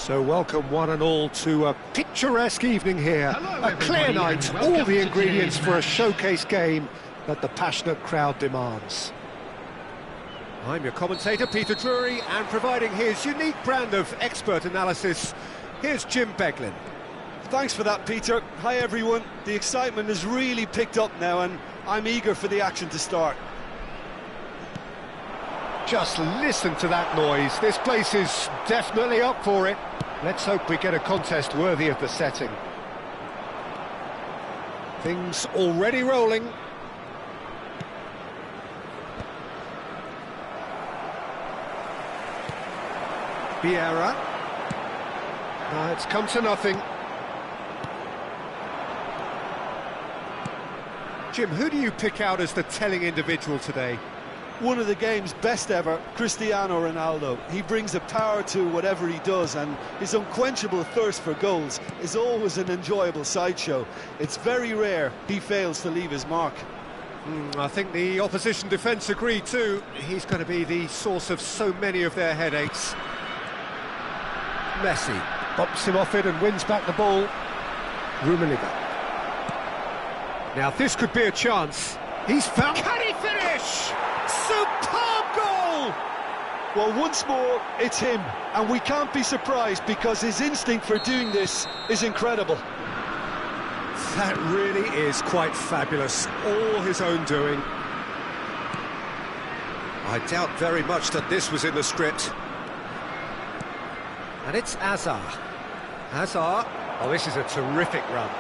So welcome one and all to a picturesque evening here. Hello, a clear night, all the ingredients for a showcase game that the passionate crowd demands. I'm your commentator, Peter Drury, and providing his unique brand of expert analysis, here's Jim Beglin. Thanks for that, Peter. Hi, everyone. The excitement has really picked up now, and I'm eager for the action to start. Just listen to that noise. This place is definitely up for it. Let's hope we get a contest worthy of the setting. Things already rolling. Vieira. It's come to nothing. Jim, who do you pick out as the telling individual today? One of the game's best ever, Cristiano Ronaldo. He brings a power to whatever he does, and his unquenchable thirst for goals is always an enjoyable sideshow. It's very rare he fails to leave his mark. I think the opposition defence agree too. He's going to be the source of so many of their headaches. Messi bumps him off it and wins back the ball. Rummenigge. Now this could be a chance. He's found... Can he finish? Superb goal! Well, once more, it's him, and we can't be surprised because his instinct for doing this is incredible. That really is quite fabulous, all his own doing. I doubt very much that this was in the script. And it's Hazard. Hazard, oh, this is a terrific run.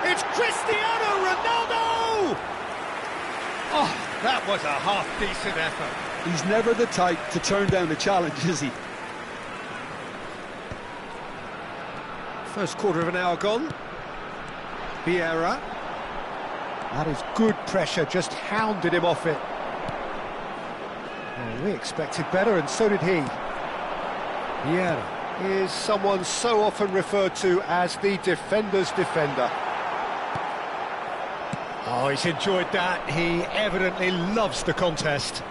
It's Cristiano Ronaldo! Oh, that was a half-decent effort. He's never the type to turn down a challenge, is he? First quarter of an hour gone. Vieira. That is good pressure, just hounded him off it. Well, we expected better, and so did he. Vieira is someone so often referred to as the defender's defender. Oh, he's enjoyed that. He evidently loves the contest.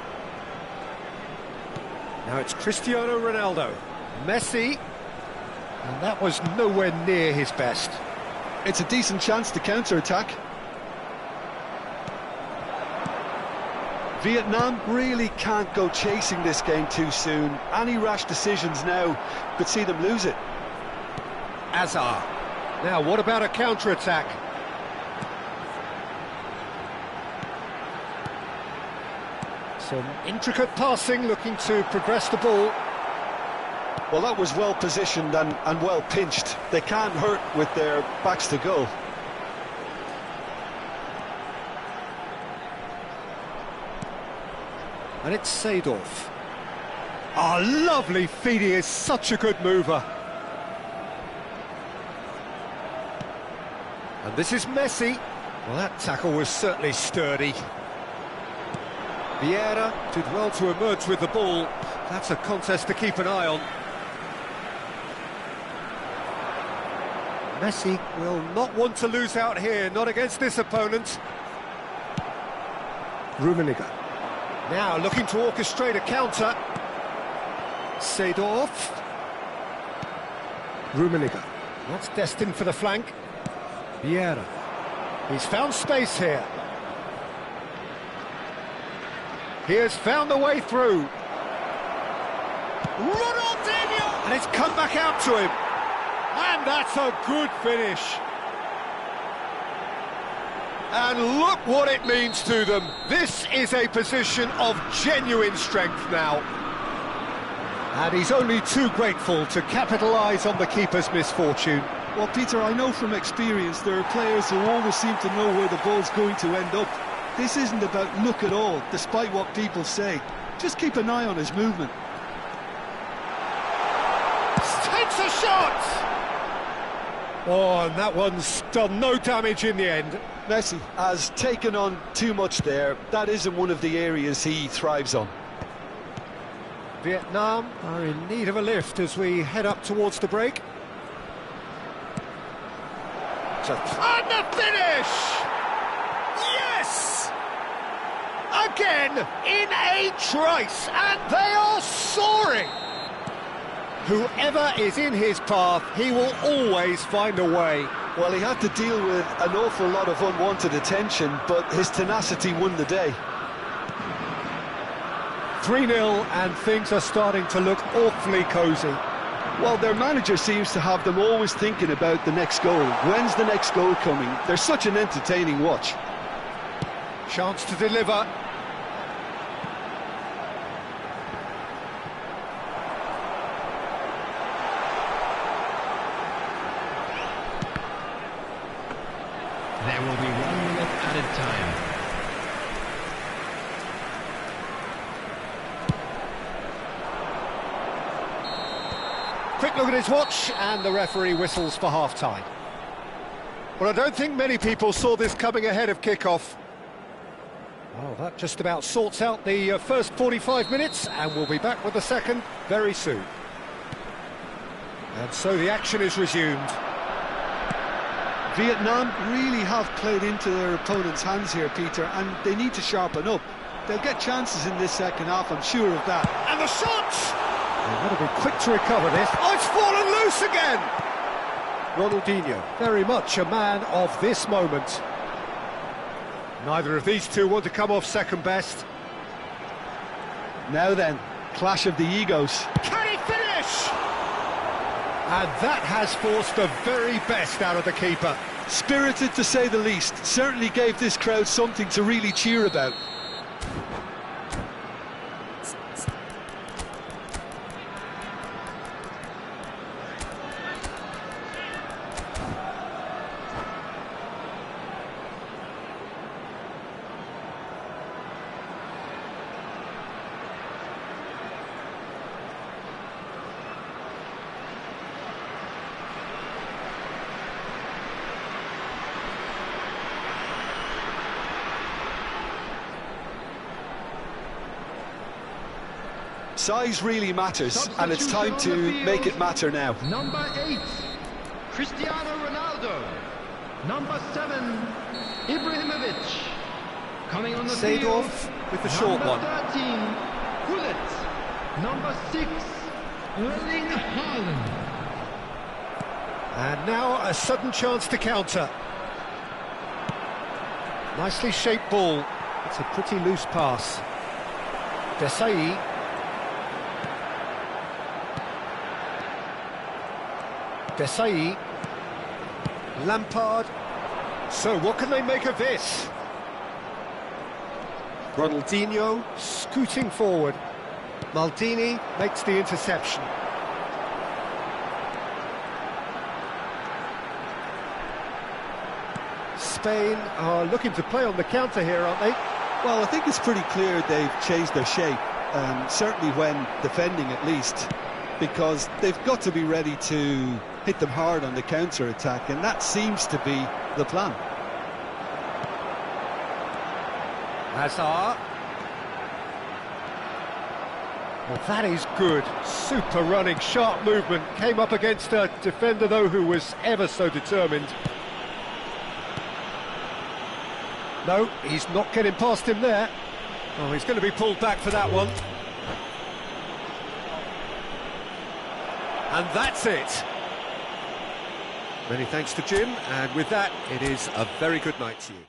Now it's Cristiano Ronaldo. Messi. And that was nowhere near his best. It's a decent chance to counter-attack. Vietnam really can't go chasing this game too soon. Any rash decisions now could see them lose it. Hazard. Now, what about a counter-attack? Some intricate passing, looking to progress the ball. Well, that was well positioned and well pinched. They can't hurt with their backs to goal. And it's Seedorf. Oh, lovely feed, he is such a good mover. And this is Messi. Well, that tackle was certainly sturdy. Vieira did well to emerge with the ball. That's a contest to keep an eye on. Messi will not want to lose out here, not against this opponent. Rummenigge. Now looking to orchestrate a counter. Seedorf. Rummenigge. That's destined for the flank. Vieira. He's found space here. He has found the way through. Ronaldinho! And it's come back out to him. And that's a good finish. And look what it means to them. This is a position of genuine strength now. And he's only too grateful to capitalise on the keeper's misfortune. Well, Peter, I know from experience there are players who always seem to know where the ball's going to end up. This isn't about luck at all, despite what people say. Just keep an eye on his movement. Takes a shot! Oh, and that one's done no damage in the end. Messi has taken on too much there. That isn't one of the areas he thrives on. Vietnam are in need of a lift as we head up towards the break. And the finish! Yes! Again, in a trice, and they are soaring! Whoever is in his path, he will always find a way. Well, he had to deal with an awful lot of unwanted attention, but his tenacity won the day. 3-0 and things are starting to look awfully cosy. Well, their manager seems to have them always thinking about the next goal. When's the next goal coming? They're such an entertaining watch. Chance to deliver. There will be 1 minute added time. Quick look at his watch, and the referee whistles for half-time. Well, I don't think many people saw this coming ahead of kick-off. Well, that just about sorts out the first 45 minutes, and we'll be back with the second very soon. And so the action is resumed. Vietnam really have played into their opponent's hands here, Peter, and they need to sharpen up. They'll get chances in this second half, I'm sure of that. And the shot! They've got to be quick to recover this. Oh, it's fallen loose again! Ronaldinho, very much a man of this moment. Neither of these two want to come off second best. Now then, clash of the egos. Can he finish? And that has forced the very best out of the keeper. Spirited, to say the least. Certainly gave this crowd something to really cheer about. Size really matters, and it's time to make it matter now. Number 8, Cristiano Ronaldo. Number 7, Ibrahimovic. Coming on the field, with the short one. Number 13, Gullit. Number 6, Erling Haaland. And now a sudden chance to counter. Nicely shaped ball. It's a pretty loose pass. Desai. Desai. Lampard. So what can they make of this? Ronaldinho scooting forward. Maldini makes the interception. Spain are looking to play on the counter here, aren't they? Well, I think it's pretty clear they've changed their shape, certainly when defending at least, because they've got to be ready to hit them hard on the counter-attack, and that seems to be the plan. Hazard. Well, that is good. Super running, sharp movement. Came up against a defender, though, who was ever so determined. No, he's not getting past him there. Oh, he's going to be pulled back for that one. And that's it. Many thanks to Jim, and with that, it is a very good night to you.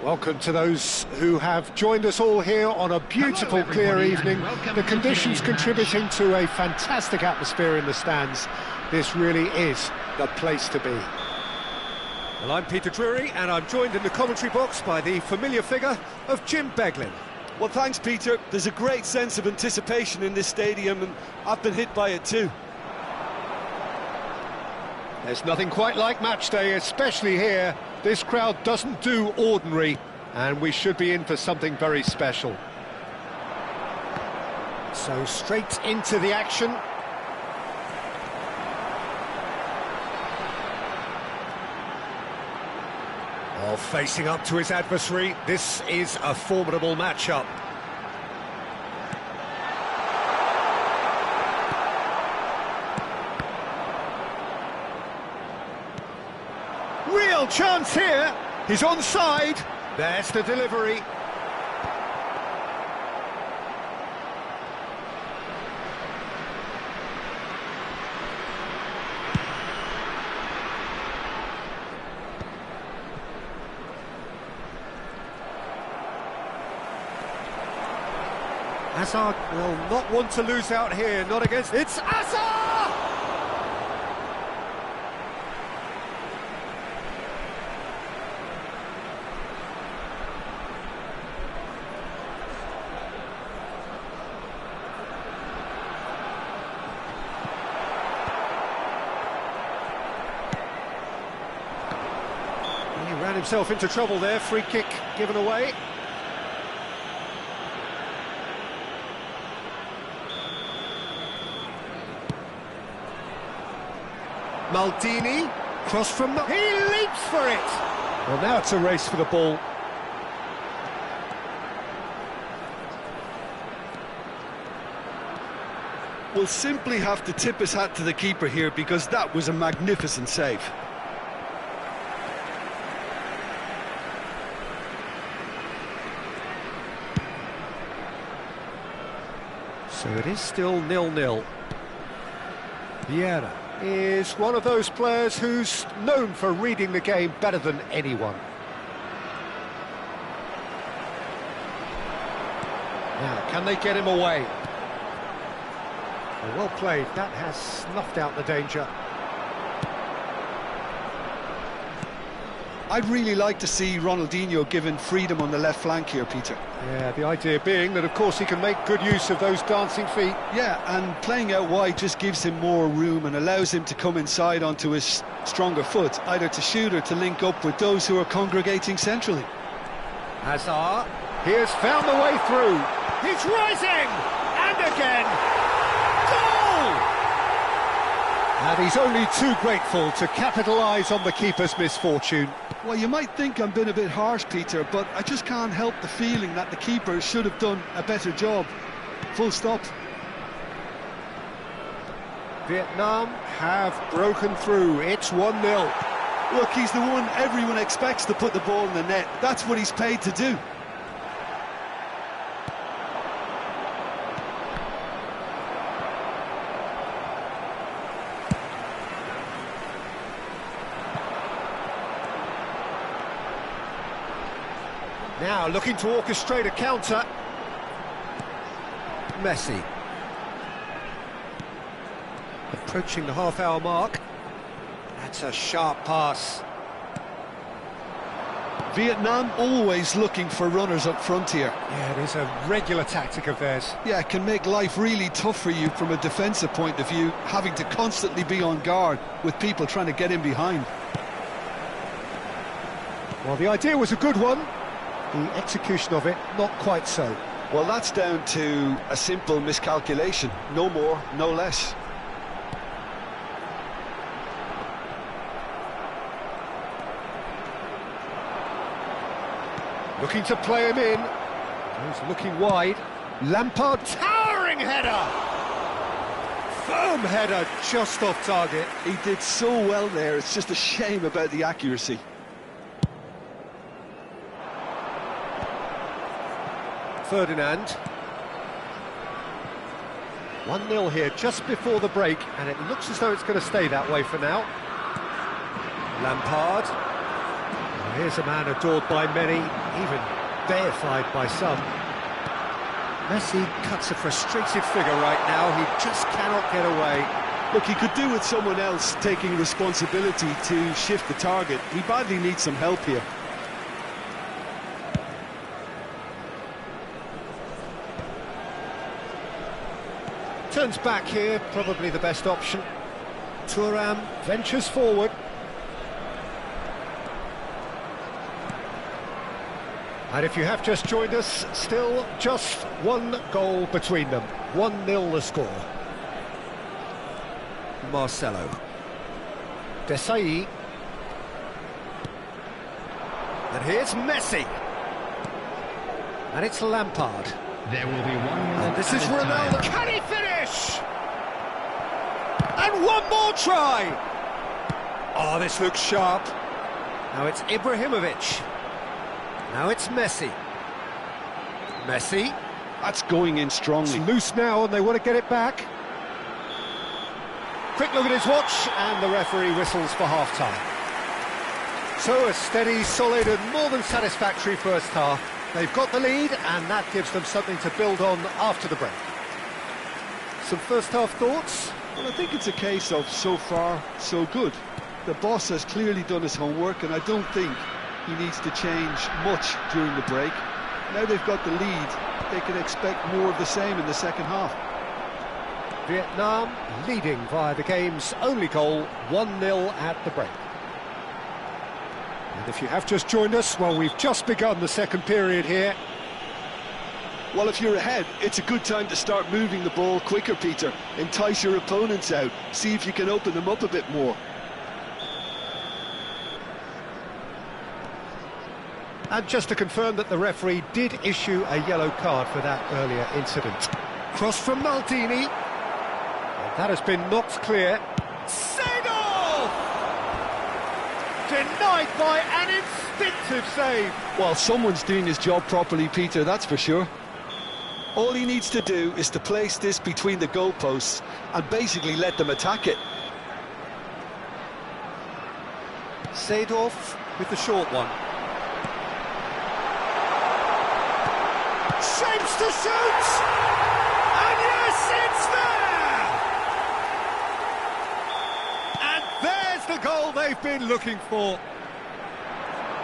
Welcome to those who have joined us all here on a beautiful, clear evening. The conditions contributing to a fantastic atmosphere in the stands. This really is the place to be. Well, I'm Peter Drury, and I'm joined in the commentary box by the familiar figure of Jim Beglin. Well, thanks, Peter. There's a great sense of anticipation in this stadium, and I've been hit by it too. There's nothing quite like match day, especially here. This crowd doesn't do ordinary, and we should be in for something very special. So straight into the action. Oh, facing up to his adversary, this is a formidable matchup. Real chance here. He's onside. There's the delivery. Hazard will not want to lose out here, not against... It's Hazard! He ran himself into trouble there, free kick given away. Maldini, cross from the... He leaps for it! Well, now it's a race for the ball. We'll simply have to tip his hat to the keeper here, because that was a magnificent save. So it is still 0-0. Vieira is one of those players who's known for reading the game better than anyone. Now, can they get him away? Well played, that has snuffed out the danger. I'd really like to see Ronaldinho given freedom on the left flank here, Peter. Yeah, the idea being that, of course, he can make good use of those dancing feet. Yeah, and playing out wide just gives him more room and allows him to come inside onto his stronger foot, either to shoot or to link up with those who are congregating centrally. Hazard, he has found the way through. He's rising! And again! Goal! And he's only too grateful to capitalise on the keeper's misfortune. Well, you might think I'm being a bit harsh, Peter, but I just can't help the feeling that the keeper should have done a better job. Full stop. Vietnam have broken through. It's 1-0. Look, he's the one everyone expects to put the ball in the net. That's what he's paid to do. Now looking to orchestrate a counter. Messi. Approaching the half-hour mark. That's a sharp pass. Vietnam always looking for runners up front here. Yeah, it is a regular tactic of theirs. Yeah, it can make life really tough for you from a defensive point of view, having to constantly be on guard with people trying to get in behind. Well, the idea was a good one. The execution of it, not quite so. Well, that's down to a simple miscalculation. No more, no less. Looking to play him in. He's looking wide. Lampard, towering header! Firm header, just off target. He did so well there, it's just a shame about the accuracy. Ferdinand. 1-0 here just before the break, and it looks as though it's going to stay that way for now. Lampard. Here's a man adored by many, even deified by some. Messi cuts a frustrated figure right now. He just cannot get away. Look, he could do with someone else taking responsibility to shift the target. He badly needs some help here. Turns back here, probably the best option. Thuram ventures forward. And if you have just joined us, still just one goal between them. 1-0 the score. Marcelo. Desai. And here's Messi. And it's Lampard. There will be 1 minute. And this is added Ronaldo. time. Can he finish? And one more try. Oh, this looks sharp. Now it's Ibrahimovic. Now it's Messi. Messi. That's going in strongly. It's loose now and they want to get it back. Quick look at his watch and the referee whistles for half-time. So a steady, solid and more than satisfactory first half. They've got the lead and that gives them something to build on after the break. Some first half thoughts? Well, I think it's a case of so far, so good. The boss has clearly done his homework and I don't think he needs to change much during the break. Now they've got the lead, they can expect more of the same in the second half. Vietnam leading via the game's only goal, 1-0 at the break. And if you have just joined us, well, we've just begun the second period here. Well, if you're ahead, it's a good time to start moving the ball quicker, Peter. Entice your opponents out, see if you can open them up a bit more. And just to confirm that the referee did issue a yellow card for that earlier incident. Cross from Maldini. And that has been knocked clear. Seedorf! Denied by an instinctive save. Well, someone's doing his job properly, Peter, that's for sure. All he needs to do is to place this between the goalposts and basically let them attack it. Seedorf with the short one. Shapes to shoot! And yes, it's there! And there's the goal they've been looking for.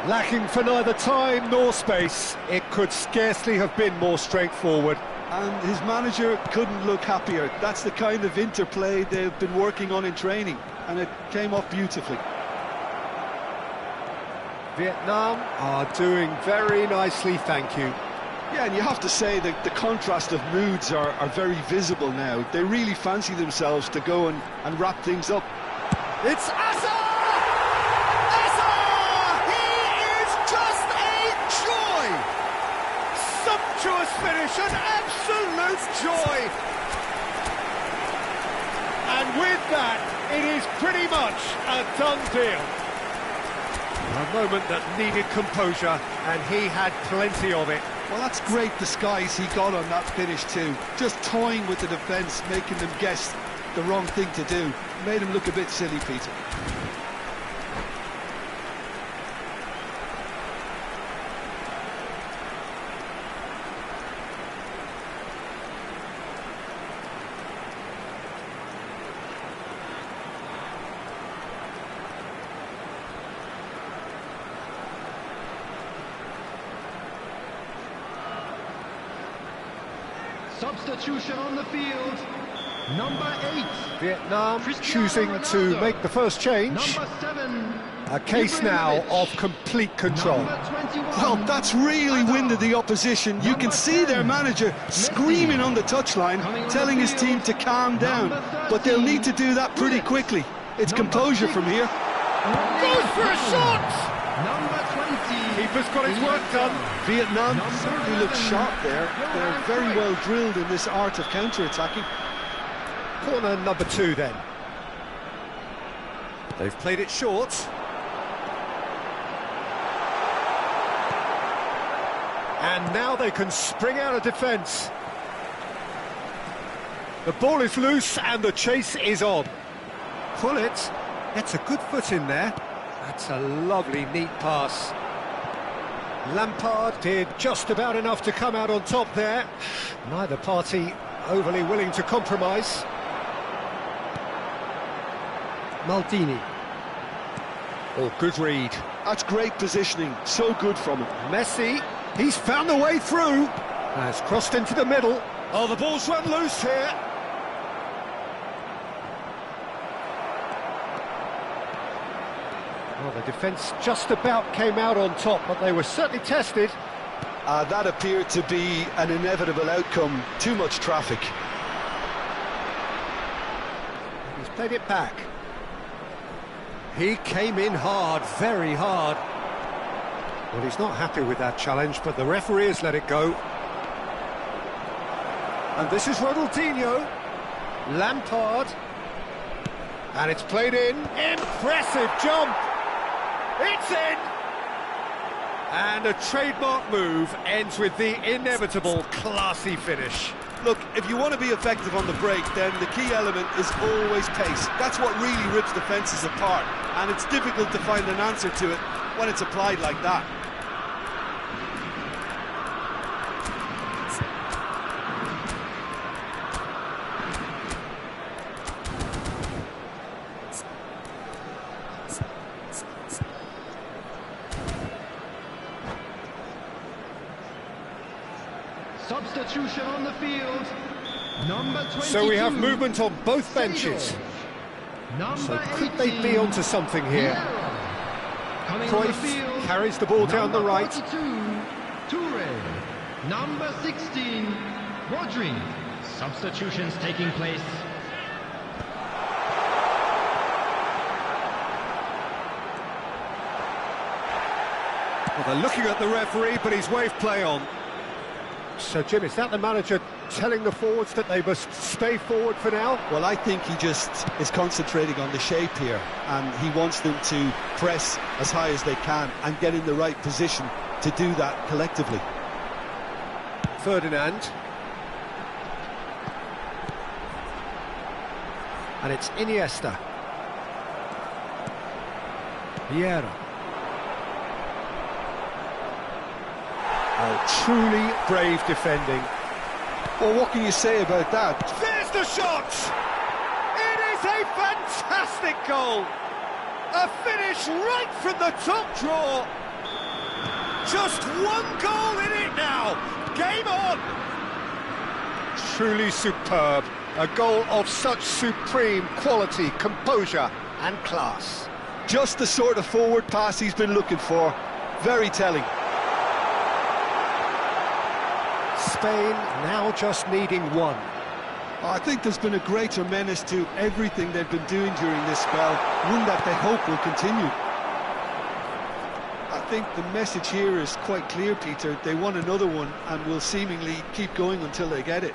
Lacking for neither time nor space, it could scarcely have been more straightforward. And his manager couldn't look happier. That's the kind of interplay they've been working on in training, and it came off beautifully. Vietnam are doing very nicely, thank you. Yeah, and you have to say that the contrast of moods are very visible now. They really fancy themselves to go and wrap things up. It's Asa! Asa! He is just a joy! Sumptuous finish, an absolute joy! And with that, it is pretty much a done deal. A moment that needed composure, and he had plenty of it. Well, that's great disguise he got on that finish too. Just toying with the defence, making them guess the wrong thing to do. Made him look a bit silly, Peter. Substitution on the field. Number 8. Vietnam choosing to make the first change. Number 7. A case now of complete control. Well, that's really winded the opposition. You can see their manager screaming on the touchline, telling his team to calm down. But they'll need to do that pretty quickly. It's composure from here. Goes for a shot! Number 20. Keeper's got his work done. Vietnam certainly looks sharp there. They're very well drilled in this art of counter-attacking. Corner number 2 then. They've played it short. And now they can spring out of defence. The ball is loose and the chase is on. Pullet gets a good foot in there. That's a lovely, neat pass. Lampard did just about enough to come out on top there. Neither party overly willing to compromise. Maldini. Oh, good read. That's great positioning, so good from him. Messi, he's found the way through. Has crossed into the middle. Oh, the ball's run loose here. Well, the defence just about came out on top, but they were certainly tested. That appeared to be an inevitable outcome. Too much traffic. He's played it back. He came in hard, very hard. Well, he's not happy with that challenge, but the referee has let it go. And this is Ronaldinho. Lampard. And it's played in. Impressive jump. It's in! And a trademark move ends with the inevitable classy finish. Look, if you want to be effective on the break, then the key element is always pace. That's what really rips defences apart, and it's difficult to find an answer to it when it's applied like that. Substitution on the field. Number 22. So we have movement on both benches. So could they be onto something here? Cruyff carries the ball down the right. 42, Toure. Number 16, Rodri. Substitutions taking place. Well, they're looking at the referee, but he's waved play on. So, Jim, is that the manager telling the forwards that they must stay forward for now? Well, I think he just is concentrating on the shape here, and he wants them to press as high as they can and get in the right position to do that collectively. Ferdinand. And it's Iniesta. Vieira. Oh, truly brave defending. Well, what can you say about that? There's the shot! It is a fantastic goal! A finish right from the top draw! Just one goal in it now! Game on! Truly superb. A goal of such supreme quality, composure and class. Just the sort of forward pass he's been looking for. Very telling. Spain now just needing one. I think there's been a greater menace to everything they've been doing during this spell, one that they hope will continue. I think the message here is quite clear, Peter. They want another one and will seemingly keep going until they get it.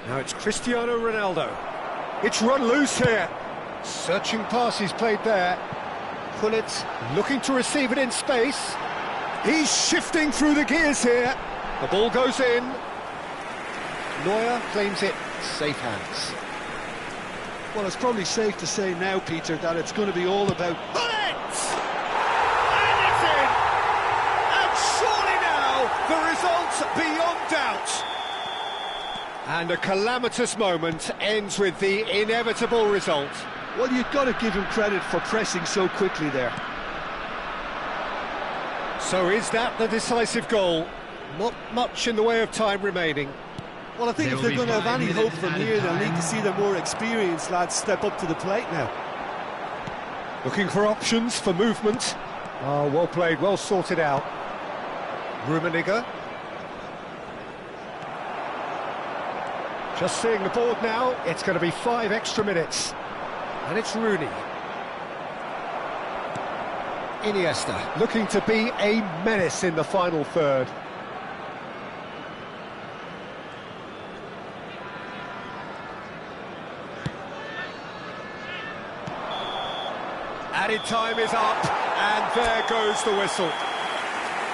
Now it's Cristiano Ronaldo. It's run loose here. Searching pass he's played there. Pullet looking to receive it in space. He's shifting through the gears here. The ball goes in. Neuer claims it. Safe hands. Well, it's probably safe to say now, Peter, that it's going to be all about... Pullet! And it's in! And surely now, the result's beyond doubt. And a calamitous moment ends with the inevitable result. Well, you've got to give him credit for pressing so quickly there. So is that the decisive goal? Not much in the way of time remaining. Well, I think if they're going to have any hope from here, they'll need to see the more experienced lads step up to the plate now. Looking for options, for movement. Oh, well played, well sorted out. Rummenigge. Just seeing the board now, it's going to be 5 extra minutes. And it's Rooney. Iniesta looking to be a menace in the final third. Added time is up, and there goes the whistle.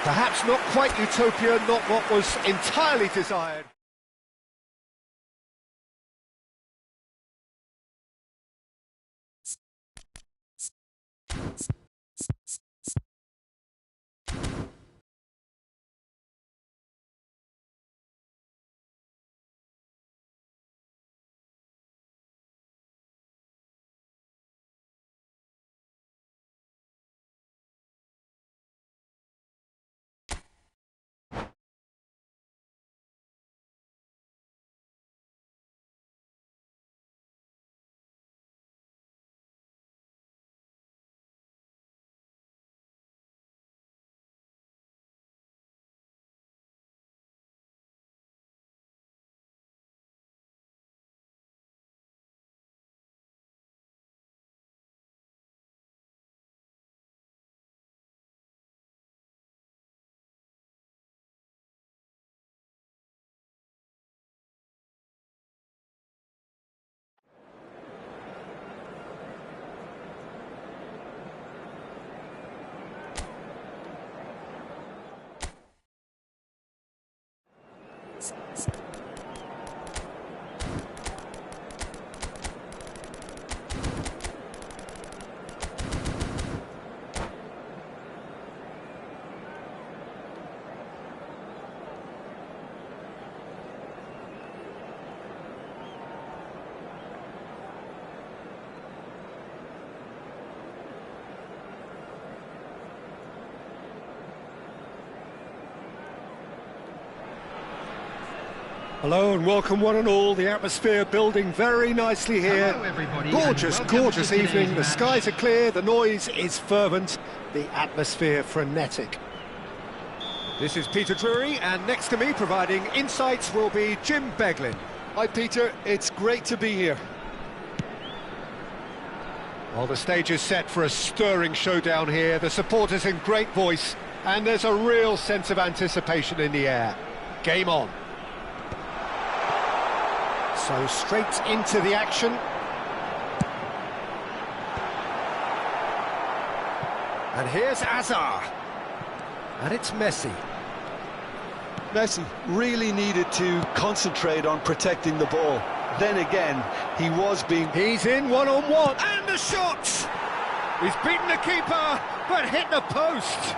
Perhaps not quite utopia, not what was entirely desired. Hello and welcome one and all. The atmosphere building very nicely here. Hello, everybody, Gorgeous, and welcome gorgeous to today's evening. The match. skies are clear, the noise is fervent, the atmosphere frenetic. This is Peter Drury, and next to me providing insights will be Jim Beglin. Hi, Peter. It's great to be here. Well, the stage is set for a stirring showdown here. The supporters in great voice, and there's a real sense of anticipation in the air. Game on. So straight into the action. And here's Azar. And it's Messi. Messi really needed to concentrate on protecting the ball. Then again, he was being... He's in one-on-one, and the shot! He's beaten the keeper, but hit the post.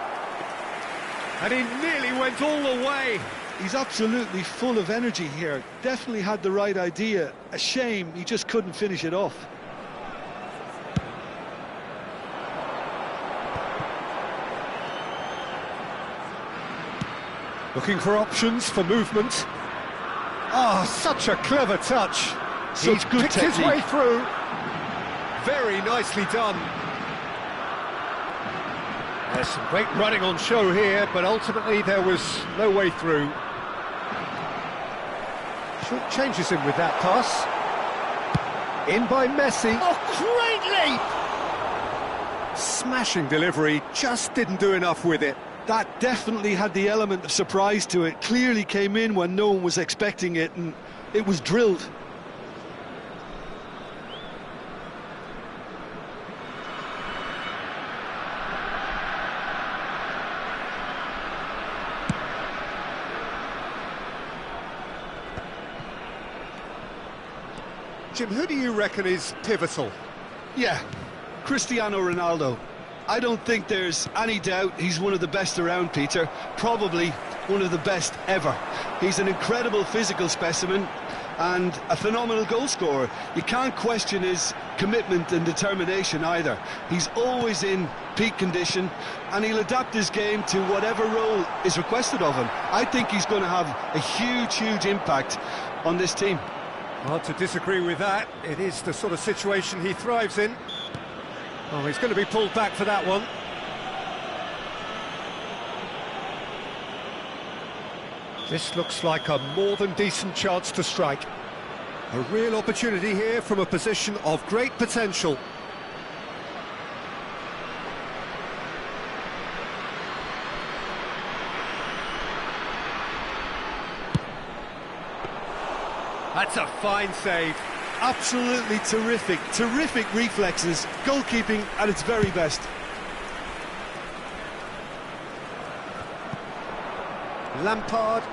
And he nearly went all the way. He's absolutely full of energy here. Definitely had the right idea. A shame he just couldn't finish it off. Looking for options for movement. Oh, such a clever touch. He's good picked his technique. way through. Very nicely done. There's some great running on show here, but ultimately there was no way through. Short changes him with that pass. In by Messi. Oh, great leap! Smashing delivery, just didn't do enough with it. That definitely had the element of surprise to it. Clearly came in when no one was expecting it, and it was drilled. Jim, who do you reckon is pivotal? Yeah, Cristiano Ronaldo. I don't think there's any doubt he's one of the best around, Peter. Probably one of the best ever. He's an incredible physical specimen and a phenomenal goal scorer. You can't question his commitment and determination either. He's always in peak condition, and he'll adapt his game to whatever role is requested of him. I think he's going to have a huge impact on this team. Hard to disagree with that. It is the sort of situation he thrives in. Oh, he's going to be pulled back for that one. This looks like a more than decent chance to strike. A real opportunity here from a position of great potential. That's a fine save. Absolutely terrific reflexes, goalkeeping at its very best. Lampard.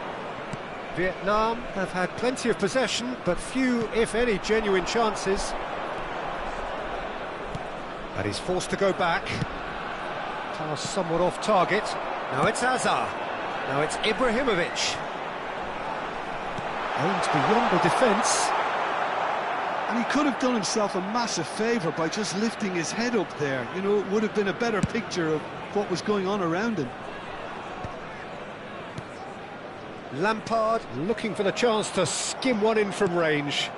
Vietnam have had plenty of possession, but few, if any, genuine chances. But he's forced to go back. Pass somewhat off target. Now it's Azar. Now it's Ibrahimovic. Aims beyond the defence. And he could have done himself a massive favour by just lifting his head up there. You know, it would have been a better picture of what was going on around him. Lampard looking for the chance to skim one in from range.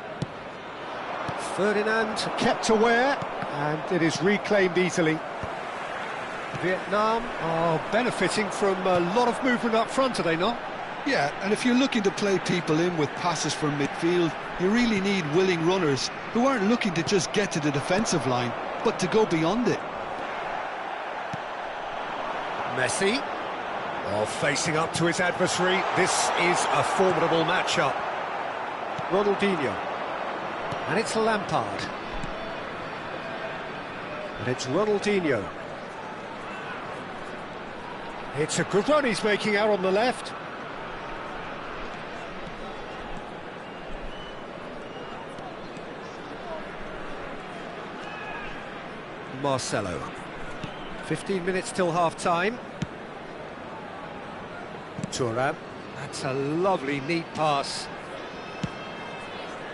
Ferdinand kept aware, and it is reclaimed easily. Vietnam are benefiting from a lot of movement up front, are they not? Yeah, and if you're looking to play people in with passes from midfield, you really need willing runners who aren't looking to just get to the defensive line, but to go beyond it. Messi, facing up to his adversary. This is a formidable matchup. Ronaldinho, and it's Lampard, and it's Ronaldinho. It's a good run he's making out on the left. Marcelo. 15 minutes till half-time. Thuram. That's a lovely, neat pass.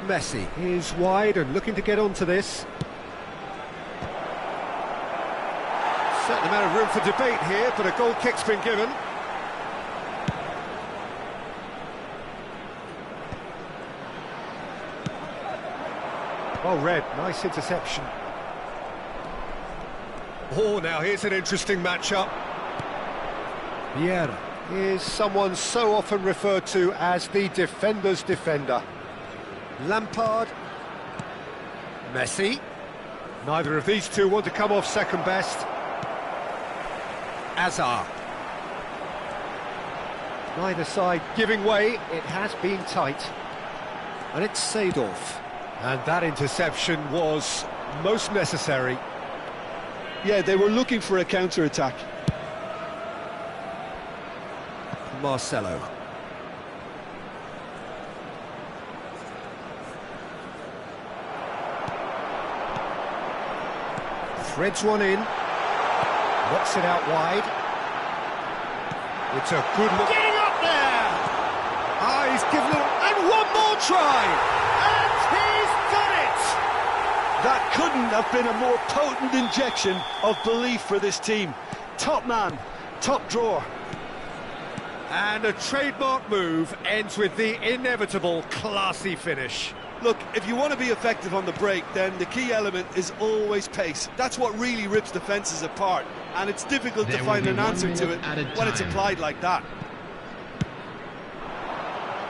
Messi is wide and looking to get onto this. Certain amount of room for debate here, but a goal kick's been given. Well read, nice interception. Oh, now here's an interesting matchup. Vieira is someone so often referred to as the defender's defender. Lampard. Messi. Neither of these two want to come off second best. Azar. Neither side giving way, it has been tight. And it's Seedorf. And that interception was most necessary. Yeah, they were looking for a counter-attack. Marcelo. Threads one in. Knocks it out wide. It's a good look. Getting up there! Ah, he's given it... And one more try! And he's done it! That couldn't have been a more potent injection of belief for this team. Top man, top drawer. And a trademark move ends with the inevitable classy finish. Look, if you want to be effective on the break, then the key element is always pace. That's what really rips defences apart, and it's difficult to find an answer to it when it's applied like that.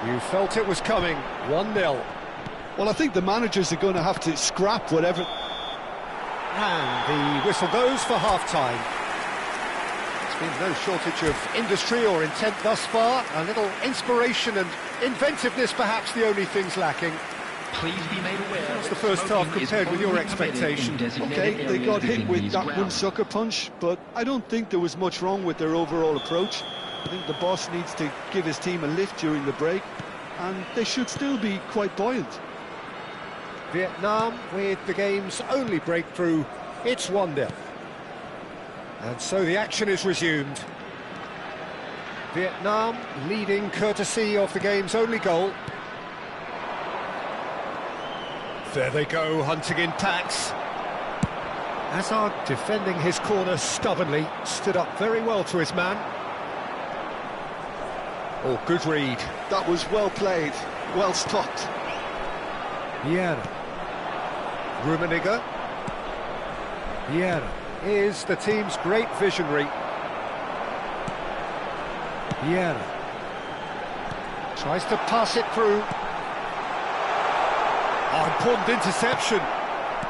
You felt it was coming, 1-0. Well, I think the managers are going to have to scrap whatever... And the whistle goes for half-time. There's been no shortage of industry or intent thus far. A little inspiration and inventiveness, perhaps the only things lacking. Please be made aware. How's the first half compared with your expectation? Okay, they got hit with that one sucker punch, but I don't think there was much wrong with their overall approach. I think the boss needs to give his team a lift during the break, and they should still be quite buoyant. Vietnam with the game's only breakthrough. It's 1-0. And so the action is resumed. Vietnam leading courtesy of the game's only goal. There they go, hunting in packs. Hazard defending his corner stubbornly, stood up very well to his man. Oh, good read. That was well played, well stopped. Vieira. Rummenigge. Vieira is the team's great visionary. Vieira tries to pass it through. Oh, important interception.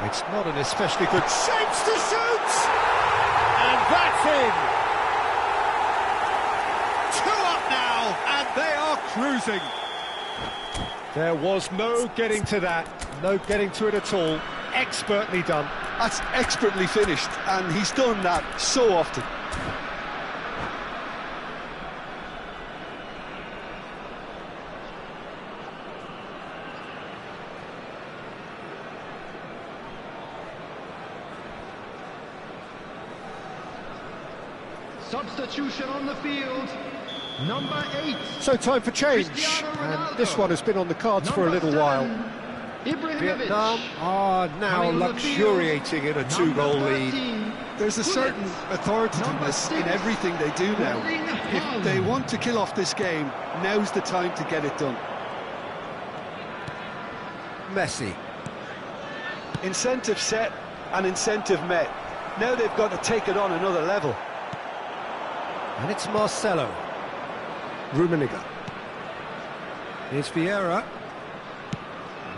It's not an especially good chance to shoot! And that's in! 2 up now, and they are cruising. There was no getting to that, no getting to it at all. Expertly done. That's expertly finished, and he's done that so often. Substitution on the field, number 8. So time for change, and this one has been on the cards for a little while. Vietnam are now luxuriating in a 2-goal lead. There's a certain authoritativeness in everything they do now. If they want to kill off this game, now's the time to get it done. Messi. Incentive set and incentive met. Now they've got to take it on another level. And it's Marcelo. Rummenigge. Here's Vieira.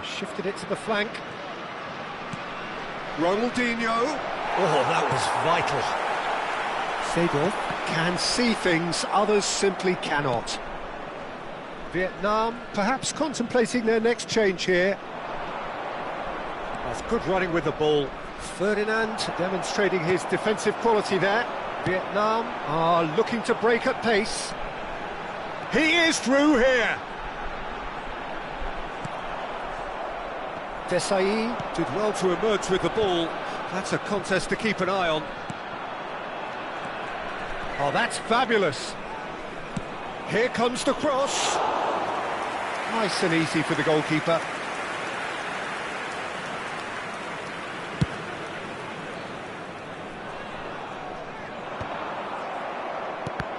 Shifted it to the flank. Ronaldinho. Oh, that was vital. Seedorf can see things others simply cannot. Vietnam perhaps contemplating their next change here. That's good running with the ball. Ferdinand demonstrating his defensive quality there. Vietnam are looking to break at pace. He is through here. Desai did well to emerge with the ball. That's a contest to keep an eye on. Oh, that's fabulous. Here comes the cross. Nice and easy for the goalkeeper.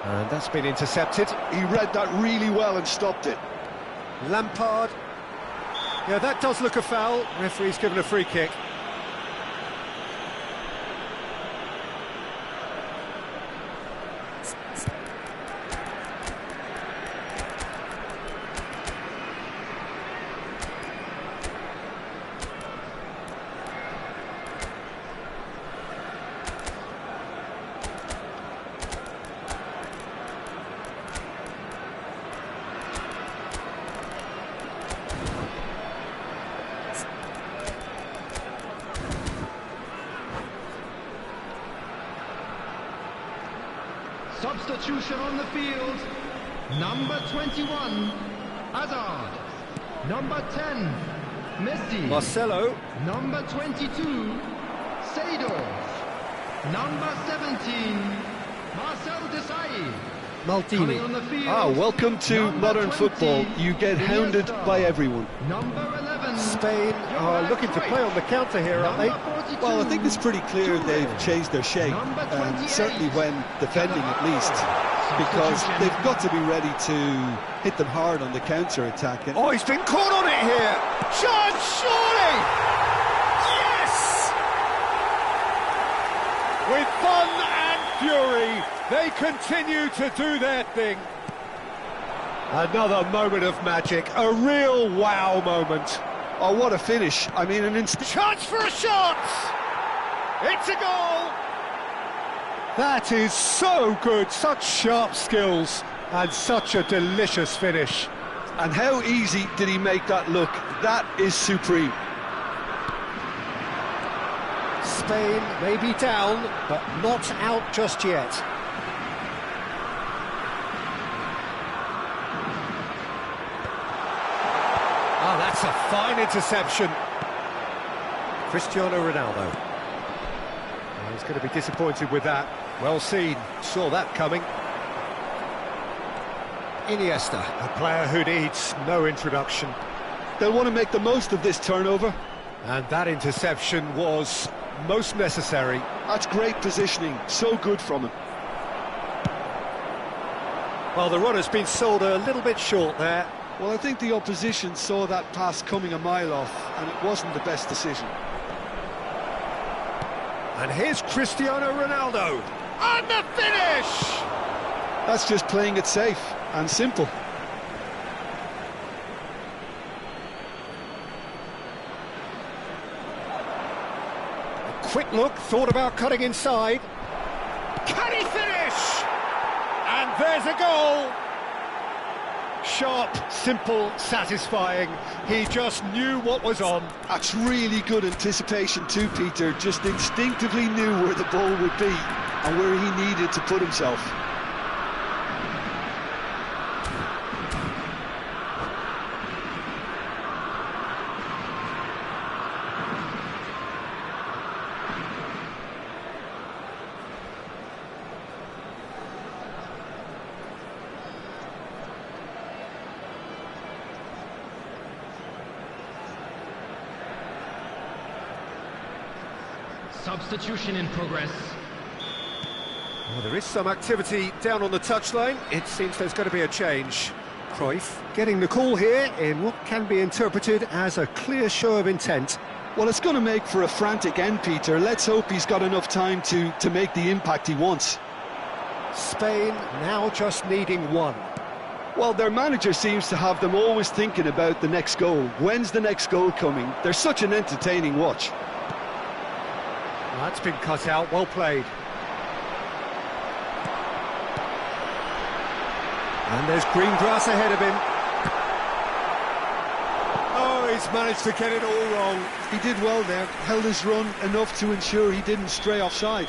And that's been intercepted. He read that really well and stopped it. Lampard. Yeah, that does look a foul. Referee's given a free kick. Substitution on the field. Number 21, Hazard. Number 10, Messi. Marcelo. Number 22, Seydorf. Number 17, Marcel Desailly. Maldini. On the field, welcome to number modern 20, football. You get hounded Iniesta. by everyone. Number 11, Spain are looking to play on the counter here, aren't they? Number 42, Well, I think it's pretty clear Toure. they've changed their shape, Number 28, certainly when defending at least, because they've got to be ready to hit them hard on the counter-attack. Oh, he's been caught on it here! Chance, surely! Yes! With fun and fury, they continue to do their thing. Another moment of magic, a real wow moment. Oh, what a finish. I mean, an instant... Chance for a shot! It's a goal! That is so good, such sharp skills, and such a delicious finish. And how easy did he make that look? That is supreme. Spain may be down, but not out just yet. Oh, that's a fine interception. Cristiano Ronaldo. Oh, he's going to be disappointed with that. Well seen, saw that coming. Iniesta, a player who needs no introduction. They'll want to make the most of this turnover. And that interception was most necessary. That's great positioning, so good from him. Well, the runner's been sold a little bit short there. Well, I think the opposition saw that pass coming a mile off, and it wasn't the best decision. And here's Cristiano Ronaldo. And the finish! That's just playing it safe and simple. A quick look, thought about cutting inside. Can he finish? And there's a goal! Sharp, simple, satisfying. He just knew what was on. That's really good anticipation too, Peter. Just instinctively knew where the ball would be and where he needed to put himself. Substitution in progress. Well, there is some activity down on the touchline. It seems there's going to be a change. Cruyff getting the call here in what can be interpreted as a clear show of intent. Well, it's going to make for a frantic end, Peter. Let's hope he's got enough time to make the impact he wants. Spain now just needing one. Well, their manager seems to have them always thinking about the next goal. When's the next goal coming? They're such an entertaining watch. That's been cut out, well played. And there's green grass ahead of him. Oh, he's managed to get it all wrong. He did well there, held his run enough to ensure he didn't stray offside.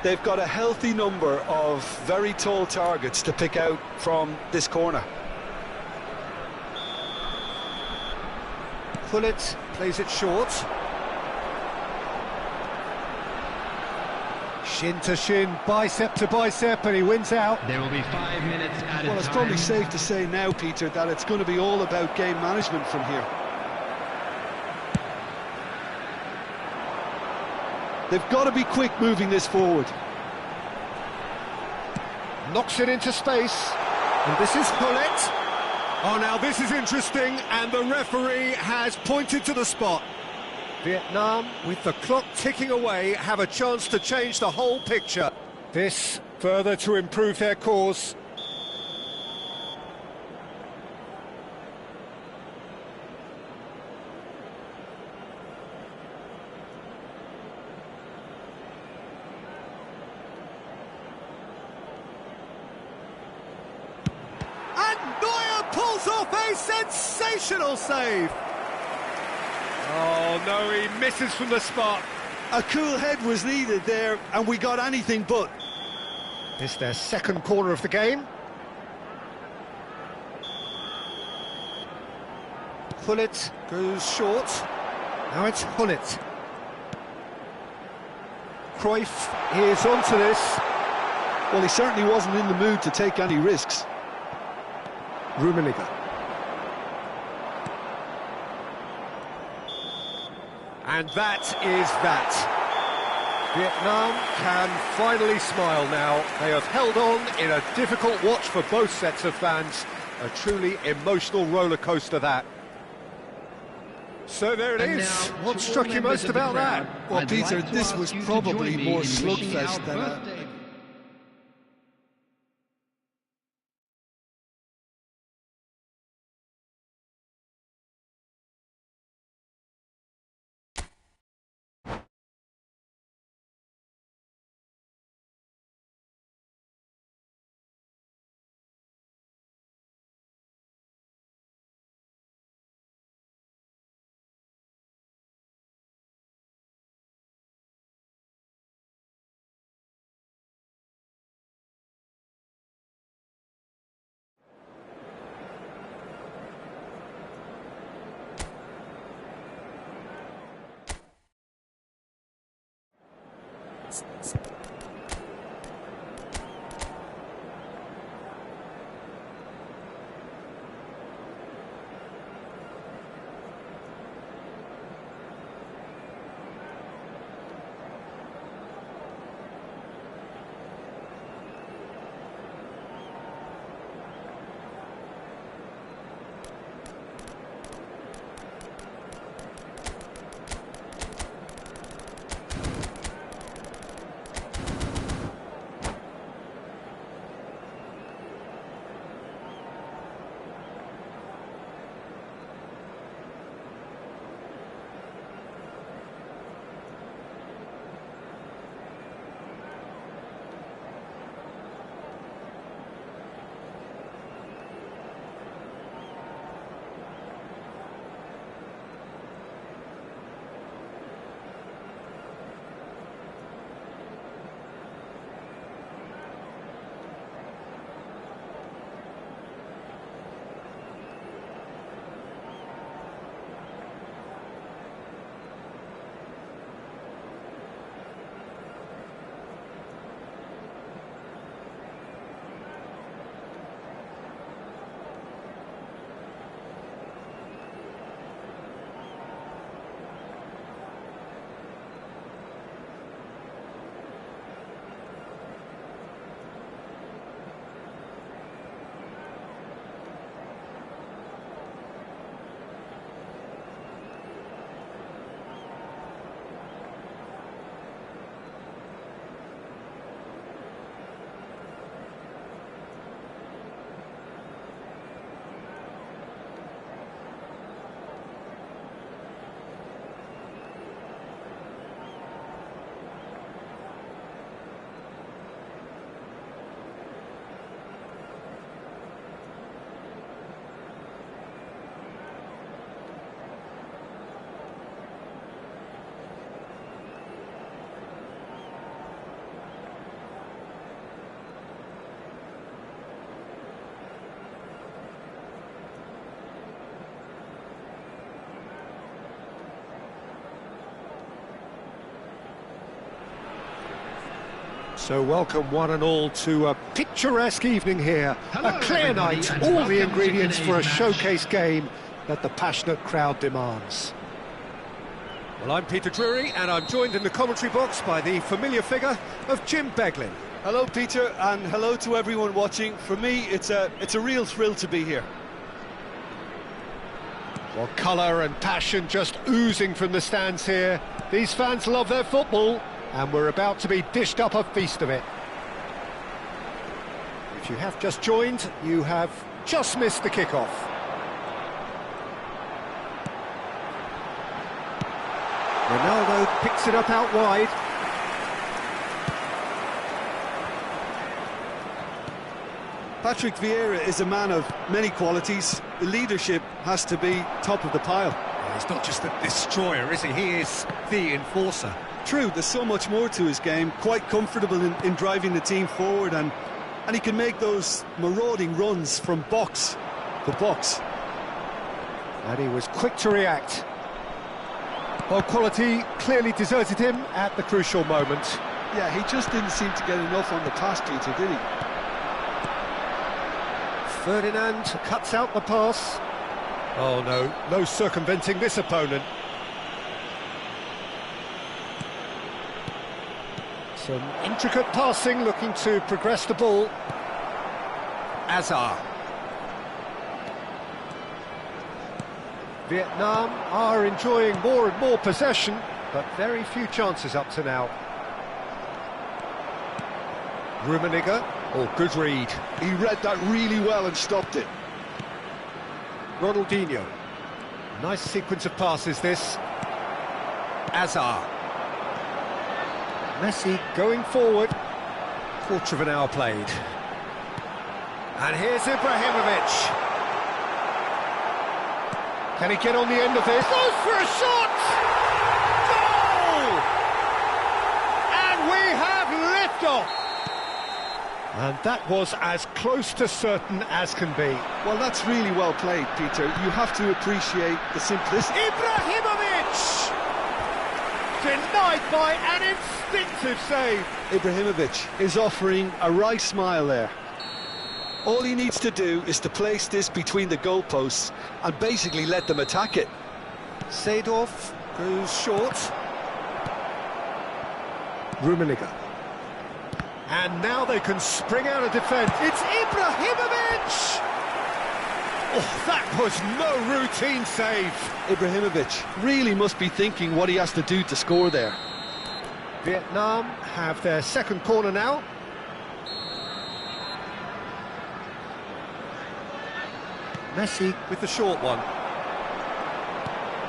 They've got a healthy number of very tall targets to pick out from this corner. Pullet plays it short. Shin to shin, bicep to bicep, and he wins out. There will be 5 minutes added Well, it's time. probably safe to say now, Peter, that it's going to be all about game management from here. They've got to be quick moving this forward. Knocks it into space, and this is Pullet. Oh, now this is interesting, and the referee has pointed to the spot. Vietnam, with the clock ticking away, have a chance to change the whole picture. This further to improve their cause. And Neuer pulls off a sensational save. Oh, no, he misses from the spot. A cool head was needed there, and we got anything but. It's their second corner of the game. Hullet goes short. Now it's Hullet. Cruyff is onto this. Well, he certainly wasn't in the mood to take any risks. Rummenigge. And that is that. Vietnam can finally smile now. They have held on in a difficult watch for both sets of fans. A truly emotional roller coaster, that. So there it is. What struck you most about that? Well, Peter, this was probably more slugfest than a... So welcome one and all to a picturesque evening here. A clear night, all the ingredients for a showcase game that the passionate crowd demands. Well, I'm Peter Drury, and I'm joined in the commentary box by the familiar figure of Jim Beglin. Hello, Peter, and hello to everyone watching. For me, it's a real thrill to be here. Well, colour and passion just oozing from the stands here. These fans love their football, and we're about to be dished up a feast of it. If you have just joined, you have just missed the kickoff. Ronaldo picks it up out wide. Patrick Vieira is a man of many qualities. The leadership has to be top of the pile. He's not just a destroyer, is he? He is the enforcer. True, there's so much more to his game. Quite comfortable in driving the team forward, and he can make those marauding runs from box to box. And he was quick to react. Well, quality clearly deserted him at the crucial moment. Yeah, he just didn't seem to get enough on the pass, Peter, did he? Ferdinand cuts out the pass. Oh no, no circumventing this opponent. Some intricate passing, looking to progress the ball. Azar. Vietnam are enjoying more and more possession, but very few chances up to now. Rummenigge. Oh, good read. He read that really well and stopped it. Ronaldinho. Nice sequence of passes, this. Azar. Messi going forward. Quarter of an hour played. And here's Ibrahimovic. Can he get on the end of this? Goes for a shot! Goal! And we have liftoff! And that was as close to certain as can be. Well, that's really well played, Peter. You have to appreciate the simplicity. Ibrahimovic! Denied by an instinctive save. Ibrahimovic is offering a wry smile there. All he needs to do is to place this between the goalposts and basically let them attack it. Seedorf goes short. Rummenigge. And now they can spring out of defence. It's Ibrahimovic! Oh, that was no routine save. Ibrahimovic really must be thinking what he has to do to score there. Vietnam have their second corner now. Messi with the short one.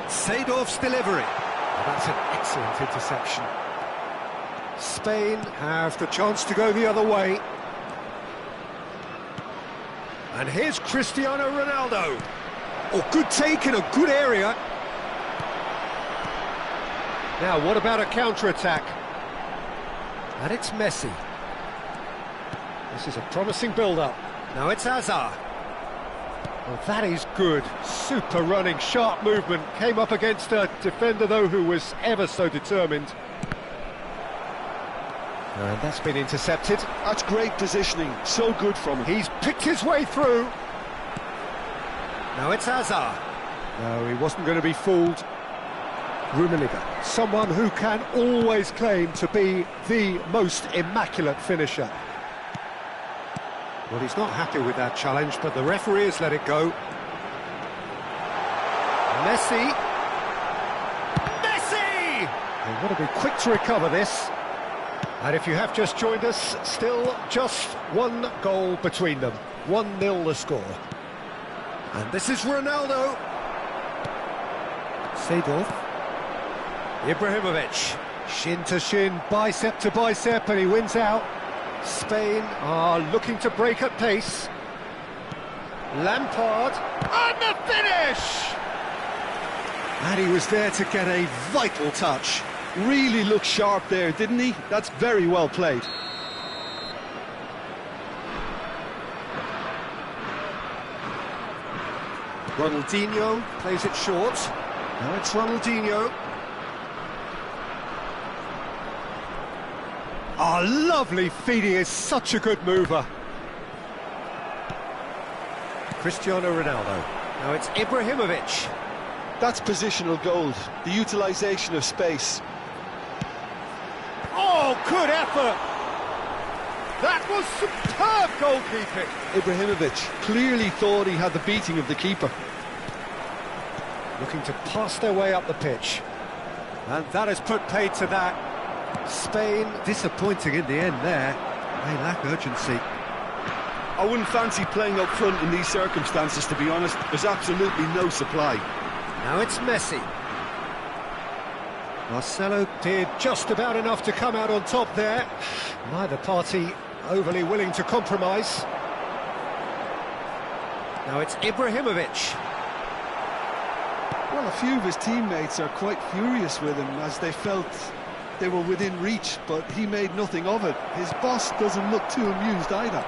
Seedorf's delivery. Oh, that's an excellent interception. Spain have the chance to go the other way. And here's Cristiano Ronaldo. Oh, good take in a good area. Now, what about a counter-attack? And it's Messi. This is a promising build-up. Now it's Azar. Well, that is good. Super running, sharp movement. Came up against a defender, though, who was ever so determined. And that's been intercepted. That's great positioning, so good from him. He's picked his way through. Now it's Azar. No, he wasn't going to be fooled. Rummenigge, someone who can always claim to be the most immaculate finisher. Well, he's not happy with that challenge, but the referee has let it go. Messi. Messi! They want to be quick to recover this. And if you have just joined us, still just one goal between them. 1-0 the score. And this is Ronaldo. Seedorf. Ibrahimovic. Shin to shin, bicep to bicep, and he wins out. Spain are looking to break at pace. Lampard. And the finish! And he was there to get a vital touch. Really looked sharp there, didn't he? That's very well played. Ronaldinho plays it short. Now it's Ronaldinho. Oh, lovely feed. He is such a good mover. Cristiano Ronaldo. Now it's Ibrahimovic. That's positional gold, the utilisation of space. Oh, good effort! That was superb goalkeeping. Ibrahimovic clearly thought he had the beating of the keeper. looking to pass their way up the pitch. And that has put paid to that. Spain disappointing in the end there. They lack urgency. I wouldn't fancy playing up front in these circumstances, to be honest. There's absolutely no supply. Now it's Messi. Marcelo did just about enough to come out on top there. Neither party overly willing to compromise. Now it's Ibrahimovic. Well, a few of his teammates are quite furious with him as they felt they were within reach, but he made nothing of it. His boss doesn't look too amused either.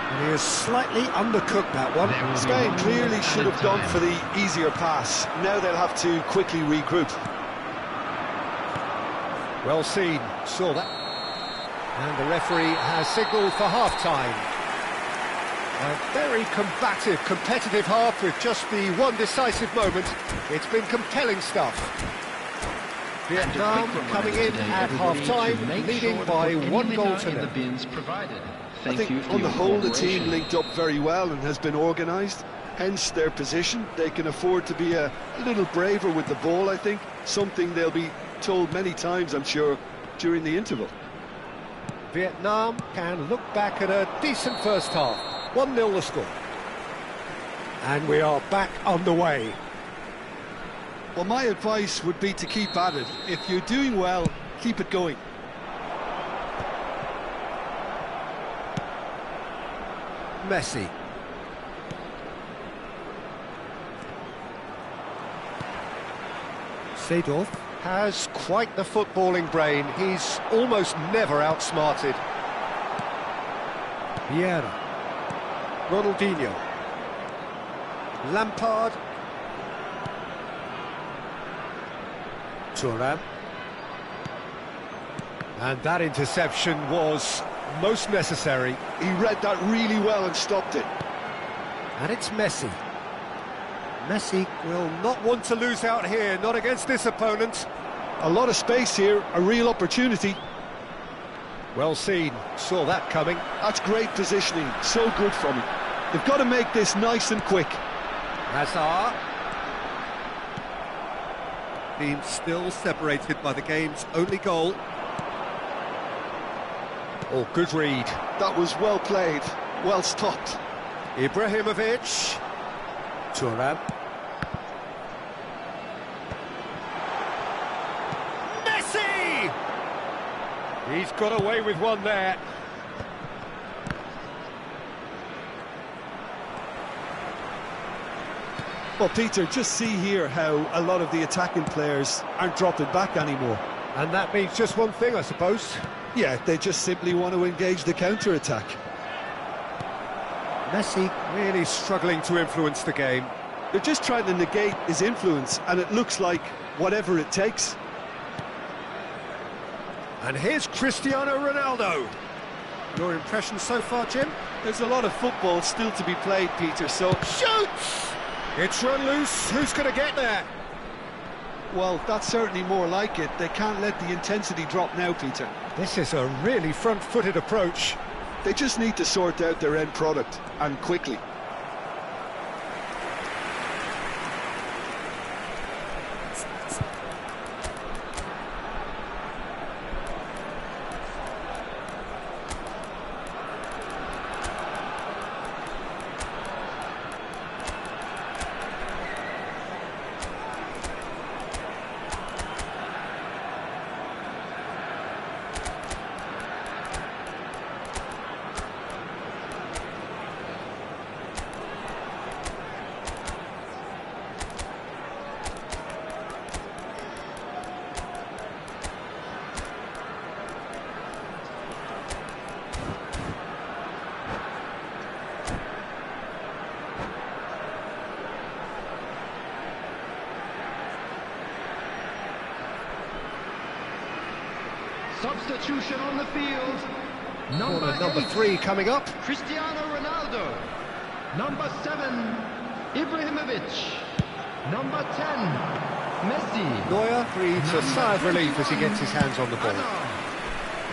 And he has slightly undercooked that one. Spain clearly should have gone for the easier pass. Now they'll have to quickly regroup. Well seen, saw that. And the referee has signalled for half-time. A very combative, competitive half with just the one decisive moment. It's been compelling stuff. Vietnam coming in at half-time, leading by 1-0. I think on the whole the team linked up very well and has been organised, hence their position. They can afford to be a little braver with the ball, I think, something they'll be told many times, I'm sure, during the interval. Vietnam can look back at a decent first half. 1-0 the score. And we are back underway. Well, my advice would be to keep at it. If you're doing well, keep it going. Messi. Seedorf has quite the footballing brain. He's almost never outsmarted. Vieira. Ronaldinho. Lampard. Thuram. And that interception was most necessary. He read that really well and stopped it. And it's Messi. Messi will not want to lose out here, not against this opponent. A lot of space here, a real opportunity. Well seen, saw that coming. That's great positioning, so good from him. They've got to make this nice and quick. Hazard. Being still separated by the game's only goal. Oh, good read. That was well played, well stopped. Ibrahimovic. Thuram. Messi! He's got away with one there. Well, Peter, just see here how a lot of the attacking players aren't dropping back anymore. And that means just one thing, I suppose. Yeah, they just simply want to engage the counter-attack. Messi really struggling to influence the game. They're just trying to negate his influence, and it looks like whatever it takes. And here's Cristiano Ronaldo. Your impression so far, Jim? There's a lot of football still to be played, Peter, so... Shoots! It's run loose. Who's going to get there? Well, that's certainly more like it. They can't let the intensity drop now, Peter. This is a really front-footed approach. They just need to sort out their end product, and quickly. Substitution on the field. Number 3 coming up. Cristiano Ronaldo. Number 7, Ibrahimovic. Number 10, Messi. Neuer breathes a sigh of relief as he gets his hands on the ball.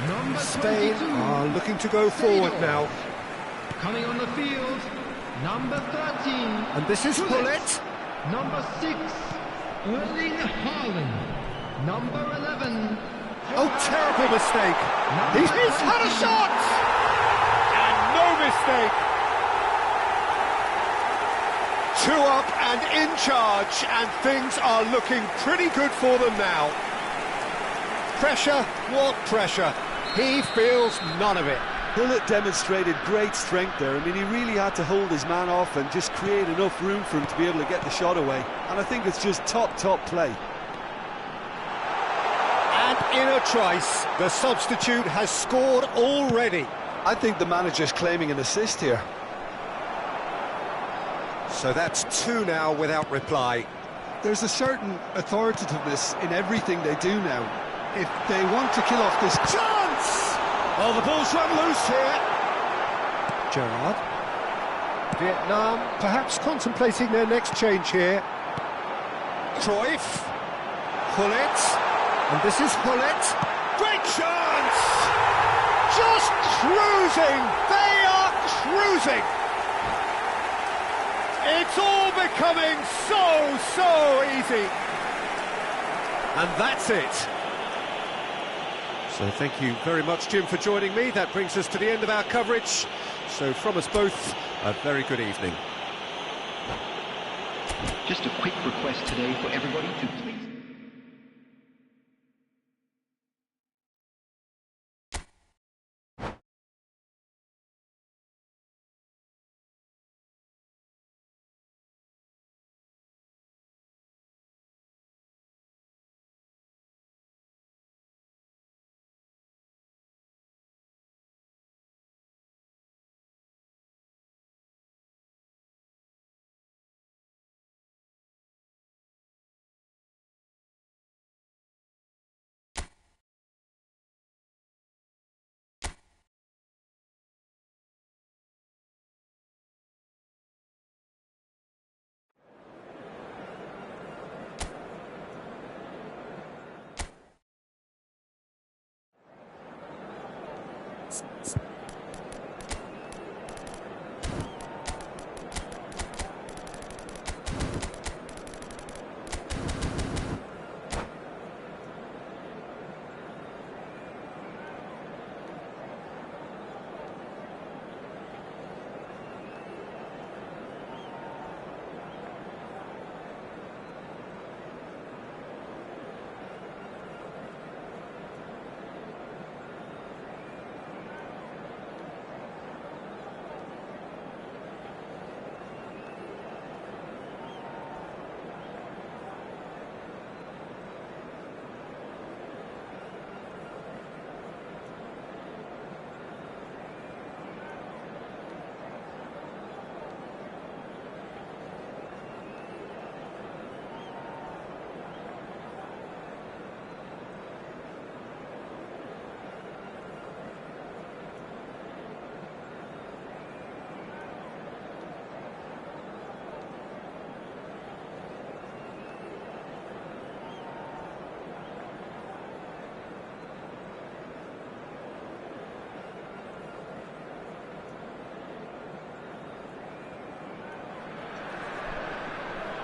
Number Spain 22, are looking to go forward now. Coming on the field, Number 13. And this is Gullit. Number 6. Erling Haaland. Number 11. Oh, terrible mistake. He's had a shot! And no mistake. 2 up and in charge, and things are looking pretty good for them now. Pressure, what pressure? He feels none of it. Gullit demonstrated great strength there. I mean, he really had to hold his man off and just create enough room for him to be able to get the shot away. And I think it's just top play. And in a trice, the substitute has scored already. I think the manager's claiming an assist here. So that's 2 now without reply. There's a certain authoritativeness in everything they do now. If they want to kill off this Chance! Oh, the ball's run loose here. Gerrard. Vietnam perhaps contemplating their next change here. Cruyff. Gullit. And this is Gullit. Great chance! Just cruising! They are cruising! It's all becoming so easy. And that's it. So thank you very much, Jim, for joining me. That brings us to the end of our coverage. So from us both, a very good evening. Just a quick request today for everybody to please...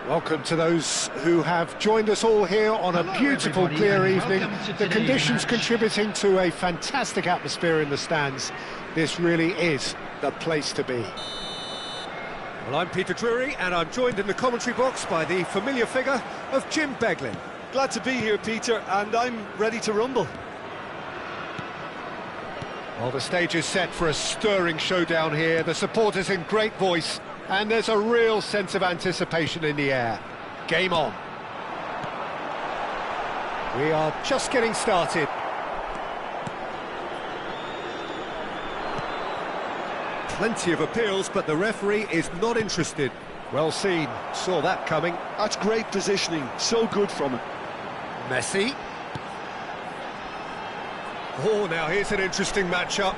Welcome to those who have joined us all here on a beautiful, everybody, clear and evening. welcome to The today's conditions match. contributing to a fantastic atmosphere in the stands. This really is the place to be. Well, I'm Peter Drury, and I'm joined in the commentary box by the familiar figure of Jim Beglin. Glad to be here, Peter, and I'm ready to rumble. Well, the stage is set for a stirring showdown here. The supporters in great voice, and there's a real sense of anticipation in the air. Game on. We are just getting started. Plenty of appeals, but the referee is not interested. Well seen, saw that coming. That's great positioning, so good from him. Messi. Oh, now here's an interesting matchup.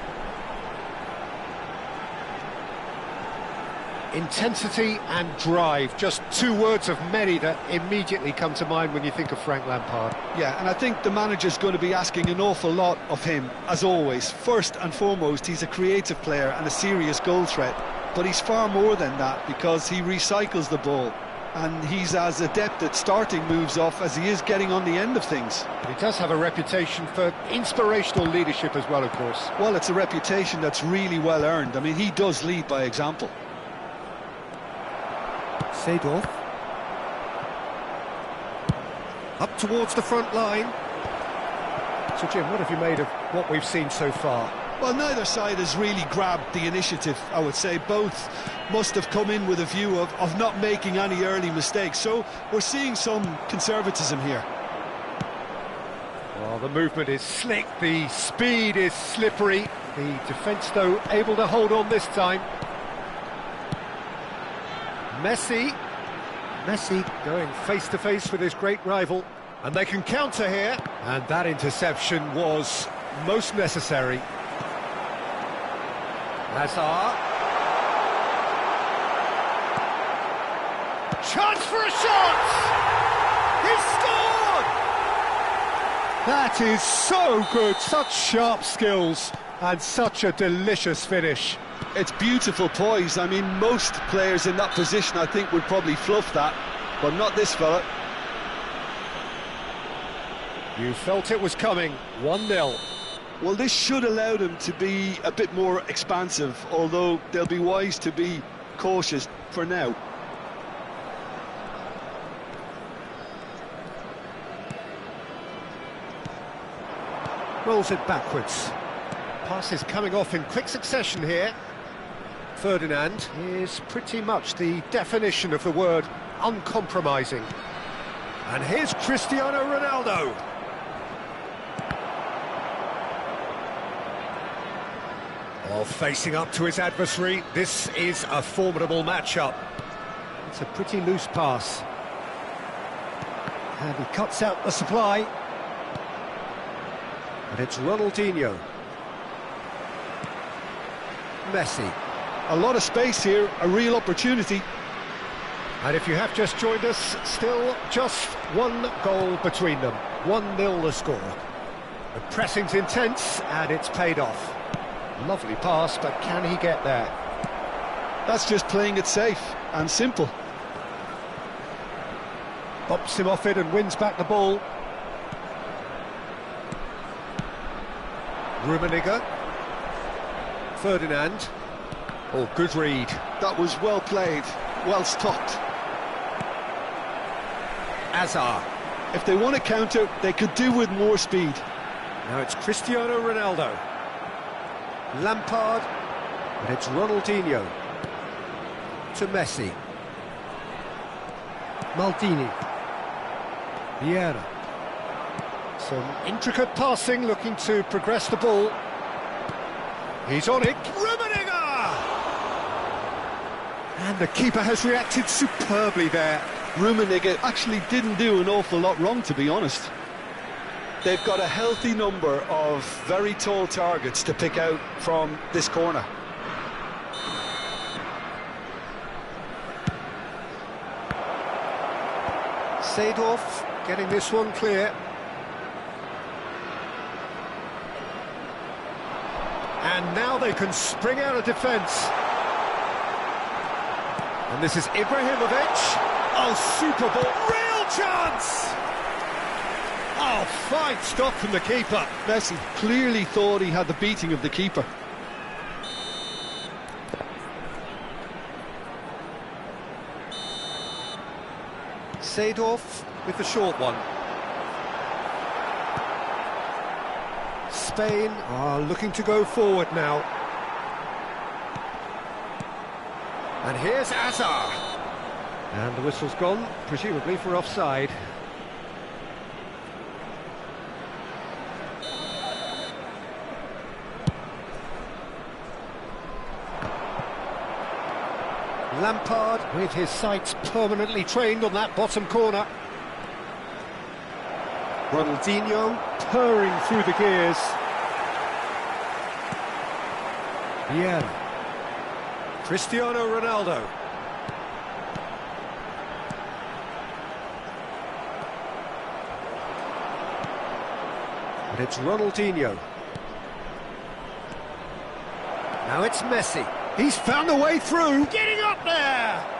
Intensity and drive, just 2 words of many that immediately come to mind when you think of Frank Lampard. Yeah, and I think the manager's going to be asking an awful lot of him, as always. First and foremost, he's a creative player and a serious goal threat. but he's far more than that, because he recycles the ball, and he's as adept at starting moves off as he is getting on the end of things. He does have a reputation for inspirational leadership as well, of course. Well, it's a reputation that's really well earned. I mean, he does lead by example. Seedorf. Up towards the front line. So, Jim, what have you made of what we've seen so far? Well, neither side has really grabbed the initiative, I would say. Both must have come in with a view of not making any early mistakes. So we're seeing some conservatism here. Well, the movement is slick, the speed is slippery. The defence, though, able to hold on this time. Messi going face-to-face with his great rival. And they can counter here. And that interception was most necessary. Hazard. Chance for a shot! He's scored! That is so good, such sharp skills and such a delicious finish. It's beautiful poise. I mean, most players in that position, I think, would probably fluff that, but not this fella. You felt it was coming, 1-0. Well, this should allow them to be a bit more expansive, although they'll be wise to be cautious for now. Rolls it backwards. Passes coming off in quick succession here. Ferdinand is pretty much the definition of the word uncompromising. And here's Cristiano Ronaldo. Well, facing up to his adversary, this is a formidable matchup. It's a pretty loose pass. And he cuts out the supply. And it's Ronaldinho. Messi. A lot of space here, a real opportunity. And if you have just joined us, still just one goal between them. 1-0 the score. The pressing's intense, and it's paid off. Lovely pass, but can he get there? That's just playing it safe and simple. Bops him off it and wins back the ball. Rummenigge. Ferdinand. Oh, good read. That was well played, well stopped. Hazard. If they want to counter, they could do with more speed. Now it's Cristiano Ronaldo. Lampard. And it's Ronaldinho. To Messi. Maldini. Vieira. Some intricate passing, looking to progress the ball. He's on it. Rummenigge! And the keeper has reacted superbly there. Rummenigge actually didn't do an awful lot wrong, to be honest. They've got a healthy number of very tall targets to pick out from this corner. Seedorf getting this one clear. And now they can spring out of defence. And this is Ibrahimovic. Oh, super ball. Real chance! Oh, fine stop from the keeper. Messi clearly thought he had the beating of the keeper. Seedorf with the short one. Spain are looking to go forward now. And here's Hazard. And the whistle's gone, presumably for offside. Lampard with his sights permanently trained on that bottom corner. Ronaldinho purring through the gears. Vieira. Cristiano Ronaldo. And it's Ronaldinho. Now it's Messi. He's found a way through. Getting up there!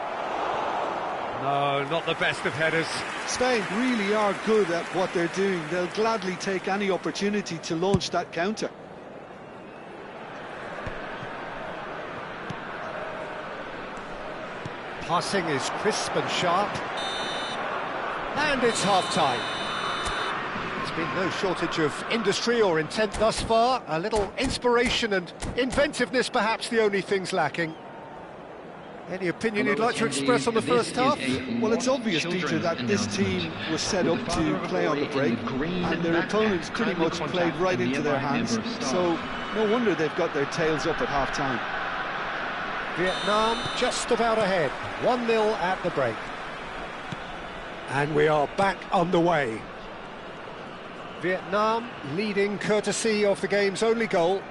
No, not the best of headers. Spain really are good at what they're doing. They'll gladly take any opportunity to launch that counter. Passing is crisp and sharp. And it's half-time. There's been no shortage of industry or intent thus far. A little inspiration and inventiveness, perhaps the only things lacking. Any opinion you'd like to express on the first half? Well, it's obvious, Peter, that this team was set up to play on the break, and their opponents pretty much played right into their hands. So, no wonder they've got their tails up at half-time. Vietnam just about ahead. 1-0 at the break. And we are back underway. Vietnam leading courtesy of the game's only goal.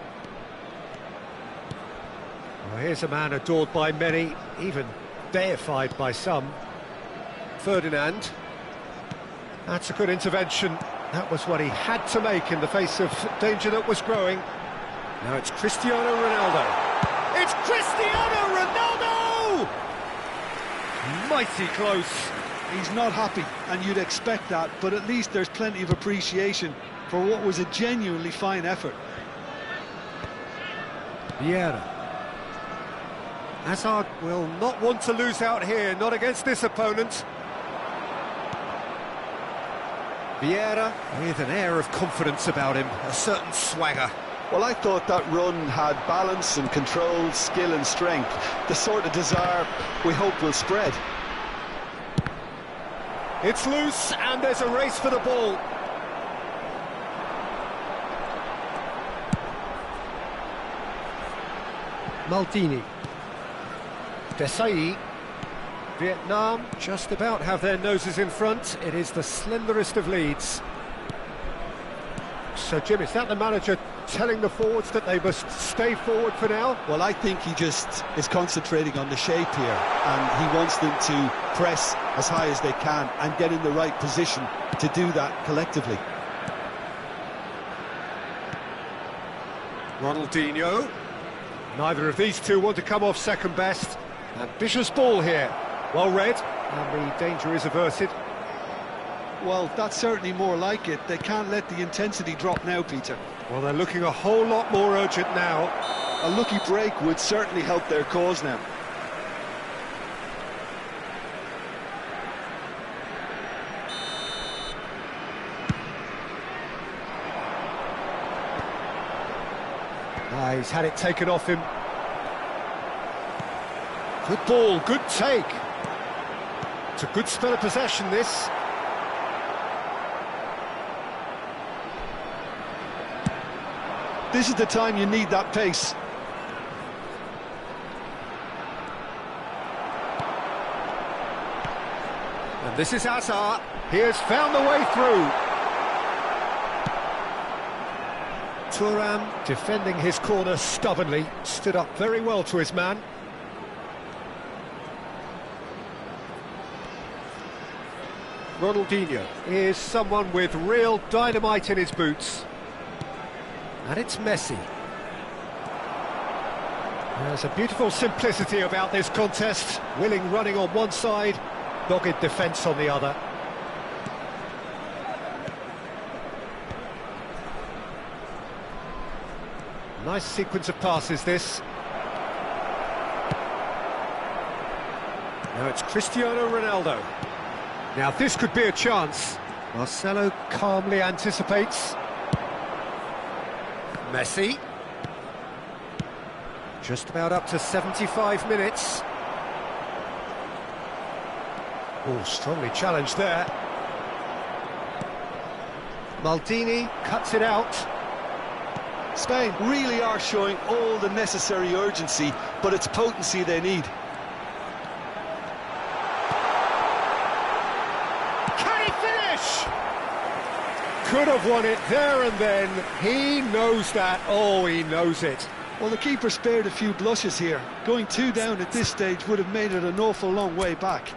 Well, here's a man adored by many, even deified by some. Ferdinand. That's a good intervention. That was what he had to make in the face of danger that was growing. Now it's Cristiano Ronaldo. It's Cristiano Ronaldo! Mighty close. He's not happy, and you'd expect that, but at least there's plenty of appreciation for what was a genuinely fine effort. Vieira. Hazard will not want to lose out here, not against this opponent. Vieira with an air of confidence about him, a certain swagger. Well, I thought that run had balance and control, skill and strength, the sort of desire we hope will spread. It's loose, and there's a race for the ball. Maldini. Desai. Vietnam just about have their noses in front. It is the slenderest of leads. So, Jim, is that the manager telling the forwards that they must stay forward for now? Well, I think he just is concentrating on the shape here, and he wants them to press as high as they can and get in the right position to do that collectively. Ronaldinho. Neither of these two want to come off second best. Ambitious ball here. Well read, and the danger is averted. Well, that's certainly more like it. They can't let the intensity drop now, Peter. Well, they're looking a whole lot more urgent now. A lucky break would certainly help their cause now. He's had it taken off him. Good ball, good take. It's a good spell of possession, this. This is the time you need that pace. And this is Hazard. He has found the way through. Thuram defending his corner stubbornly, stood up very well to his man. Ronaldinho is someone with real dynamite in his boots. And it's Messi. There's a beautiful simplicity about this contest. Willing running on one side, dogged defence on the other. Nice sequence of passes, this. Now it's Cristiano Ronaldo. Now this could be a chance. Marcelo calmly anticipates. Messi. Just about up to 75 minutes. Oh, strongly challenged there. Maldini cuts it out. Spain really are showing all the necessary urgency, but it's potency they need. Can he finish? Could have won it there and then. He knows that. Oh, he knows it. Well, the keeper spared a few blushes here. Going 2 down at this stage would have made it an awful long way back.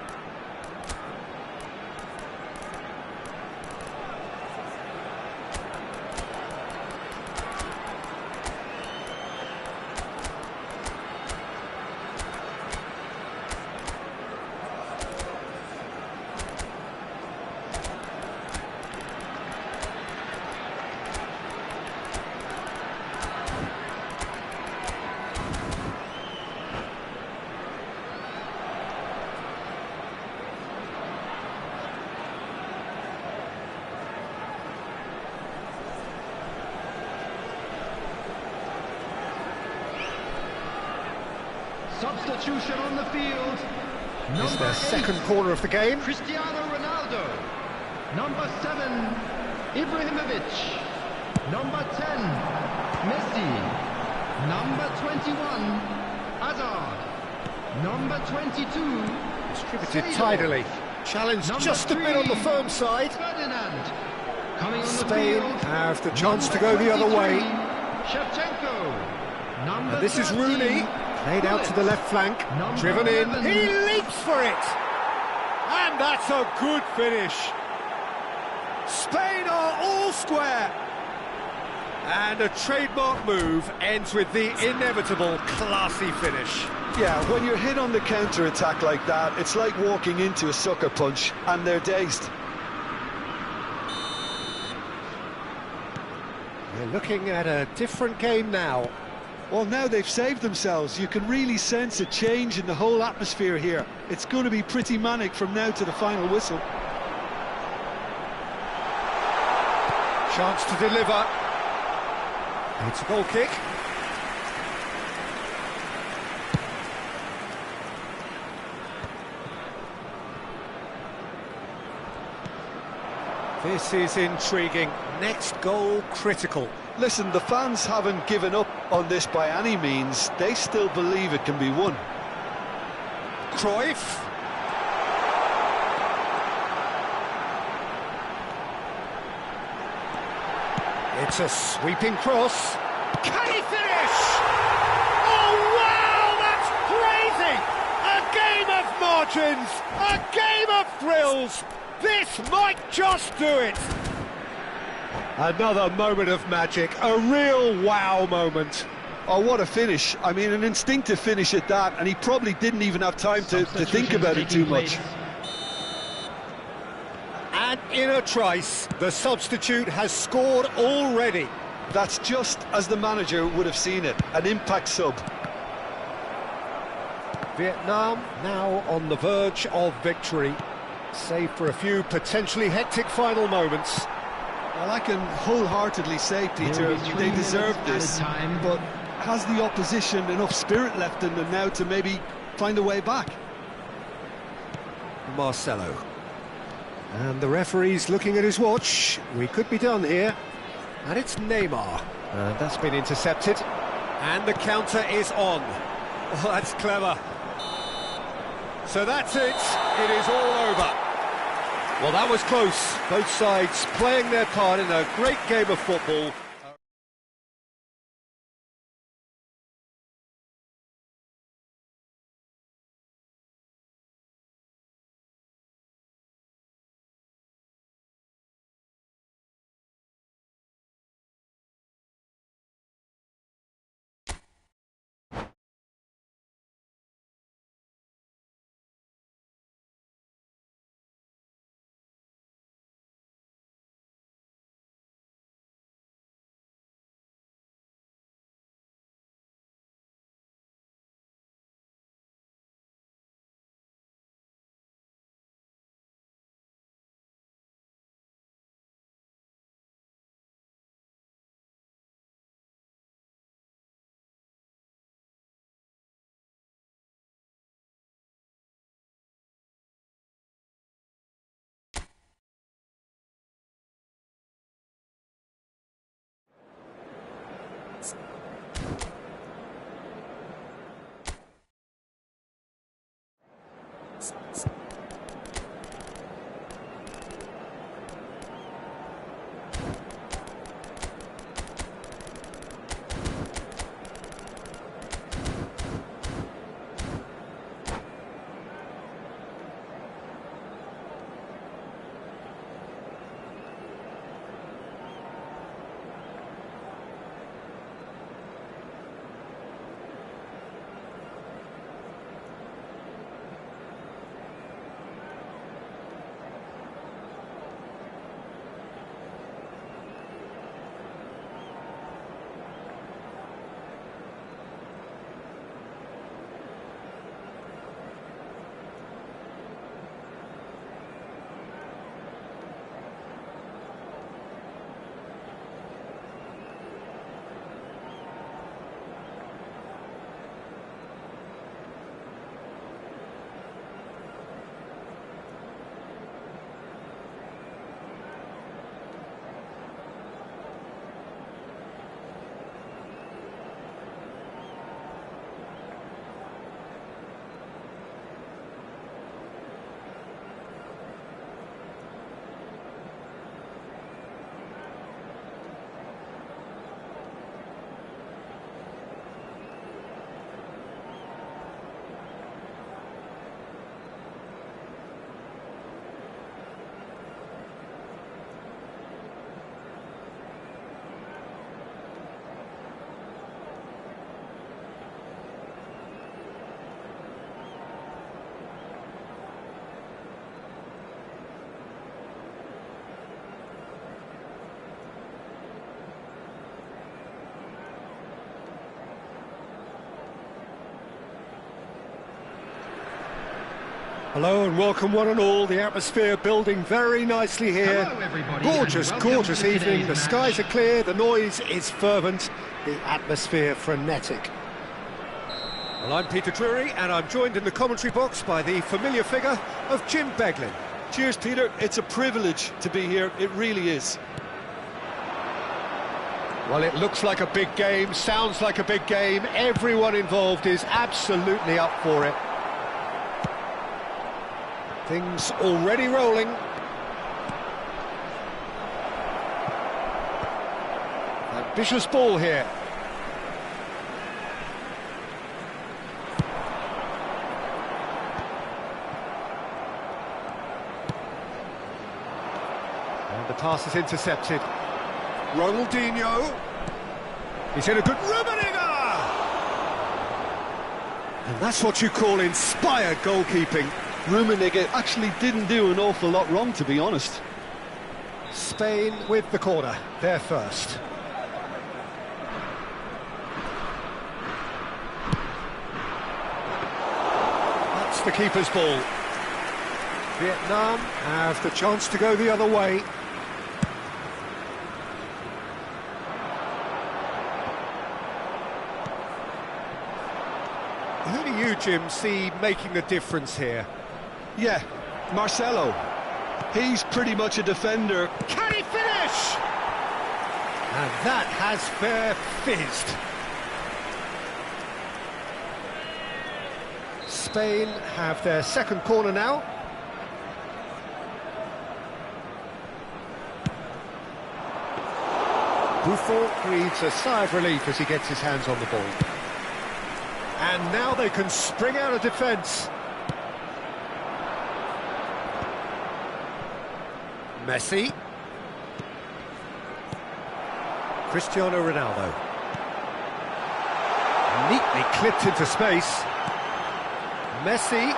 Substitution on the field. It's their second corner of the game. Cristiano Ronaldo. Number 7, Ibrahimovic. Number 10, Messi. Number 21, Hazard. Number 22, Distributed Seedorf. tidily. Challenge Number just a bit on the 3, firm side. Ferdinand. Coming on the Spain field. have the chance to Number go the other 23, way. Shevchenko. Number And this is 13, Rooney. Played out to the left flank. Number Driven in. 11. He leaps for it. And that's a good finish. Spain are all square. And a trademark move ends with the inevitable classy finish. Yeah, when you're hit on the counter-attack like that, it's like walking into a sucker punch, and they're dazed. We're looking at a different game now. Well, now they've saved themselves. You can really sense a change in the whole atmosphere here. It's going to be pretty manic from now to the final whistle. Chance to deliver. It's a goal kick. This is intriguing. Next goal critical. Listen, the fans haven't given up on this by any means. They still believe it can be won. Cruyff. It's a sweeping cross. Can he finish? Oh, wow, that's crazy! A game of margins, a game of thrills. This might just do it. Another moment of magic, a real wow moment. Oh, what a finish. I mean, an instinctive finish at that, and he probably didn't even have time to think about it too much. And in a trice, the substitute has scored already. That's just as the manager would have seen it, an impact sub. Vietnam now on the verge of victory, save for a few potentially hectic final moments. Well, I can wholeheartedly say, Peter, they deserve this, but has the opposition enough spirit left in them now to maybe find a way back? Marcelo. And the referee's looking at his watch. We could be done here. And it's Neymar. And that's been intercepted. And the counter is on. Oh, that's clever. So that's it. It is all over. Well, that was close. Both sides playing their part in a great game of football. Hello and welcome one and all. The atmosphere building very nicely here. Hello, everybody, Gorgeous, and welcome gorgeous to evening. today's The match. skies are clear, the noise is fervent, the atmosphere frenetic. Well, I'm Peter Drury and I'm joined in the commentary box by the familiar figure of Jim Beglin. Cheers, Peter. It's a privilege to be here. It really is. Well, it looks like a big game, sounds like a big game. Everyone involved is absolutely up for it. Things already rolling. Ambitious ball here. And the pass is intercepted. Ronaldinho. He's in a good Rummenigge! And that's what you call inspired goalkeeping. Rummenigge actually didn't do an awful lot wrong, to be honest. Spain with the corner, they're first. That's the keeper's ball. Vietnam have the chance to go the other way. Who do you, Jim, see making the difference here? Yeah, Marcelo. He's pretty much a defender. Can he finish? And that has fair fizzed. Spain have their second corner now. Buffon breathes a sigh of relief as he gets his hands on the ball. And now they can spring out of defence. Messi. Cristiano Ronaldo. Neatly clipped into space. Messi.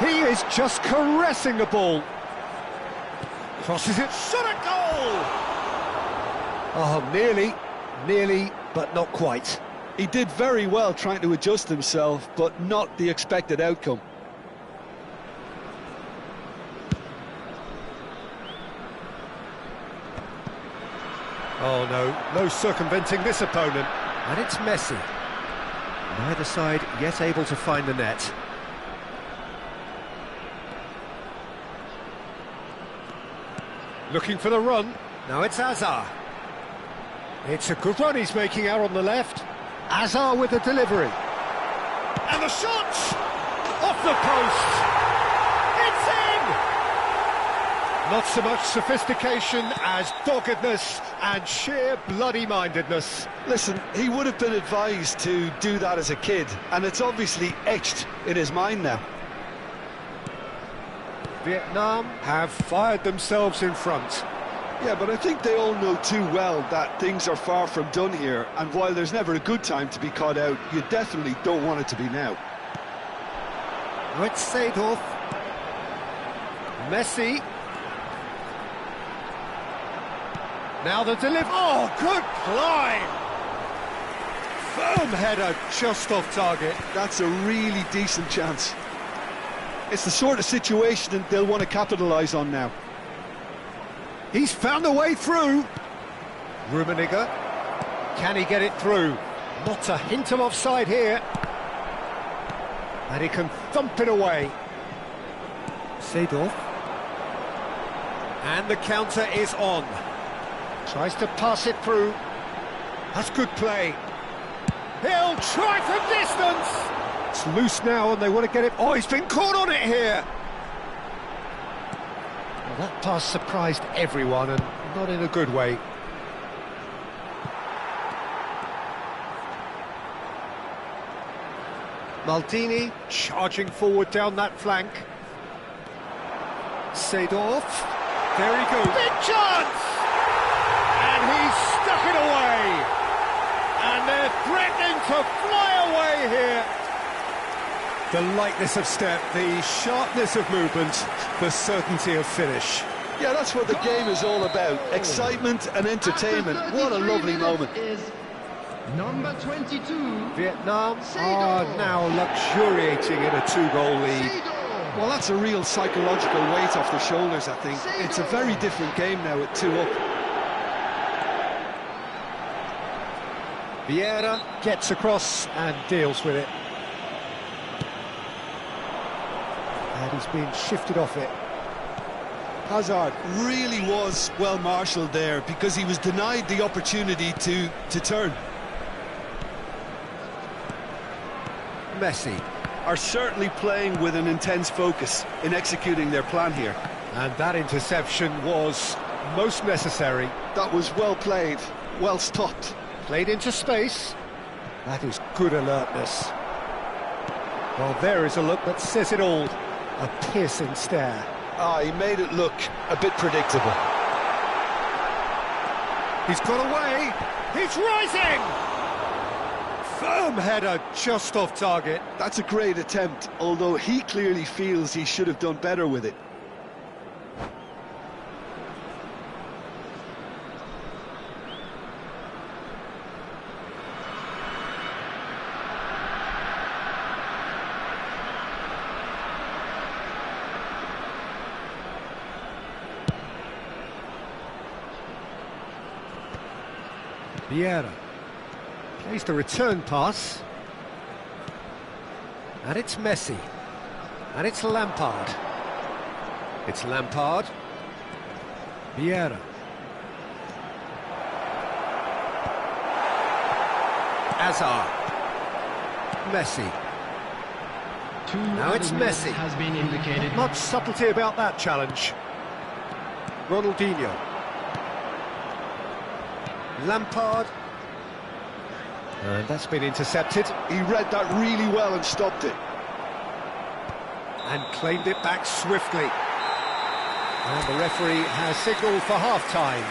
He is just caressing the ball. Crosses it, shot at goal! Oh, nearly, but not quite. He did very well trying to adjust himself, but not the expected outcome. Oh no circumventing this opponent. And it's Messi. Neither side yet able to find the net. Looking for the run. Now it's Hazard. It's a good run he's making out on the left. Hazard with the delivery. And the shot! Off the post! It's in! Not so much sophistication as doggedness and sheer bloody-mindedness. Listen, he would have been advised to do that as a kid, and it's obviously etched in his mind now. Vietnam have fired themselves in front. Yeah, but I think they all know too well that things are far from done here, and while there's never a good time to be caught out, you definitely don't want it to be now. Now it's Seedorf. Messi. Now the delivery. Oh, good climb! Firm header just off target. That's a really decent chance. It's the sort of situation that they'll want to capitalise on now. He's found a way through. Rummenigge. Can he get it through? Not a hint of offside here. And he can thump it away. Seedorf. And the counter is on. Tries to pass it through. That's good play. He'll try from distance. It's loose now and they want to get it. Oh, he's been caught on it here. Well, that pass surprised everyone and not in a good way. Maldini charging forward down that flank. Seedorf. There he goes. Big chance! And he's stuck it away. And they're threatening to fly away here. The lightness of step, the sharpness of movement, the certainty of finish. Yeah, that's what the game is all about. Excitement and entertainment. What a lovely moment. Number 22. Vietnam are now luxuriating in a 2-goal lead. Well, that's a real psychological weight off the shoulders, I think. It's a very different game now at 2 up. Vieira gets across and deals with it. And he's been shifted off it. Hazard really was well marshalled there because he was denied the opportunity to turn. Messi. Are certainly playing with an intense focus in executing their plan here. And that interception was most necessary. That was well played, well stopped. Played into space. That is good alertness. Well, there is a look that says it all. A piercing stare. Ah, he made it look a bit predictable. He's got away. He's rising! Firm header just off target. That's a great attempt, although he clearly feels he should have done better with it. Vieira plays the return pass. And it's Messi. And it's Lampard. It's Lampard. Vieira. Hazard. Messi. Now it's Messi. Has been indicated. Much subtlety about that challenge. Ronaldinho. Lampard. And that's been intercepted. He read that really well and stopped it. And claimed it back swiftly. And the referee has signalled for half-time.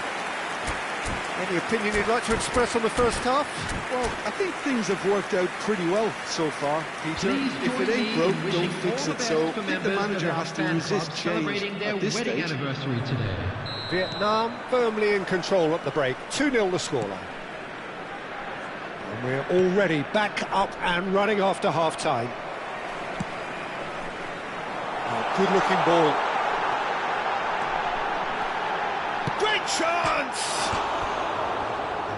Any opinion you'd like to express on the first half? Well, I think things have worked out pretty well so far, Peter. If it ain't broke, don't fix it. So I think the manager has to resist change at this stage. Anniversary today. Vietnam firmly in control at the break. 2-0 the scoreline. And we're already back up and running after half-time. Oh, good-looking ball. Great chance!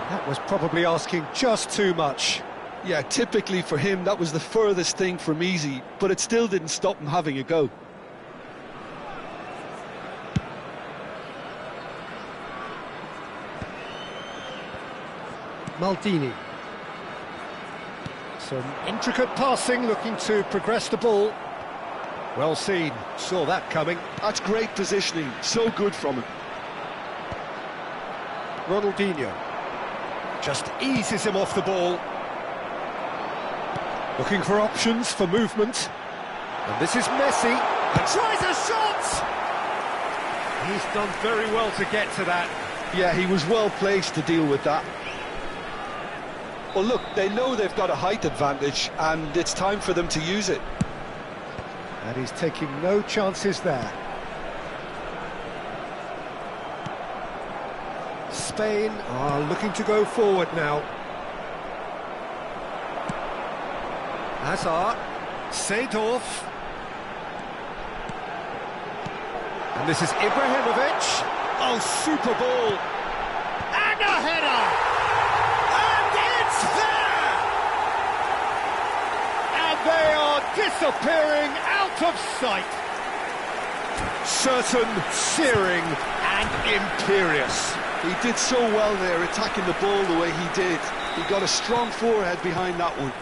And that was probably asking just too much. Yeah, typically for him, that was the furthest thing from easy, but it still didn't stop him having a go. Maldini. Some intricate passing, looking to progress the ball. Well seen, saw that coming. That's great positioning, so good from him. Ronaldinho just eases him off the ball. Looking for options for movement. And this is Messi. And tries a shot! He's done very well to get to that. Yeah, he was well placed to deal with that. Well, look, they know they've got a height advantage, and it's time for them to use it. And he's taking no chances there. Spain are looking to go forward now. Hazard, Seedorf. And this is Ibrahimovic. Oh, super ball. And a header! And it's there! And they are disappearing out of sight. Certain, searing and imperious. He did so well there, attacking the ball the way he did. He got a strong forehead behind that one.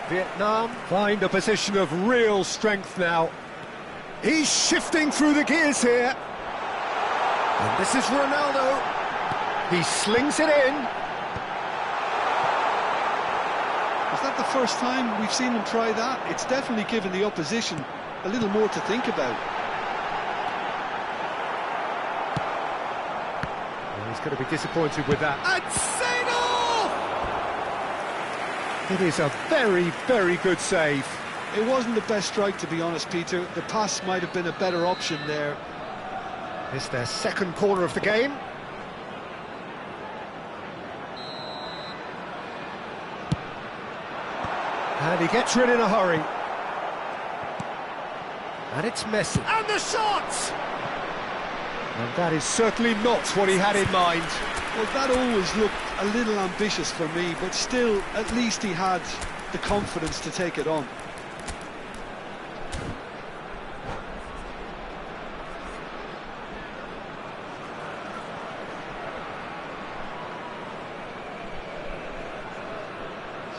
Vietnam find a position of real strength now. He's shifting through the gears here. And this is Ronaldo. He slings it in. Is that the first time we've seen him try that? It's definitely given the opposition a little more to think about. Well, he's going to be disappointed with that. And Seedorf! It is a very, very good save. It wasn't the best strike, to be honest, Peter. The pass might have been a better option there. It's their second corner of the game. And he gets rid in a hurry. And it's Messi. And the shot! And that is certainly not what he had in mind. Well, that always looked a little ambitious for me, but still, at least he had the confidence to take it on.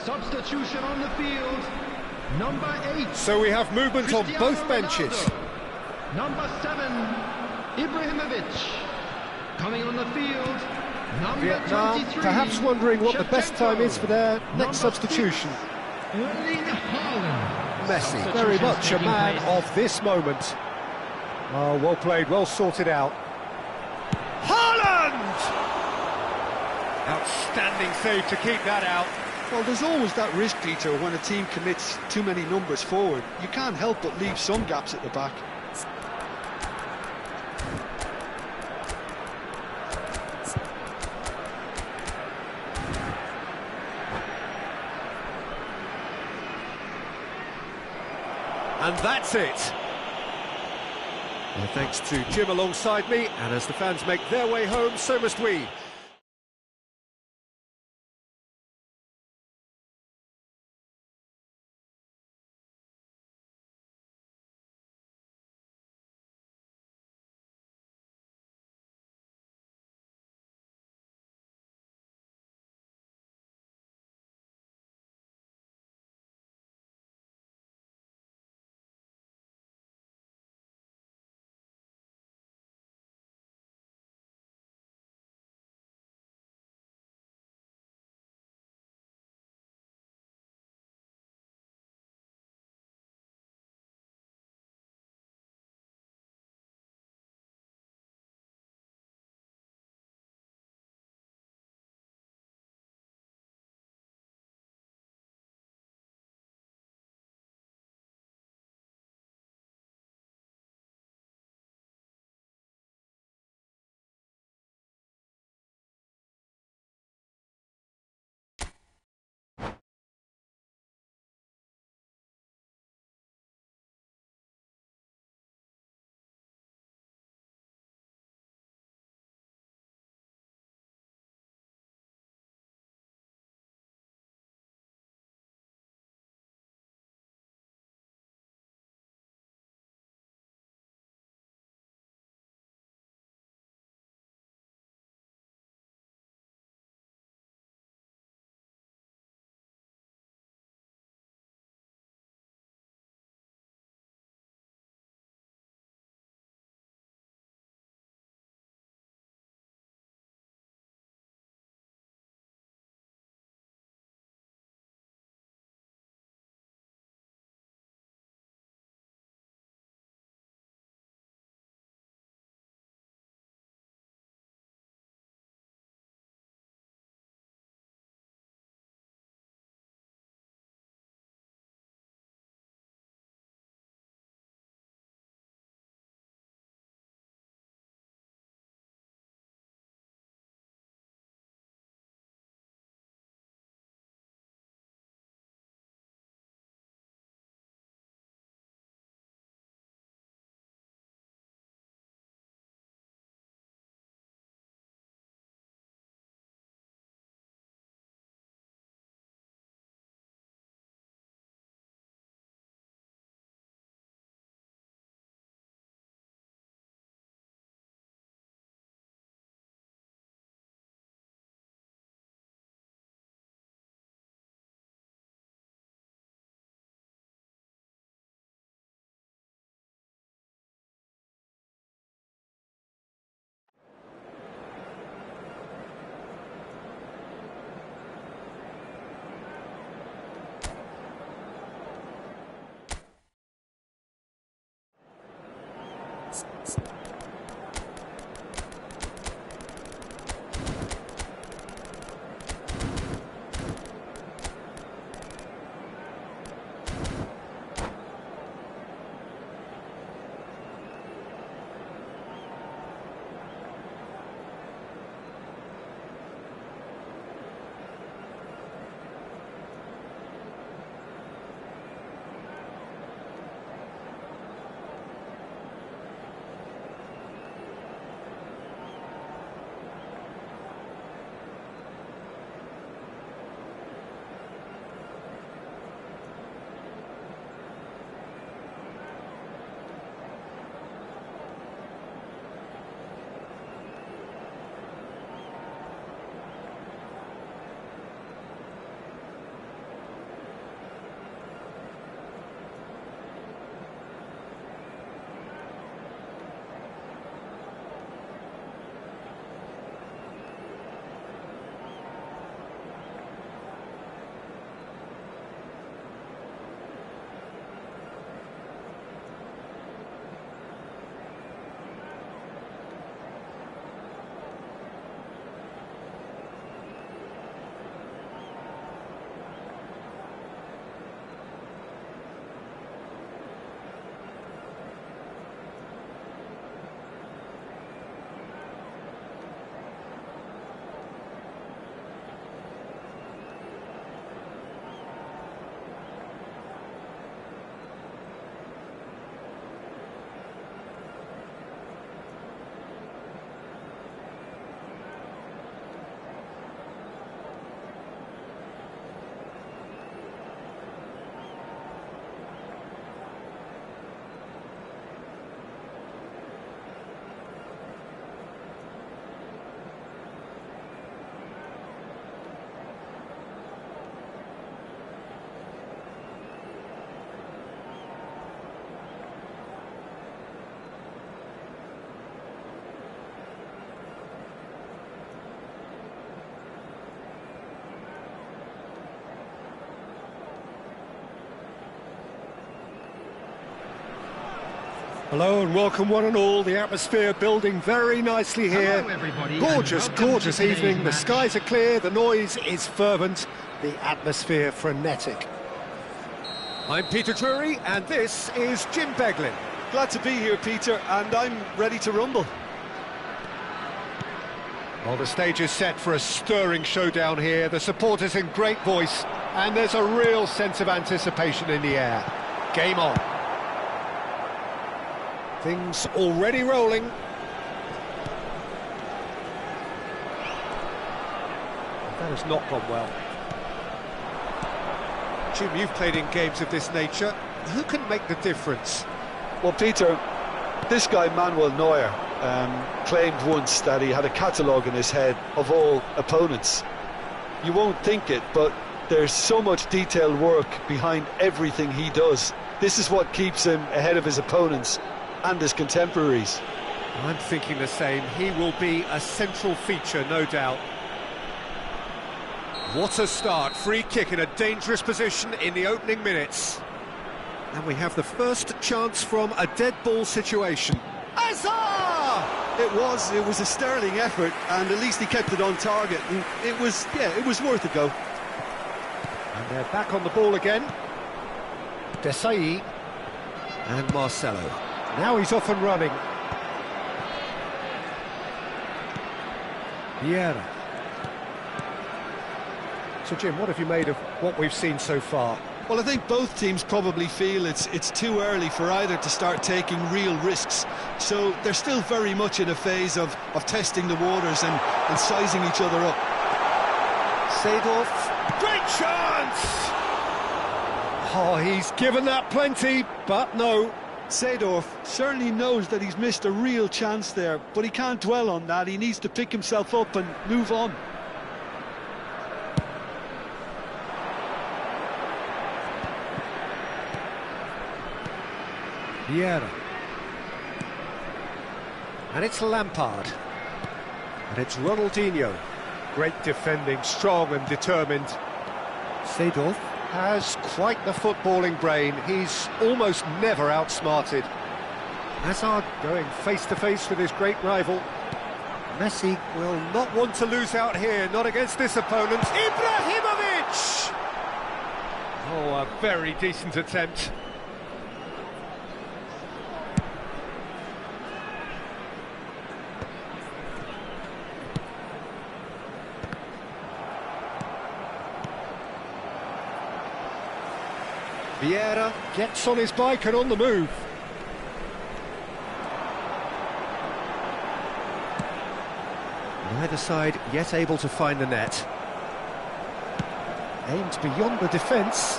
Substitution on the field. Number 8. So we have movement on Cristiano both benches. Ronaldo. Number 7, Ibrahimovic. Coming on the field, number Vietnam 23. perhaps wondering what the best time is for their Number next substitution. 6, Erling Haaland. Messi, very much a man of this moment. Oh, well played, well sorted out. Haaland! Outstanding save to keep that out. Well, there's always that risk, Peter, when a team commits too many numbers forward. You can't help but leave some gaps at the back. And that's it. Well, thanks to Jim alongside me, and as the fans make their way home, so must we. Hello and welcome one and all. The atmosphere building very nicely here. Hello, everybody, Gorgeous, and welcome gorgeous to today's evening. The match. skies are clear, the noise is fervent, the atmosphere frenetic. I'm Peter Drury and this is Jim Beglin. Glad to be here, Peter, and I'm ready to rumble. Well, the stage is set for a stirring showdown here. The supporters in great voice, and there's a real sense of anticipation in the air. Game on. Things already rolling. That has not gone well. Jim, you've played in games of this nature. Who can make the difference? Well, Peter, this guy Manuel Neuer claimed once that he had a catalogue in his head of all opponents. You won't think it, but there's so much detailed work behind everything he does. This is what keeps him ahead of his opponents and his contemporaries. I'm thinking the same. He will be a central feature, no doubt. What a start. Free kick in a dangerous position in the opening minutes. And we have the first chance from a dead ball situation. Azar! It was a sterling effort, and at least he kept it on target. And it was worth a go. And they're back on the ball again. Desai and Marcelo. Now he's off and running. Vieira. So Jim, what have you made of what we've seen so far? Well, I think both teams probably feel it's too early for either to start taking real risks. So they're still very much in a phase of testing the waters and sizing each other up. Seedorf, great chance! Oh, he's given that plenty, but no. Seedorf certainly knows that he's missed a real chance there, but he can't dwell on that. He needs to pick himself up and move on. Vieira. And it's Lampard. And it's Ronaldinho. Great defending, strong and determined. Seedorf has quite the footballing brain. He's almost never outsmarted. Hazard going face-to-face with his great rival. Messi will not want to lose out here, not against this opponent. Ibrahimovic! Oh, a very decent attempt. Vieira gets on his bike and on the move. Neither side yet able to find the net. Aimed beyond the defence.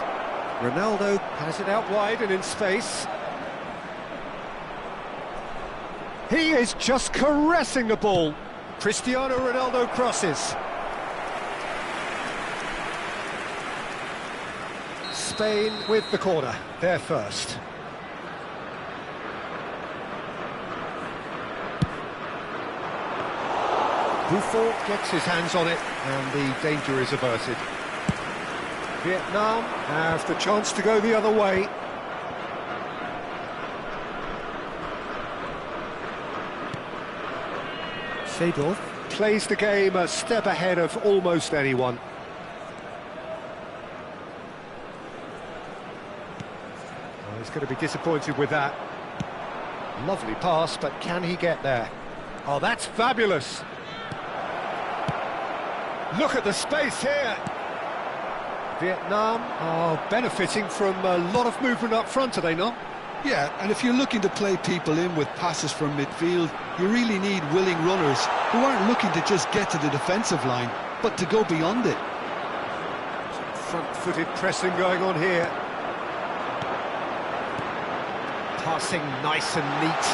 Ronaldo has it out wide and in space. He is just caressing the ball. Cristiano Ronaldo crosses. Spain with the corner, they're first. Buffon gets his hands on it and the danger is averted. Vietnam have the chance to go the other way. Seedorf plays the game a step ahead of almost anyone. He's going to be disappointed with that. Lovely pass, but can he get there? Oh, that's fabulous. Look at the space here. Vietnam are benefiting from a lot of movement up front, are they not? Yeah, and if you're looking to play people in with passes from midfield, you really need willing runners who aren't looking to just get to the defensive line, but to go beyond it. Some front-footed pressing going on here. Passing nice and neat.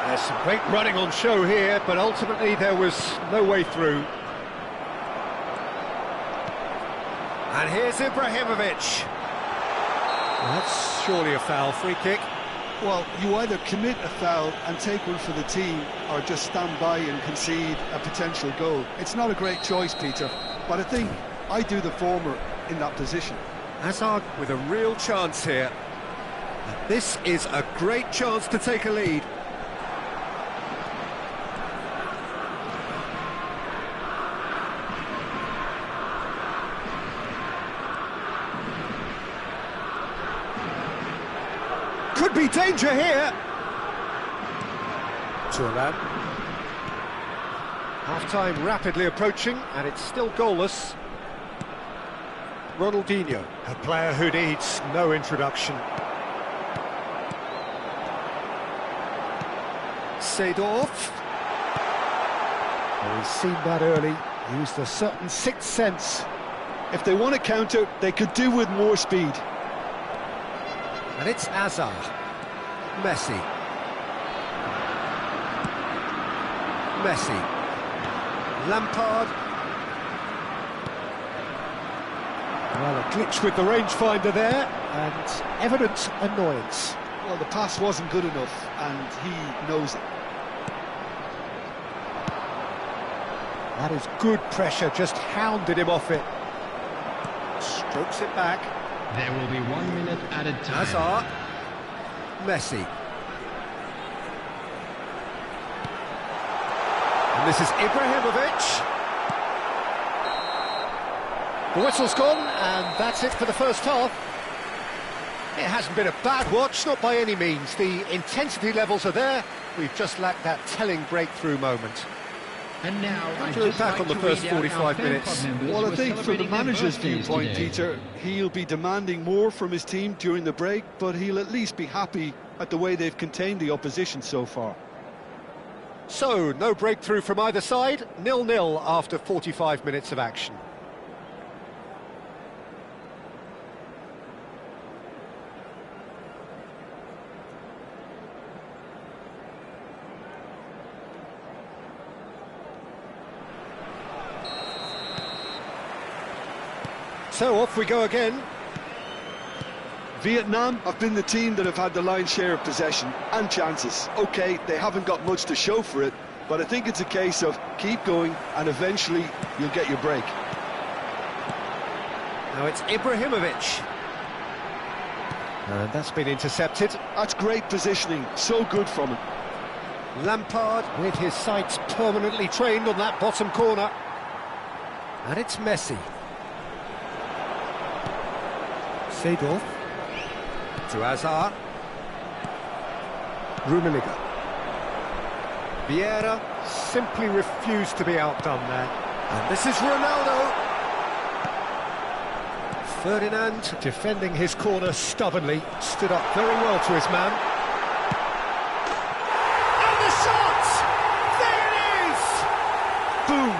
There's some great running on show here, but ultimately there was no way through. And here's Ibrahimovic. Well, that's surely a foul. Free kick. Well, you either commit a foul and take one for the team, or just stand by and concede a potential goal. It's not a great choice, Peter, but I think I do the former in that position. Hazard with a real chance here. This is a great chance to take a lead. Could be danger here. Turan. Half-time rapidly approaching, and it's still goalless. Ronaldinho, a player who needs no introduction. Seedorf. Oh, he's seen that early, used a certain sixth sense. If they want to counter, they could do with more speed. And it's Hazard. Messi. Messi. Lampard. Well, a glitch with the rangefinder there, and evident annoyance. Well, the pass wasn't good enough, and he knows it. That is good pressure, just hounded him off it. Strokes it back. There will be 1 minute added time. Hazard. Messi. And this is Ibrahimovic. The whistle's gone, and that's it for the first half. It hasn't been a bad watch, not by any means. The intensity levels are there. We've just lacked that telling breakthrough moment. And now, How do you look back on the first 45 minutes? Well, I think from the manager's viewpoint, Peter, he'll be demanding more from his team during the break, but he'll at least be happy at the way they've contained the opposition so far. So, no breakthrough from either side, 0-0 after 45 minutes of action. So off we go again. Vietnam have been the team that have had the lion's share of possession and chances. OK, they haven't got much to show for it, but I think it's a case of keep going and eventually you'll get your break. Now it's Ibrahimovic. And that's been intercepted. That's great positioning, so good from him. Lampard with his sights permanently trained on that bottom corner. And it's Messi. Seedorf to Hazard. Rummenigge. Vieira simply refused to be outdone there. And this is Ronaldo. Ferdinand defending his corner stubbornly, stood up very well to his man. And the shot! There it is! Boom!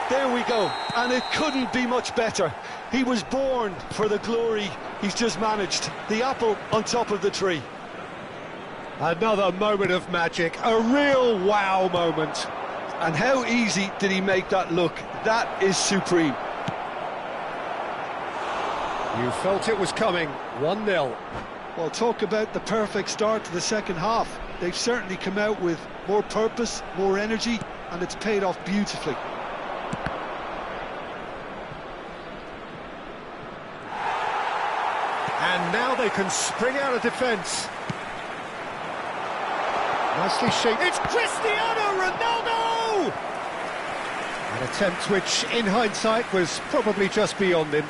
There we go, and it couldn't be much better. He was born for the glory he's just managed. The apple on top of the tree. Another moment of magic, a real wow moment. And how easy did he make that look? That is supreme. You felt it was coming, 1-0. Well, talk about the perfect start to the second half. They've certainly come out with more purpose, more energy, and it's paid off beautifully. And now they can spring out of defence. Nicely shaped. It's Cristiano Ronaldo! An attempt which, in hindsight, was probably just beyond him.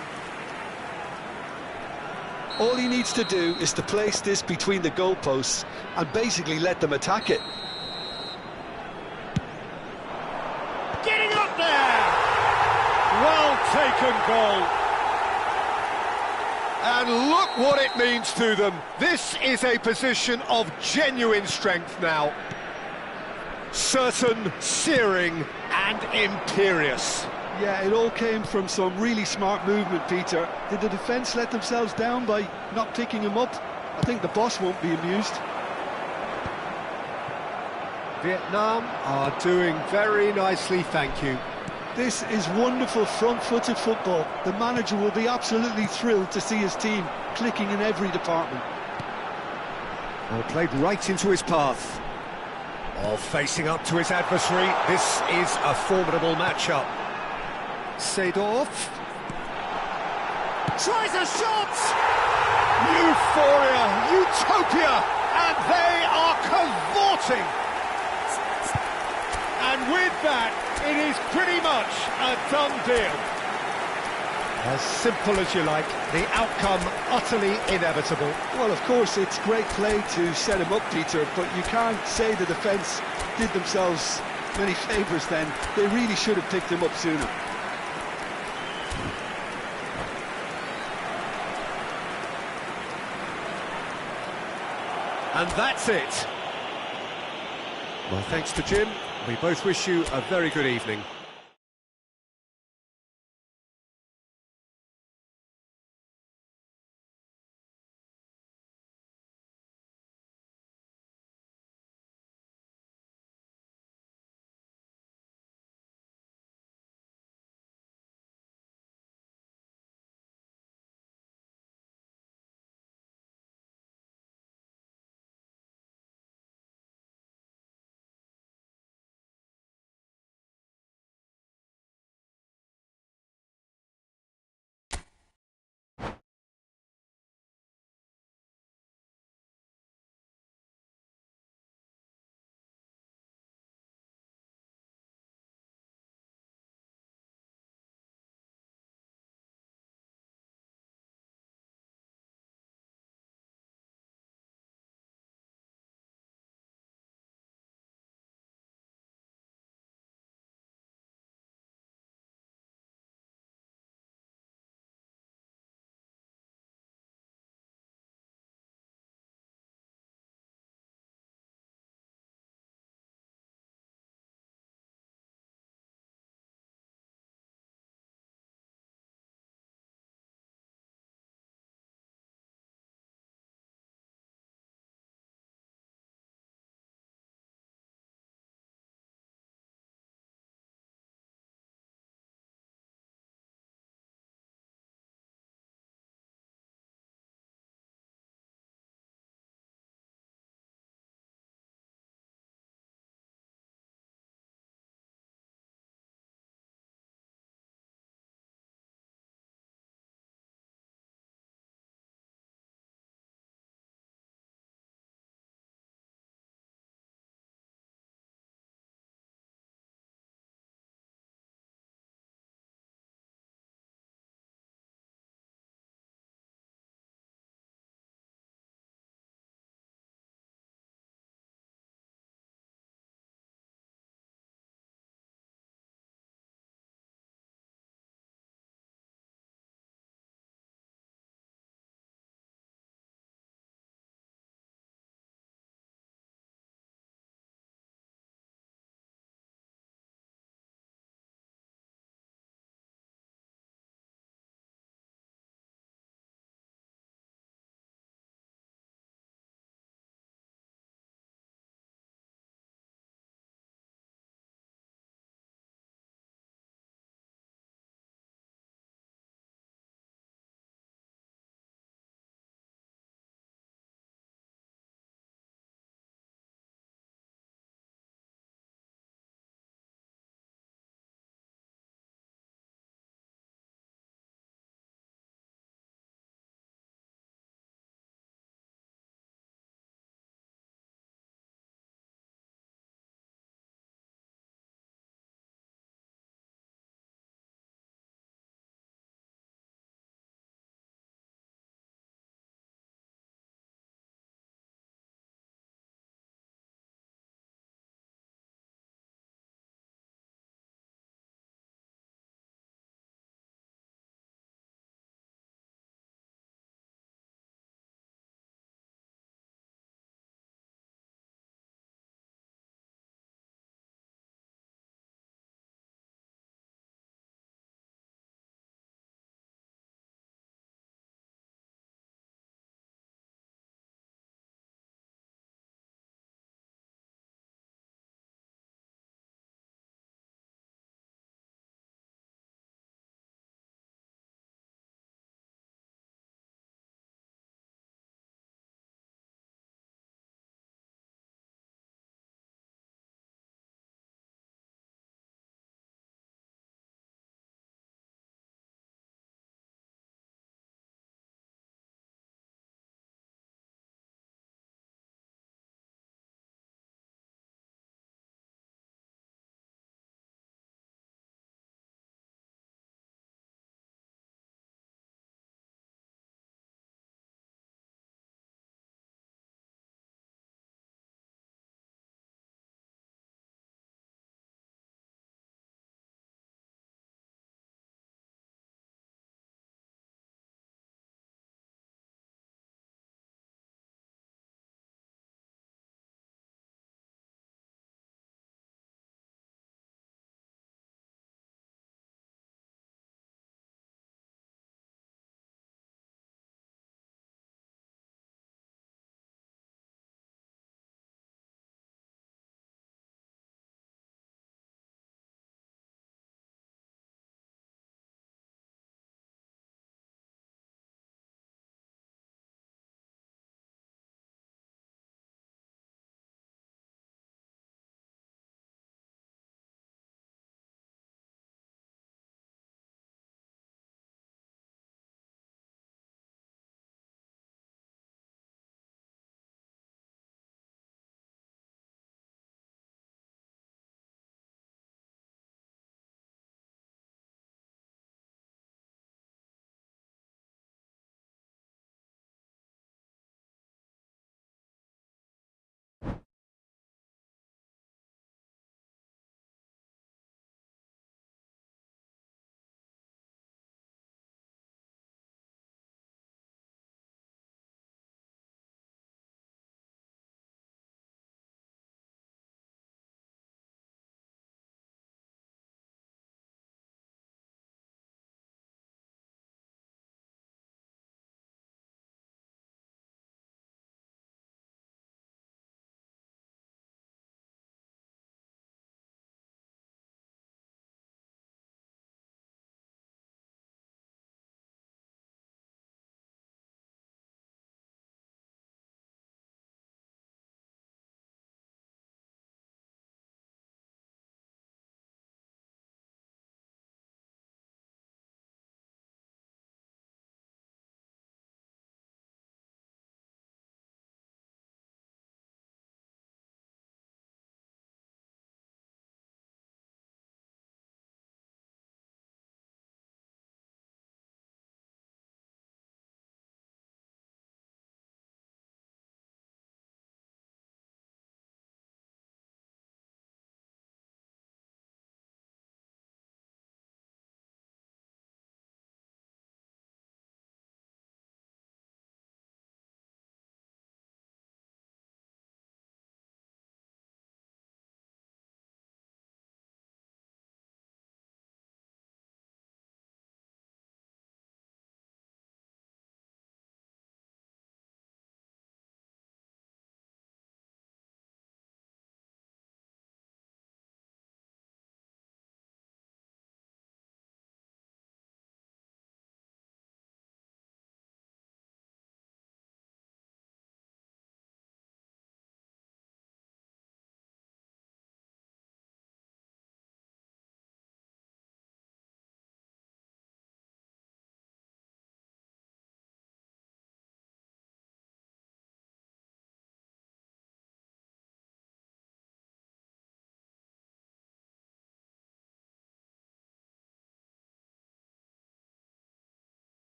All he needs to do is to place this between the goalposts and basically let them attack it. Getting up there! Well taken goal. And look what it means to them. This is a position of genuine strength now. Certain, searing and imperious. Yeah, it all came from some really smart movement, Peter. Did the defence let themselves down by not picking him up? I think the boss won't be amused. Vietnam are doing very nicely, thank you. This is wonderful front-footed football. The manager will be absolutely thrilled to see his team clicking in every department. Well, played right into his path. Oh, facing up to his adversary, this is a formidable matchup. Seedorf tries a shot! Euphoria, utopia, and they are cavorting. And with that, it is pretty much a done deal. As simple as you like, the outcome utterly inevitable. Well, of course, it's great play to set him up, Peter, but you can't say the defence did themselves many favours then. They really should have picked him up sooner. And that's it. My thanks to Jim. We both wish you a very good evening.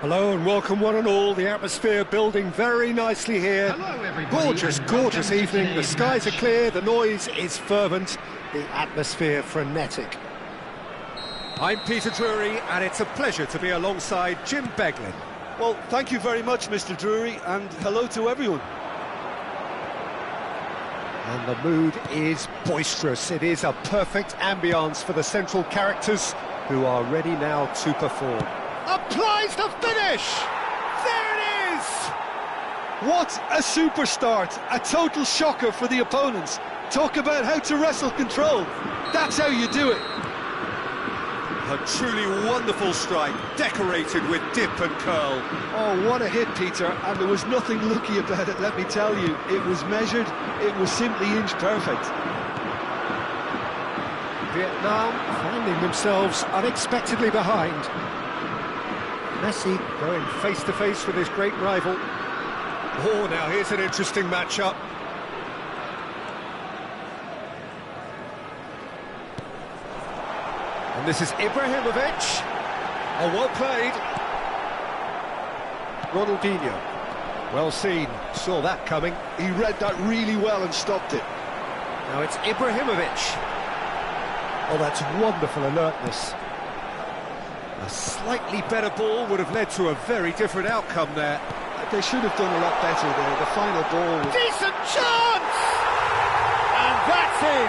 Hello and welcome one and all. The atmosphere building very nicely here. Hello, everybody. Gorgeous, And gorgeous welcome to evening. The today's skies are match. clear, the noise is fervent, the atmosphere frenetic. I'm Peter Drury and it's a pleasure to be alongside Jim Beglin. Well, thank you very much, Mr. Drury, and hello to everyone. And the mood is boisterous. It is a perfect ambience for the central characters who are ready now to perform. Applies the finish! There it is! What a super start! A total shocker for the opponents. Talk about how to wrestle control. That's how you do it. A truly wonderful strike, decorated with dip and curl. Oh, what a hit, Peter, and there was nothing lucky about it, let me tell you. It was measured, it was simply inch perfect. Vietnam finding themselves unexpectedly behind. Messi going face-to-face with his great rival. Oh, now here's an interesting matchup. And this is Ibrahimovic. Oh, well played. Ronaldinho. Well seen, saw that coming. He read that really well and stopped it. Now it's Ibrahimovic. Oh, that's wonderful alertness. A slightly better ball would have led to a very different outcome there. They should have done a lot better there. The final ball was... Decent chance! And that's in!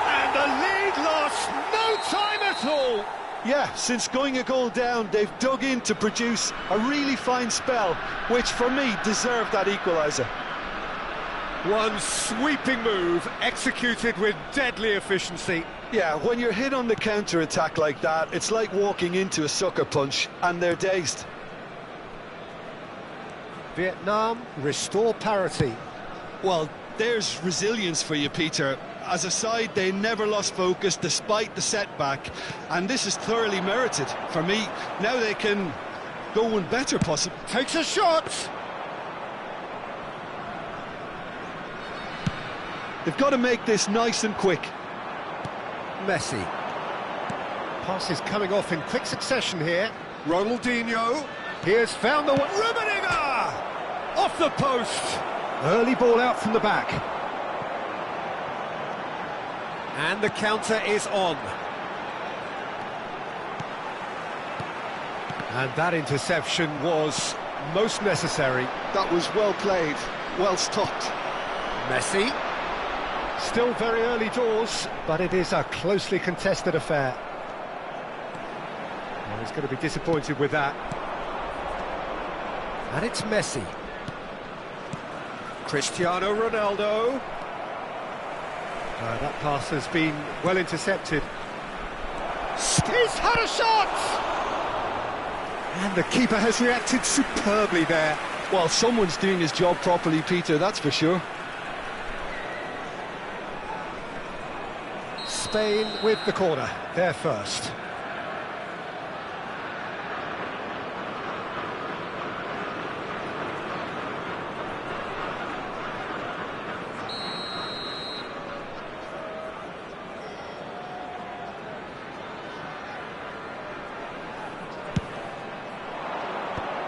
And the lead lost no time at all! Yeah, since going a goal down, they've dug in to produce a really fine spell, which for me deserved that equaliser. One sweeping move, executed with deadly efficiency. Yeah, when you're hit on the counter-attack like that, it's like walking into a sucker punch, and they're dazed. Vietnam restore parity. Well, there's resilience for you, Peter. As a side, they never lost focus despite the setback, and this is thoroughly merited. For me, now they can go one better, possibly. Takes a shot! They've got to make this nice and quick. Messi. Passes coming off in quick succession here. Ronaldinho. He has found the one. Rummenigge! Off the post. Early ball out from the back. And the counter is on. And that interception was most necessary. That was well played, well stopped. Messi. Still very early doors, but it is a closely contested affair. Well, he's going to be disappointed with that. And it's Messi. Cristiano Ronaldo. That pass has been well intercepted. He's had a shot! And the keeper has reacted superbly there. Well, someone's doing his job properly, Peter, that's for sure. Spain with the corner, they're first.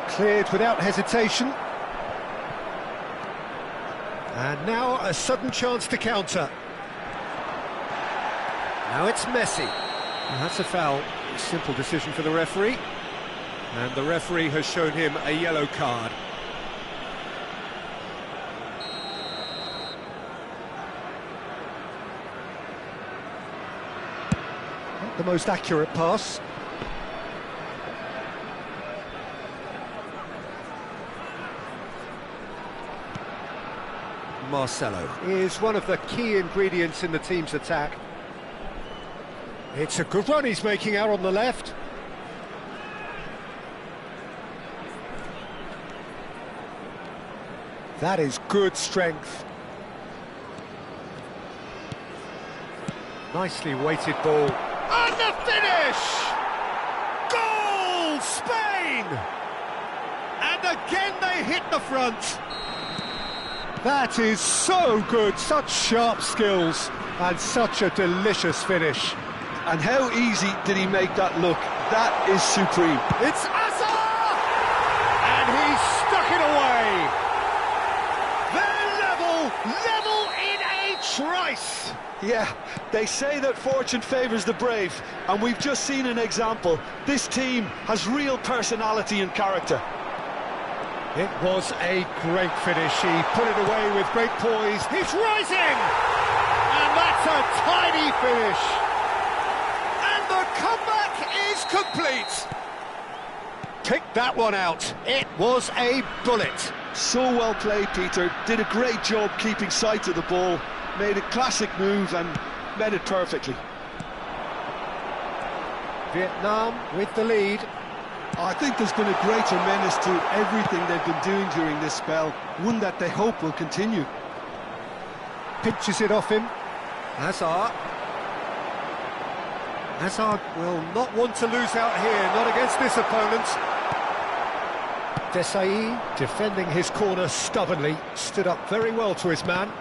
Cleared without hesitation. And now a sudden chance to counter. Now it's Messi. And that's a foul. A simple decision for the referee. And the referee has shown him a yellow card. Not the most accurate pass. Marcelo is one of the key ingredients in the team's attack. It's a good run he's making out on the left. That is good strength. Nicely weighted ball. And the finish! Goal! Spain! And again they hit the front. That is so good, such sharp skills, and such a delicious finish. And how easy did he make that look? That is supreme. It's Azar! And he stuck it away. They're level in a trice. Yeah, they say that fortune favours the brave, and we've just seen an example. This team has real personality and character. It was a great finish. He put it away with great poise. He's rising! And that's a tiny finish. And the comeback is complete. Pick that one out. It was a bullet. So well played, Peter. Did a great job keeping sight of the ball. Made a classic move and met it perfectly. Vietnam with the lead. I think there's been a great tremendous to everything they've been doing during this spell, one that they hope will continue. Pinches it off him. Hazard. Hazard will not want to lose out here, not against this opponent. Desai, defending his corner stubbornly, stood up very well to his man.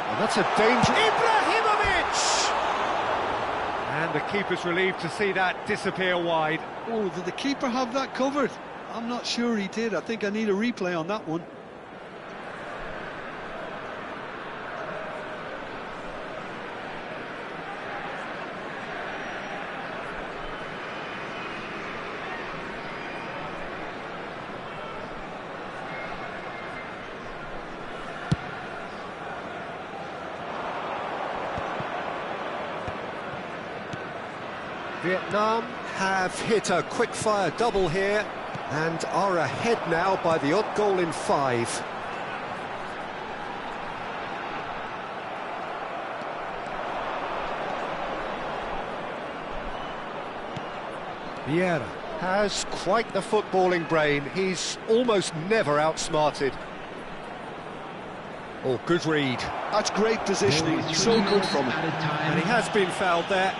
And that's a danger. Ibrahimovic! And the keeper's relieved to see that disappear wide. Oh, did the keeper have that covered? I'm not sure he did. I think I need a replay on that one. Vietnam have hit a quick-fire double here and are ahead now by the odd goal in 5. Vieira has quite the footballing brain. He's almost never outsmarted. Oh, good read. That's great positioning. So good from him. And he has been fouled there.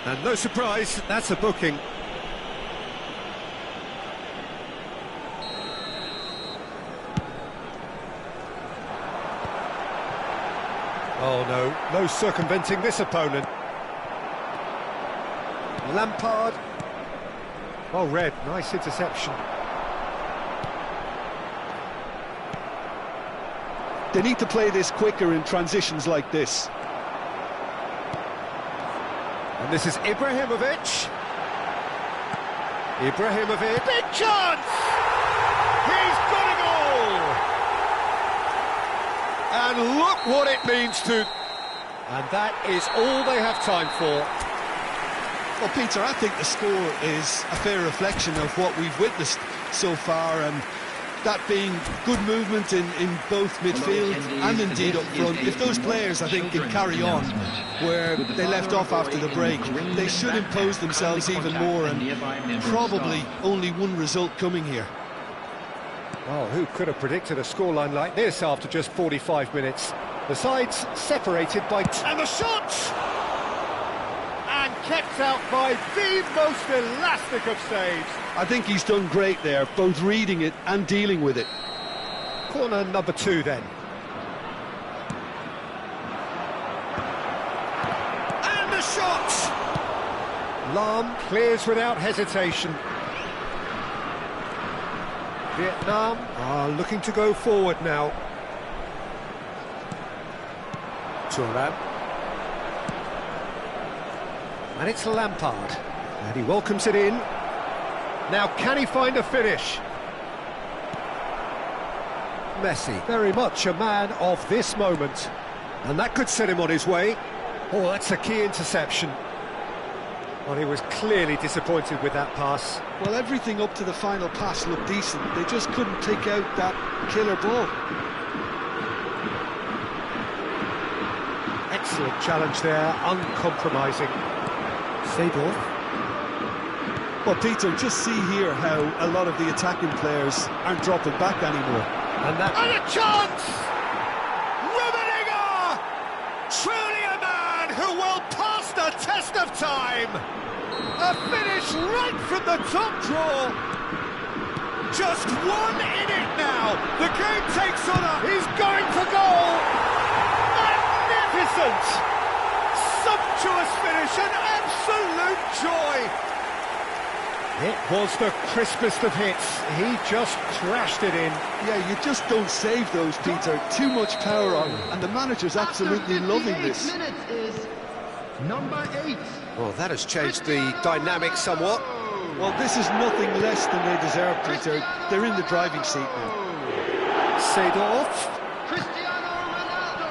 And no surprise, that's a booking. Oh no, no circumventing this opponent. Lampard. Well read, nice interception. They need to play this quicker in transitions like this. And this is Ibrahimovic. Ibrahimovic. Big chance! He's got a goal! And look what it means to... And that is all they have time for. Well, Peter, I think the score is a fair reflection of what we've witnessed so far, and that being good movement in both midfield and indeed up front. If those players, I think, can carry on where they left off after the break, they should impose themselves even more, and probably only one result coming here. Oh, who could have predicted a scoreline like this after just 45 minutes? The sides separated by... And the shot! And kept out by the most elastic of saves. I think he's done great there, both reading it and dealing with it. Corner number 2 then. And the shot! Lam clears without hesitation. Vietnam are looking to go forward now. Thuram. And it's Lampard. And he welcomes it in. Now, can he find a finish? Messi, very much a man of this moment. And that could set him on his way. Oh, that's a key interception. Well, he was clearly disappointed with that pass. Well, everything up to the final pass looked decent. They just couldn't pick out that killer ball. Excellent challenge there, uncompromising. Seedorf. Well, Peter, just see here how a lot of the attacking players aren't dropping back anymore. And a chance! Rummenigge! Truly a man who will pass the test of time! A finish right from the top draw! Just one in it now! The game takes on a... He's going for goal! Magnificent! Sumptuous finish, an absolute joy! It was the crispest of hits. He just crashed it in. Yeah, you just don't save those, Peter. Too much power on them, and the manager's absolutely loving this. Minutes is number 8. Well, that has changed the dynamic somewhat. Well, this is nothing less than they deserve, Peter. They're in the driving seat now. Seedorf. Cristiano Ronaldo.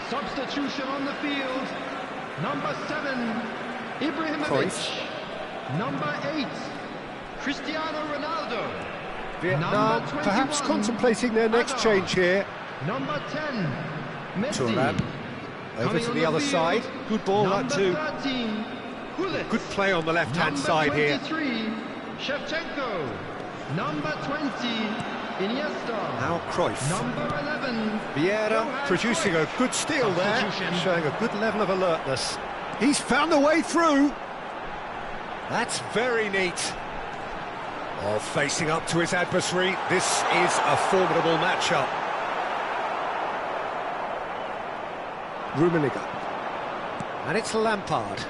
Substitution on the field. Number 7, Ibrahimovic. Cruyff. Number 8, Cristiano Ronaldo. Vietnam Number 21, perhaps contemplating their next Hazard. change here. Number 10, Messi. Thuram. Over Coming to on the other field, side. Good ball, that number too. 13, Gullit. Good play on the left-hand Number side here. 23, Shevchenko. Number 20, Iniesta. Now Cruyff. Number 11, Vieira Johan producing Cruyff. a good steal there, Substitution. showing a good level of alertness. He's found a way through. That's very neat. Oh, facing up to his adversary, this is a formidable matchup. Rummenigge. And it's Lampard.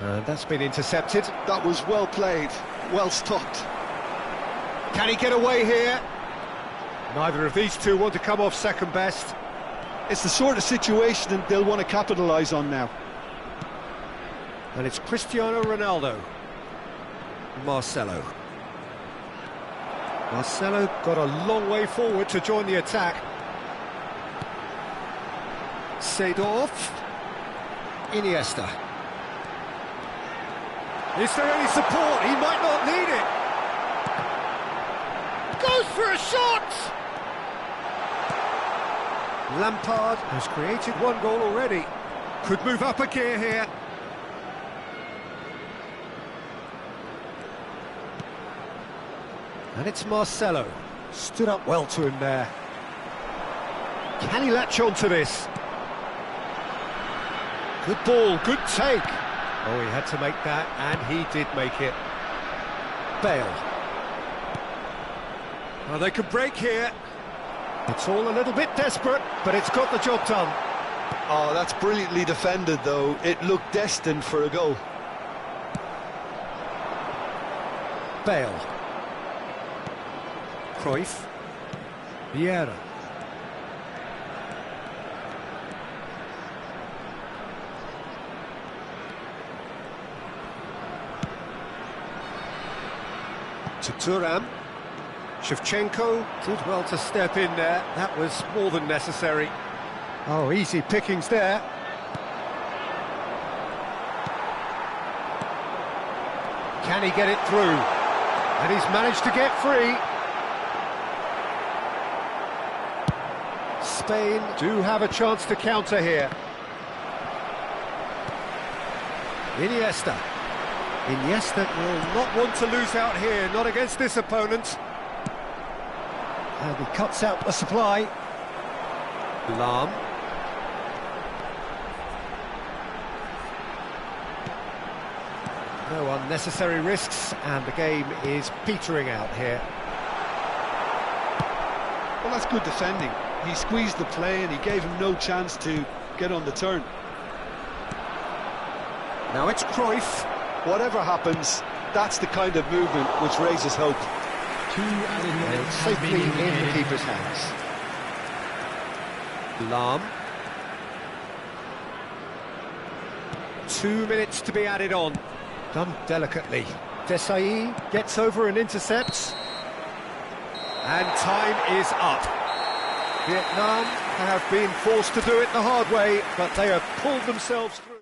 And that's been intercepted. That was well played, well stopped. Can he get away here? Neither of these two want to come off second best. It's the sort of situation that they'll want to capitalise on now. And it's Cristiano Ronaldo. Marcelo. Marcelo got a long way forward to join the attack. Seedorf. Iniesta. Is there any support? He might not need it. Goes for a shot! Lampard has created one goal already. Could move up a gear here. And it's Marcelo. Stood up well to him there. Can he latch on to this? Good ball, good take. Oh, he had to make that, and he did make it. Bale. Oh, they can break here. It's all a little bit desperate, but it's got the job done. Oh, that's brilliantly defended, though. It looked destined for a goal. Bale. Cruyff. Vieira. To Thuram. Shevchenko did well to step in there. That was more than necessary. Oh, easy pickings there. Can he get it through? And he's managed to get free. Spain do have a chance to counter here. Iniesta. Iniesta will not want to lose out here, not against this opponent. And he cuts out the supply. Lam. No unnecessary risks, and the game is petering out here. Well, that's good defending. He squeezed the play and he gave him no chance to get on the turn. Now it's Cruyff. Whatever happens, that's the kind of movement which raises hope. 2 added And minutes it's have safely been in the indicated. keeper's hands. Lam. 2 minutes to be added on. Done delicately. Desai gets over and intercepts. And time is up. Vietnam have been forced to do it the hard way, but they have pulled themselves through.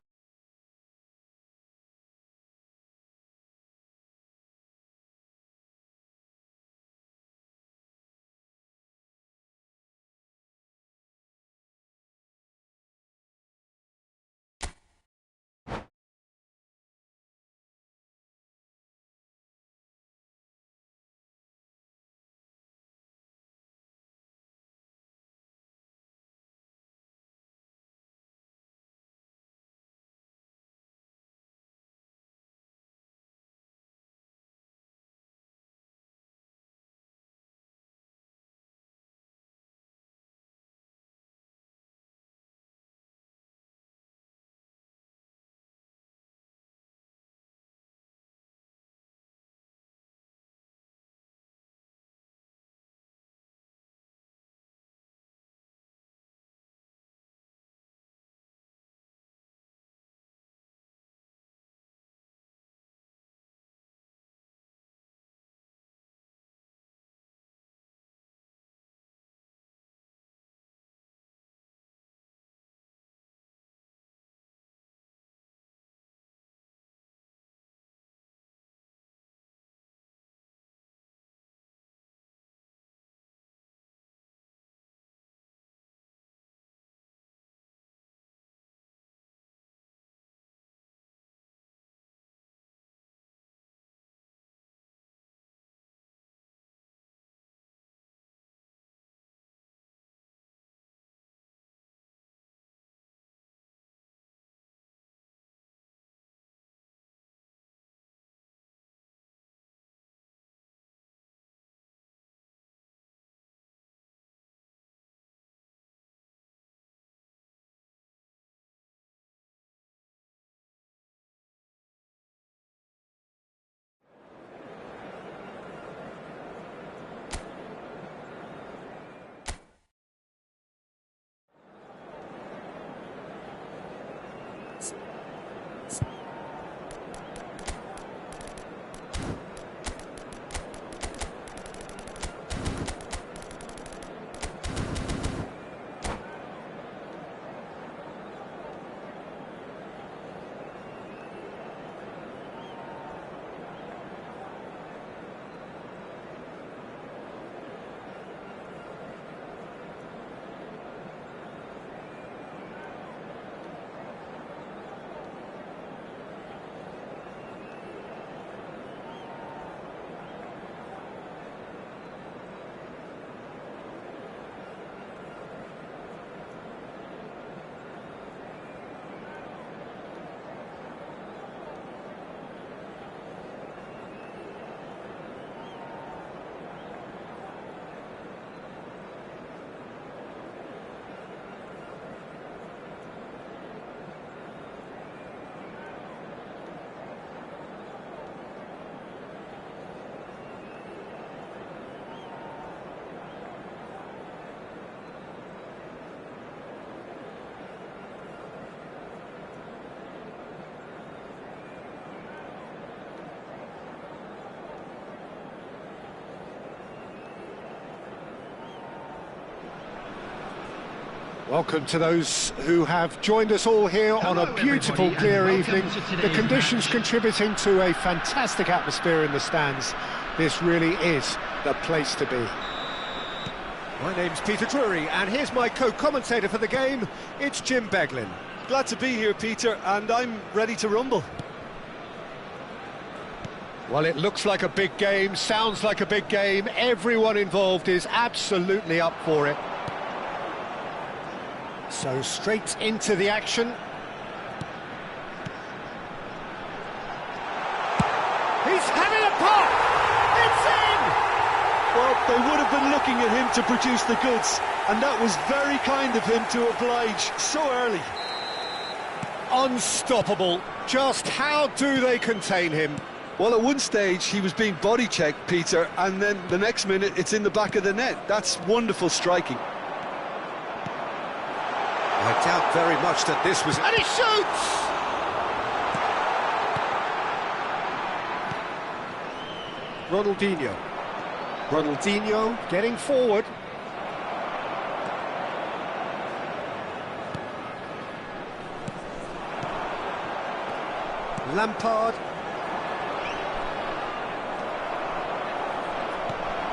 Welcome to those who have joined us all here on a beautiful, clear evening. The conditions contributing to a fantastic atmosphere in the stands. This really is the place to be. My name's Peter Drury, and here's my co-commentator for the game. It's Jim Beglin. Glad to be here, Peter, and I'm ready to rumble. Well, it looks like a big game, sounds like a big game. Everyone involved is absolutely up for it. So straight into the action. He's having a pop! It's in! Well, they would have been looking at him to produce the goods, and that was very kind of him to oblige so early. Unstoppable. Just how do they contain him? Well, at one stage he was being body-checked, Peter, and then the next minute it's in the back of the net. That's wonderful striking. I doubt very much that this was... And he shoots! Ronaldinho getting forward. Lampard.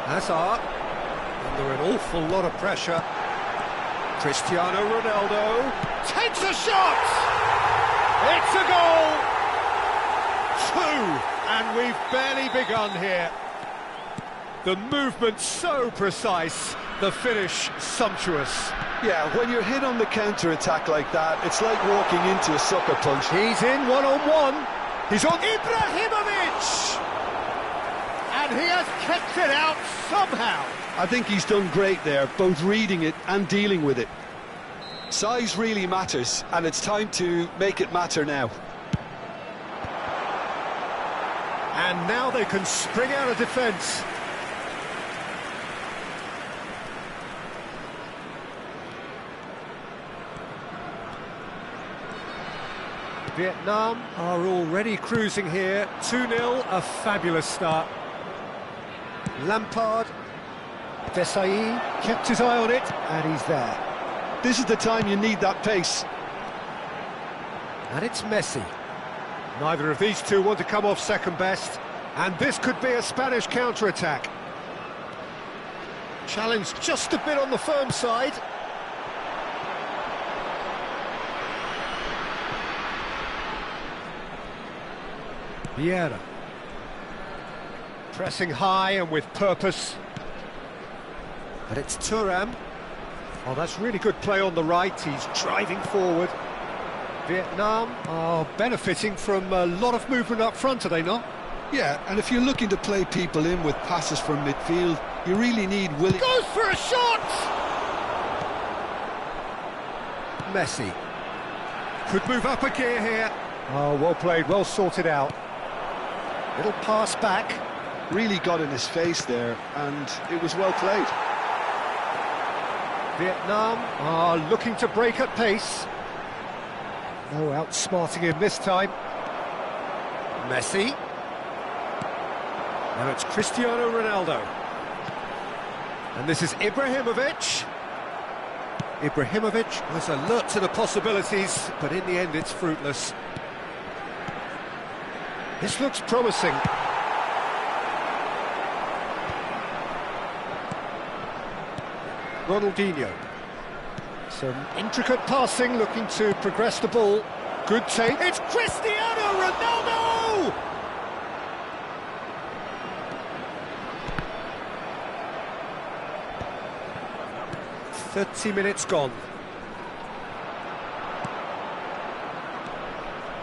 Hazard. Under an awful lot of pressure. Cristiano Ronaldo takes a shot! It's a goal! 2, and we've barely begun here. The movement so precise, the finish sumptuous. Yeah, when you're hit on the counter-attack like that, it's like walking into a sucker punch. He's in one-on-one. He's on Ibrahimovic! And he has kept it out somehow. I think he's done great there, both reading it and dealing with it. Size really matters, and it's time to make it matter now. And now they can spring out of defence. Vietnam are already cruising here. 2-0, a fabulous start. Lampard. Desai kept his eye on it, and he's there. This is the time you need that pace. And it's Messi. Neither of these two want to come off second best, and this could be a Spanish counter-attack. Challenge just a bit on the firm side. Vieira. Pressing high and with purpose. But it's Thuram. Oh, that's really good play on the right. He's driving forward. Vietnam are benefiting from a lot of movement up front, are they not? Yeah, and if you're looking to play people in with passes from midfield, you really need Willian... Goes for a shot! Messi. Could move up a gear here. Oh, well played, well sorted out. Little pass back. Really got in his face there, and it was well played. Vietnam are looking to break at pace. No outsmarting him this time. Messi. Now it's Cristiano Ronaldo. And this is Ibrahimovic. Ibrahimovic was alert to the possibilities, but in the end it's fruitless. This looks promising. Ronaldinho. Some intricate passing, looking to progress the ball. Good take. It's Cristiano Ronaldo! .30 minutes gone.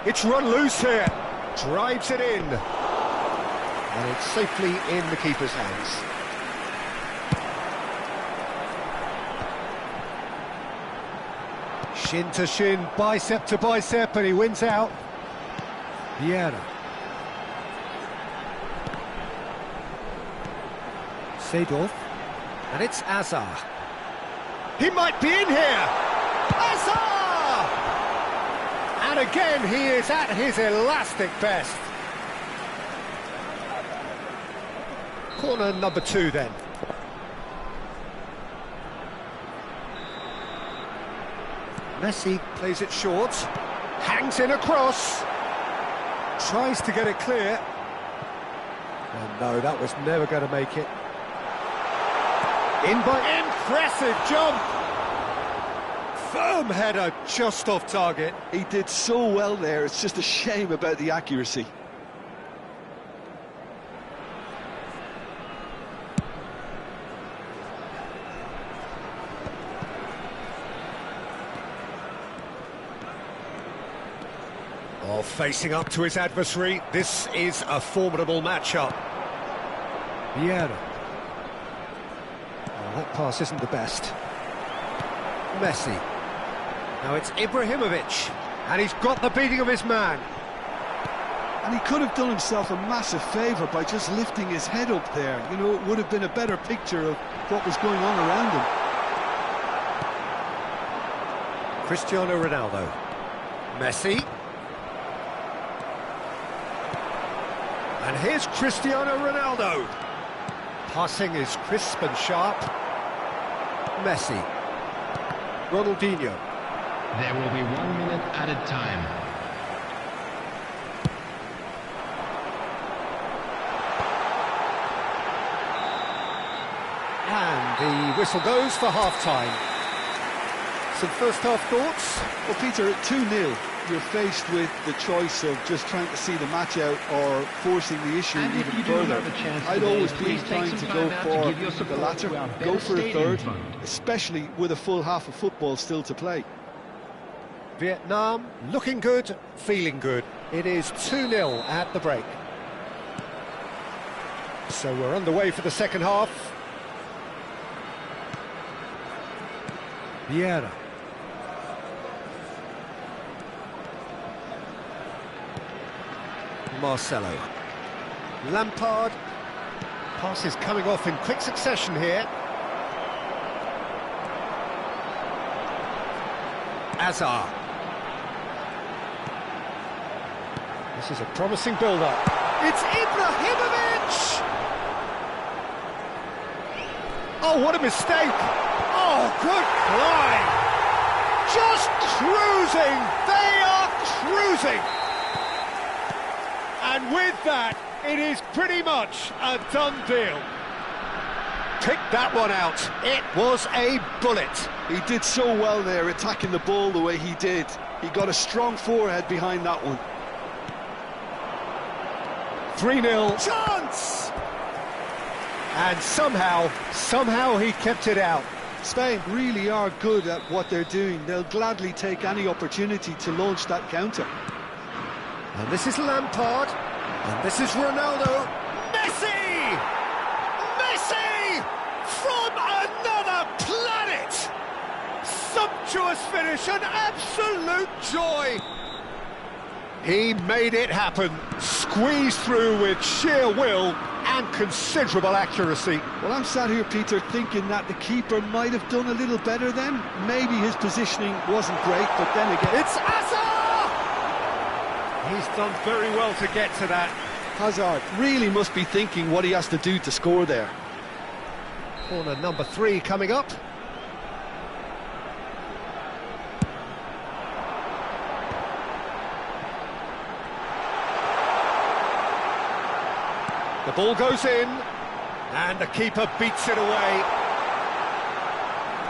It's run loose here. Drives it in. And it's safely in the keeper's hands. Shin to shin, bicep to bicep, and he wins out. Vieira. Seedorf. And it's Hazard. He might be in here! Hazard! And again, he is at his elastic best. Corner number 2 then. Messi plays it short, hangs in a cross, tries to get it clear. And no, that was never going to make it. In by impressive jump! Firm header just off target. He did so well there, it's just a shame about the accuracy. Oh, facing up to his adversary, this is a formidable matchup. Vieira. Oh, that pass isn't the best. Messi. Now it's Ibrahimovic, and he's got the beating of his man. And he could have done himself a massive favour by just lifting his head up there. You know, it would have been a better picture of what was going on around him. Cristiano Ronaldo. Messi. And here's Cristiano Ronaldo. Passing is crisp and sharp. Messi. Ronaldinho. There will be 1 minute added time. And the whistle goes for half-time. Some first-half thoughts? Well, Peter, at 2-0, you're faced with the choice of just trying to see the match out or forcing the issue And even if you do further. have a chance I'd today, always be please take inclined some to go time out to give your for support the latter, to our go better for a stadium third, fund. especially with a full half of football still to play. Vietnam looking good, feeling good. It is 2-0 at the break. So we're underway for the second half. Vieira. Marcelo. Lampard. Passes coming off in quick succession here. Azar. This is a promising build-up. It's Ibrahimovic! Oh, what a mistake! Oh, good climb! Just cruising! They are cruising! And with that, it is pretty much a done deal. Pick that one out. It was a bullet. He did so well there, attacking the ball the way he did. He got a strong forehead behind that one. 3-0. Chance! And somehow he kept it out. Spain really are good at what they're doing. They'll gladly take any opportunity to launch that counter. And this is Lampard. And this is Ronaldo. Messi! Messi! From another planet! Sumptuous finish, an absolute joy! He made it happen, squeezed through with sheer will and considerable accuracy. Well, I'm sat here, Peter, thinking that the keeper might have done a little better then. Maybe his positioning wasn't great, but then again... It's Hazard! He's done very well to get to that. Hazard really must be thinking what he has to do to score there. Corner number 3 coming up. The ball goes in, and the keeper beats it away.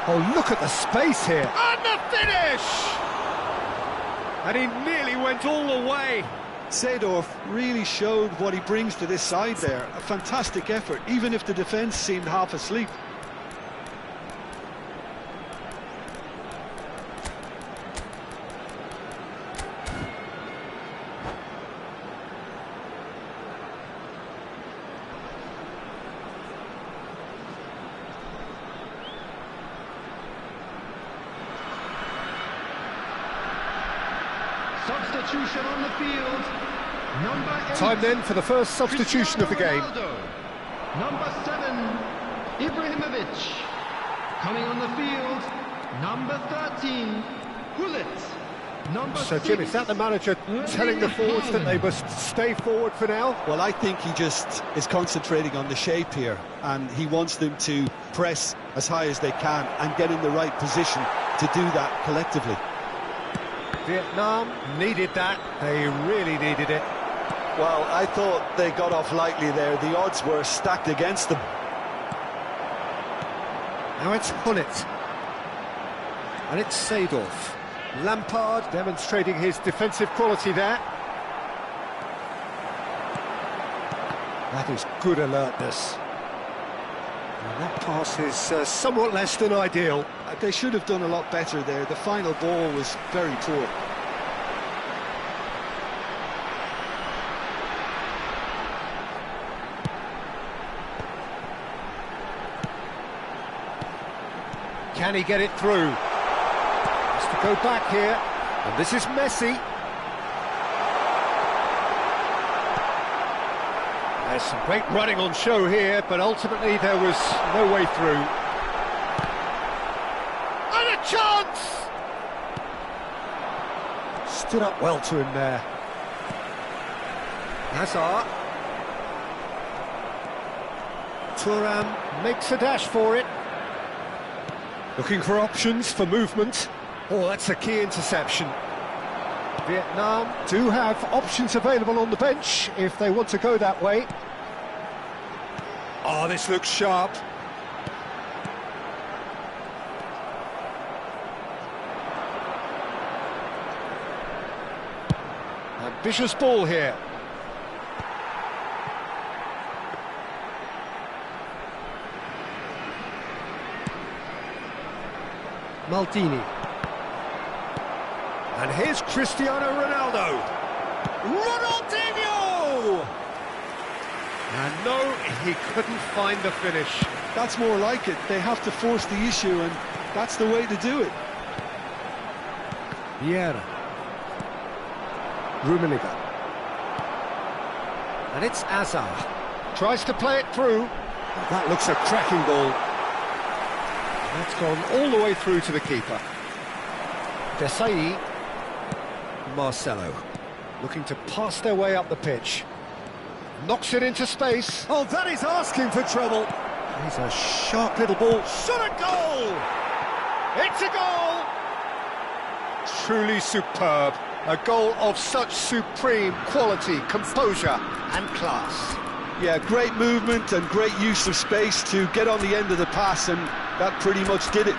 Oh, look at the space here. And the finish! And he nearly went all the way. Seedorf really showed what he brings to this side there. A fantastic effort, even if the defence seemed half asleep. Substitution on the field. Number 8. Time then for the first substitution of the game. Ronaldo. Number 7, Ibrahimovic. Coming on the field, number 13, Gullit. Number So, 6, Jim, is that the manager telling the forwards that they must stay forward for now? Well, I think he just is concentrating on the shape here, and he wants them to press as high as they can and get in the right position to do that collectively. Vietnam needed that. They really needed it. Well, I thought they got off lightly there. The odds were stacked against them. Now it's Hullet. And it's Seedorf. Lampard demonstrating his defensive quality there. That is good alertness. And that pass is somewhat less than ideal. They should have done a lot better there. The final ball was very poor. Can he get it through? Has to go back here, and this is Messi. There's some great running on show here, but ultimately there was no way through. And a chance! Stood up well to him there. Hazard. Thuram makes a dash for it. Looking for options for movement. Oh, that's a key interception. Vietnam do have options available on the bench if they want to go that way. Oh, this looks sharp. Ambitious ball here. Maldini. And here's Cristiano Ronaldo. Ronaldinho! And no, he couldn't find the finish. That's more like it. They have to force the issue, and that's the way to do it. Vieira. Rummenigge. And it's Hazard. Tries to play it through. Well, that looks a cracking ball. That's gone all the way through to the keeper. Desai. Marcelo. Looking to pass their way up the pitch. Knocks it into space. Oh, that is asking for trouble. He's a sharp little ball. Shot a goal! It's a goal! Truly superb. A goal of such supreme quality, composure and class. Yeah, great movement and great use of space to get on the end of the pass, and that pretty much did it.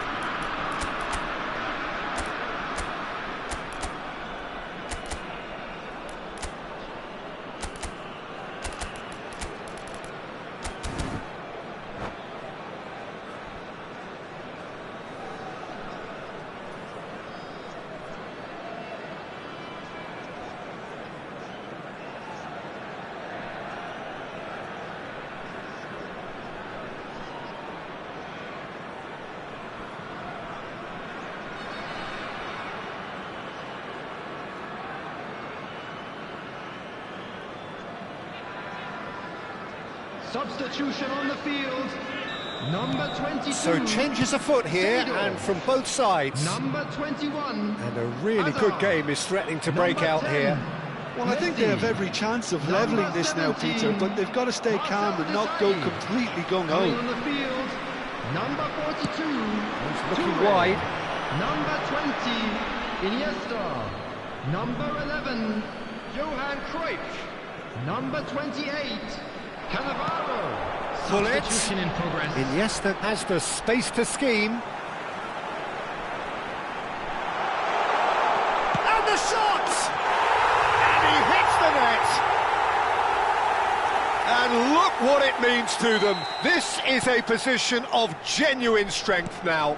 Substitution on the field. Number 22. So changes afoot here, and from both sides. Number 21. And a really good game is threatening to break out 10. here. Well, I think they have every chance of levelling this now, Peter, but they've got to stay calm and not go completely Coming gung-ho. on the field. Number 42. He's looking Toure. wide. Number 20. Iniesta. Number 11. Johan Cruyff. Number 28. Cannavaro. Hullet. Substitution in progress. Iniesta has the space to scheme. And the shot! And he hits the net! And look what it means to them. This is a position of genuine strength now.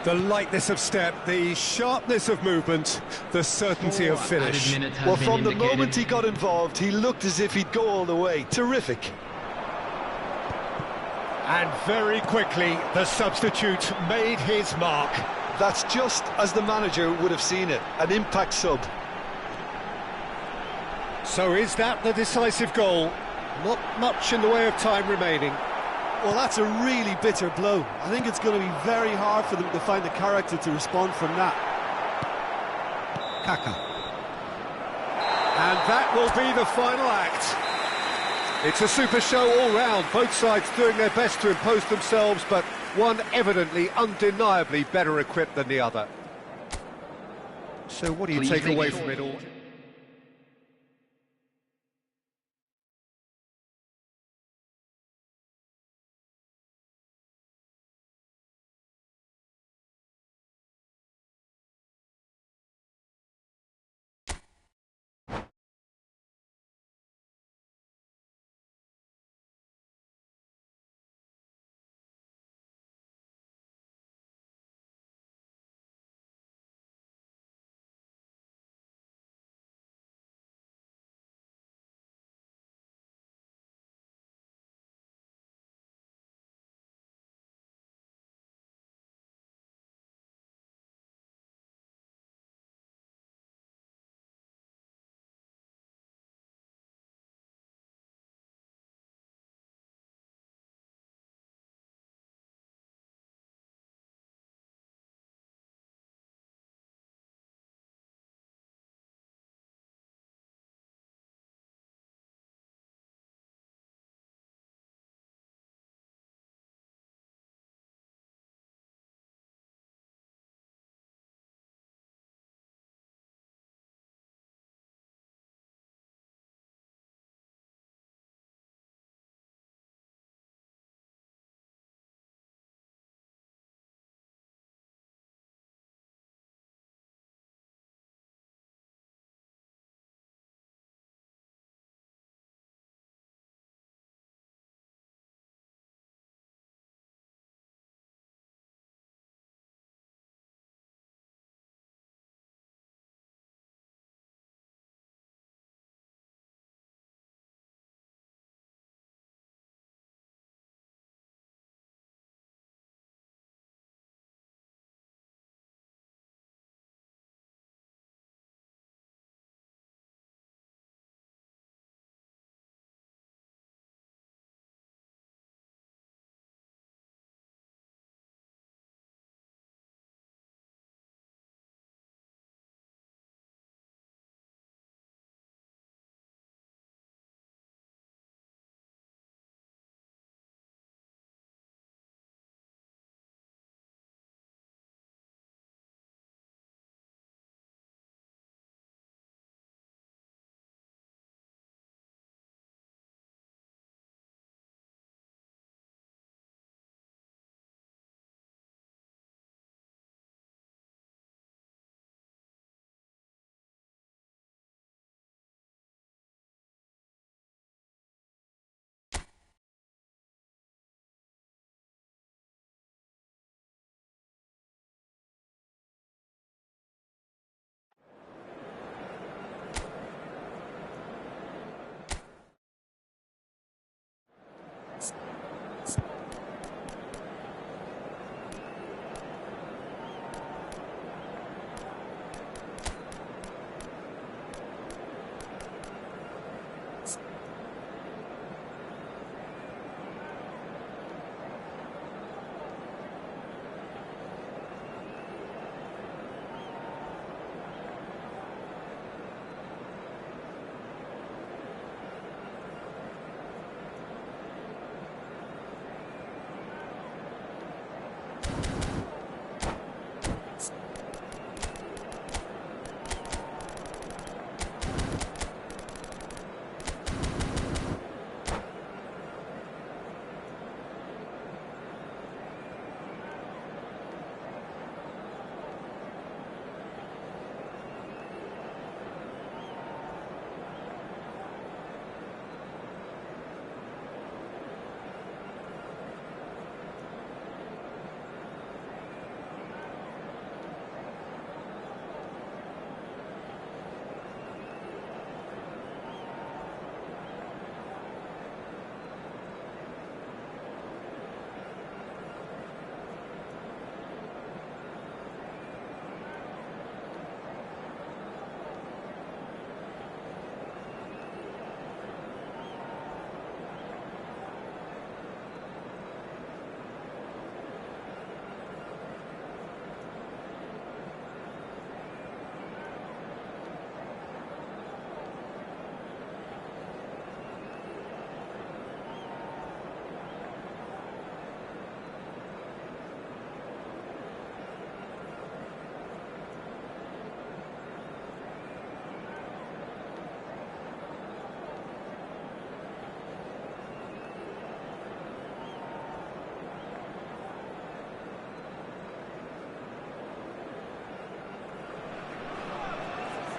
The lightness of step, the sharpness of movement, the certainty of finish. Well, from the moment he got involved, he looked as if he'd go all the way. Terrific. And very quickly, the substitute made his mark. That's just as the manager would have seen it, an impact sub. So is that the decisive goal? Not much in the way of time remaining. Well, that's a really bitter blow. I think it's going to be very hard for them to find the character to respond from that. Kaka. And that will be the final act. It's a super show all round, both sides doing their best to impose themselves, but one evidently, undeniably better equipped than the other. So what do you Please take make away sure- from it all?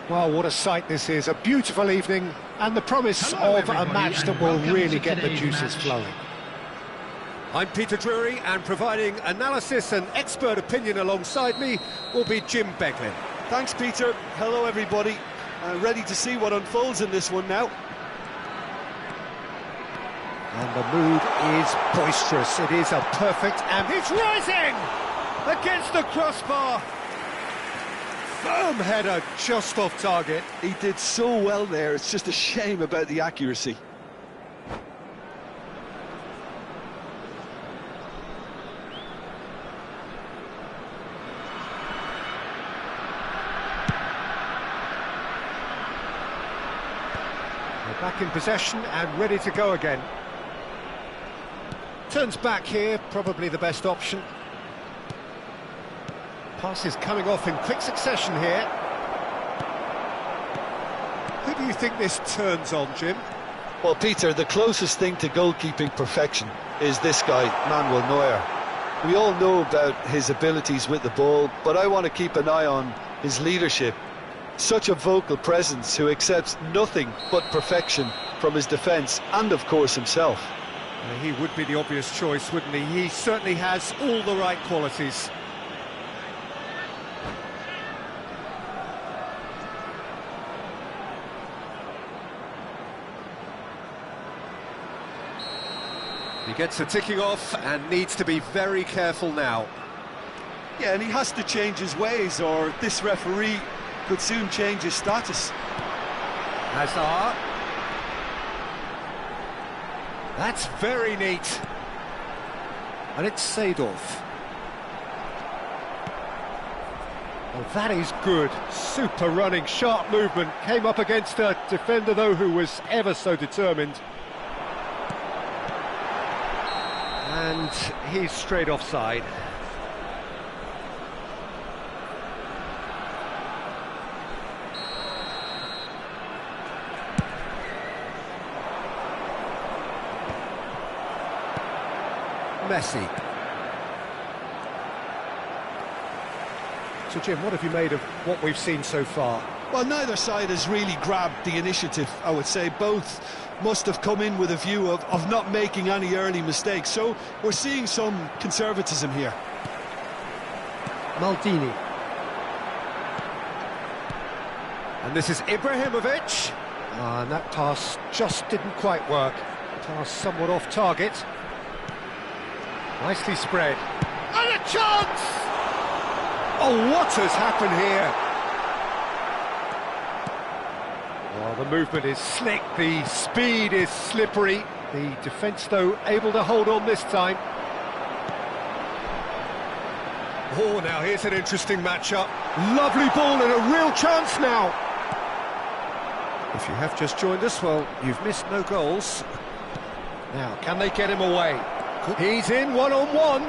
Well, what a sight this is, a beautiful evening, and the promise Hello, of a everybody, match that and will welcome really to get the today's juices match. flowing. I'm Peter Drury, and providing analysis and expert opinion alongside me will be Jim Beglin. Thanks, Peter. Hello, everybody. Ready to see what unfolds in this one now. And the mood is boisterous, it is a perfect, and it's rising against the crossbar. Firm header, just off target. He did so well there, it's just a shame about the accuracy. They're back in possession and ready to go again. Turns back here, probably the best option. Passes coming off in quick succession here. Who do you think this turns on, Jim? Well, Peter, the closest thing to goalkeeping perfection is this guy, Manuel Neuer. We all know about his abilities with the ball, but I want to keep an eye on his leadership. Such a vocal presence who accepts nothing but perfection from his defence and, of course, himself. He would be the obvious choice, wouldn't he? He certainly has all the right qualities. He gets the ticking off and needs to be very careful now. Yeah, and he has to change his ways, or this referee could soon change his status. Hazard. That's very neat. And it's Seedorf. Well, that is good. Super running, sharp movement. Came up against a defender, though, who was ever so determined. And he's straight offside. Messi. So Jim, what have you made of what we've seen so far? Well, neither side has really grabbed the initiative, I would say. Both must have come in with a view of not making any early mistakes. So we're seeing some conservatism here. Maldini. And this is Ibrahimovic. And that pass just didn't quite work. Pass somewhat off target. Nicely spread. And a chance! Oh, what has happened here? Well, the movement is slick, the speed is slippery. The defence, though, able to hold on this time. Oh, now here's an interesting matchup. Lovely ball and a real chance now. If you have just joined us, well, you've missed no goals. Now, can they get him away? He's in one-on-one.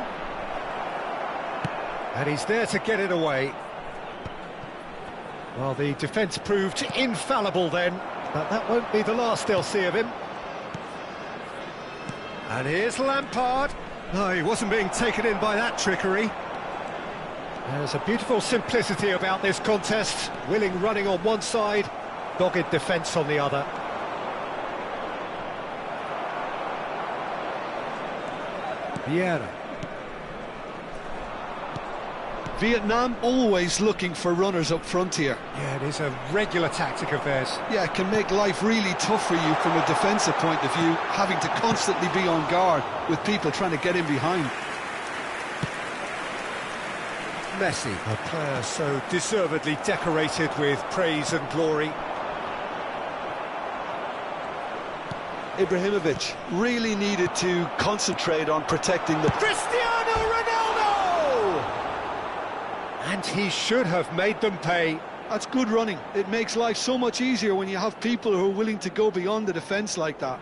And he's there to get it away. Well, the defence proved infallible then, but that won't be the last they'll see of him. And here's Lampard. No, he wasn't being taken in by that trickery. There's a beautiful simplicity about this contest. Willing running on one side, dogged defence on the other. Vieira. Vietnam always looking for runners up front here. Yeah, it is a regular tactic of theirs. Yeah, it can make life really tough for you from a defensive point of view, having to constantly be on guard with people trying to get in behind. Messi, a player so deservedly decorated with praise and glory. Ibrahimovic really needed to concentrate on protecting the... Cristiano Ronaldo! And he should have made them pay. That's good running. It makes life so much easier when you have people who are willing to go beyond the defence like that.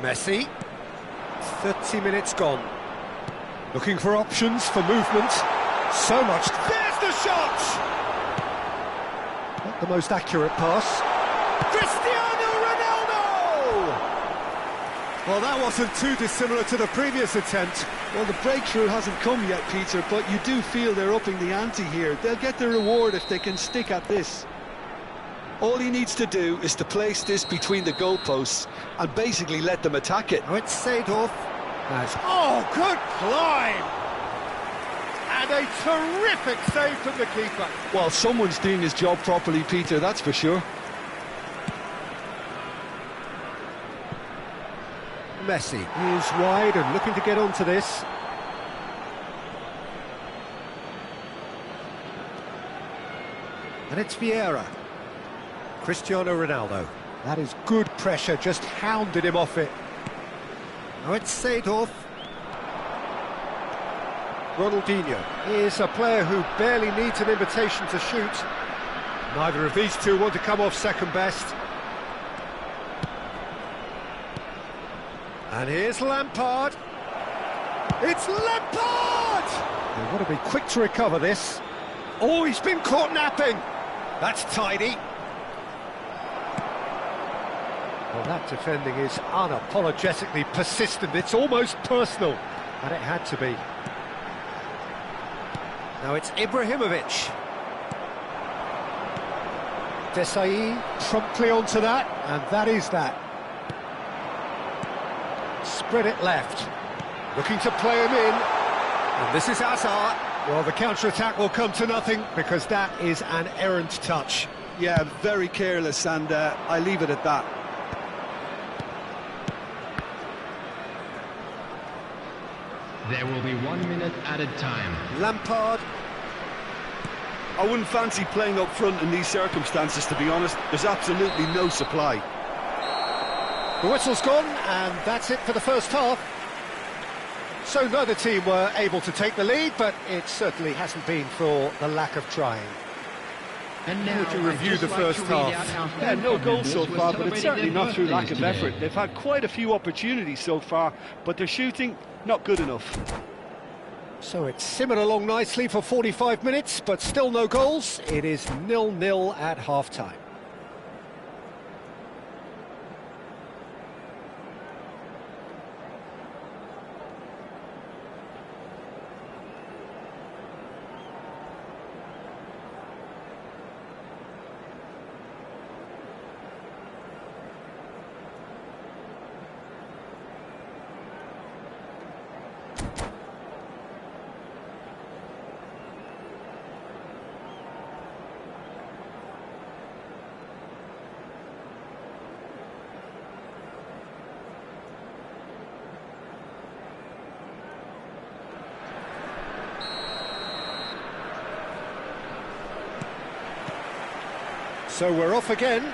Messi. 30 minutes gone. Looking for options for movement. So much. There's the shot! Not the most accurate pass. Cristiano Ronaldo! Well, that wasn't too dissimilar to the previous attempt. Well, the breakthrough hasn't come yet, Peter, but you do feel they're upping the ante here. They'll get the reward if they can stick at this. All he needs to do is to place this between the goalposts and basically let them attack it. Now it's Seedorf. Oh, good climb! And a terrific save from the keeper. Well, someone's doing his job properly, Peter, that's for sure. Messi is wide and looking to get onto this. And it's Vieira. Cristiano Ronaldo. That is good pressure, just hounded him off it. Now it's Seedorf. Ronaldinho is a player who barely needs an invitation to shoot. Neither of these two want to come off second best. And here's Lampard. It's Lampard! They want to be quick to recover this. Oh, he's been caught napping. That's tidy. Well, that defending is unapologetically persistent. It's almost personal, and it had to be. Now it's Ibrahimovic. Desai promptly onto that, and that is that. Spread it left. Looking to play him in. And this is Hazard. Well, the counter-attack will come to nothing because that is an errant touch. Yeah, very careless, and I leave it at that. There will be 1 minute added time. Lampard. I wouldn't fancy playing up front in these circumstances, to be honest. There's absolutely no supply. The whistle's gone, and that's it for the first half. So neither team were able to take the lead, but it certainly hasn't been for the lack of trying. And now, Would you review the first half? Yeah, no goals so far, but it's certainly not through lack of effort. They've had quite a few opportunities so far, but their shooting, not good enough. So it's simmered along nicely for 45 minutes, but still no goals. It is 0-0 at half-time. So we're off again.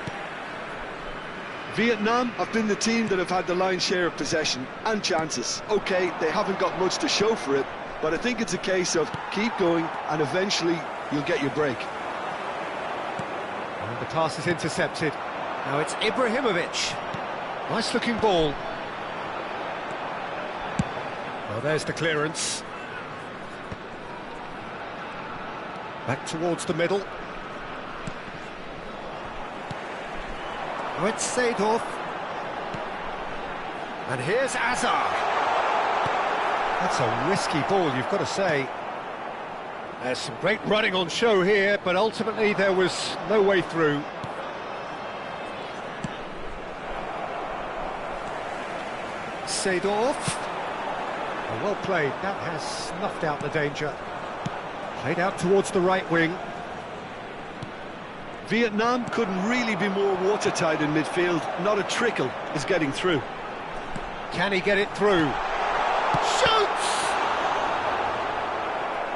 Vietnam have been the team that have had the lion's share of possession and chances. OK, they haven't got much to show for it, but I think it's a case of keep going and eventually you'll get your break. And the pass is intercepted. Now it's Ibrahimovic. Nice looking ball. Well, there's the clearance. Back towards the middle. Now it's Seedorf. And here's Hazard. That's a risky ball, you've got to say. There's some great running on show here, but ultimately there was no way through. Seedorf. Oh, well played, that has snuffed out the danger. Played out towards the right wing. Vietnam couldn't really be more watertight in midfield. Not a trickle is getting through. Can he get it through? Shoots!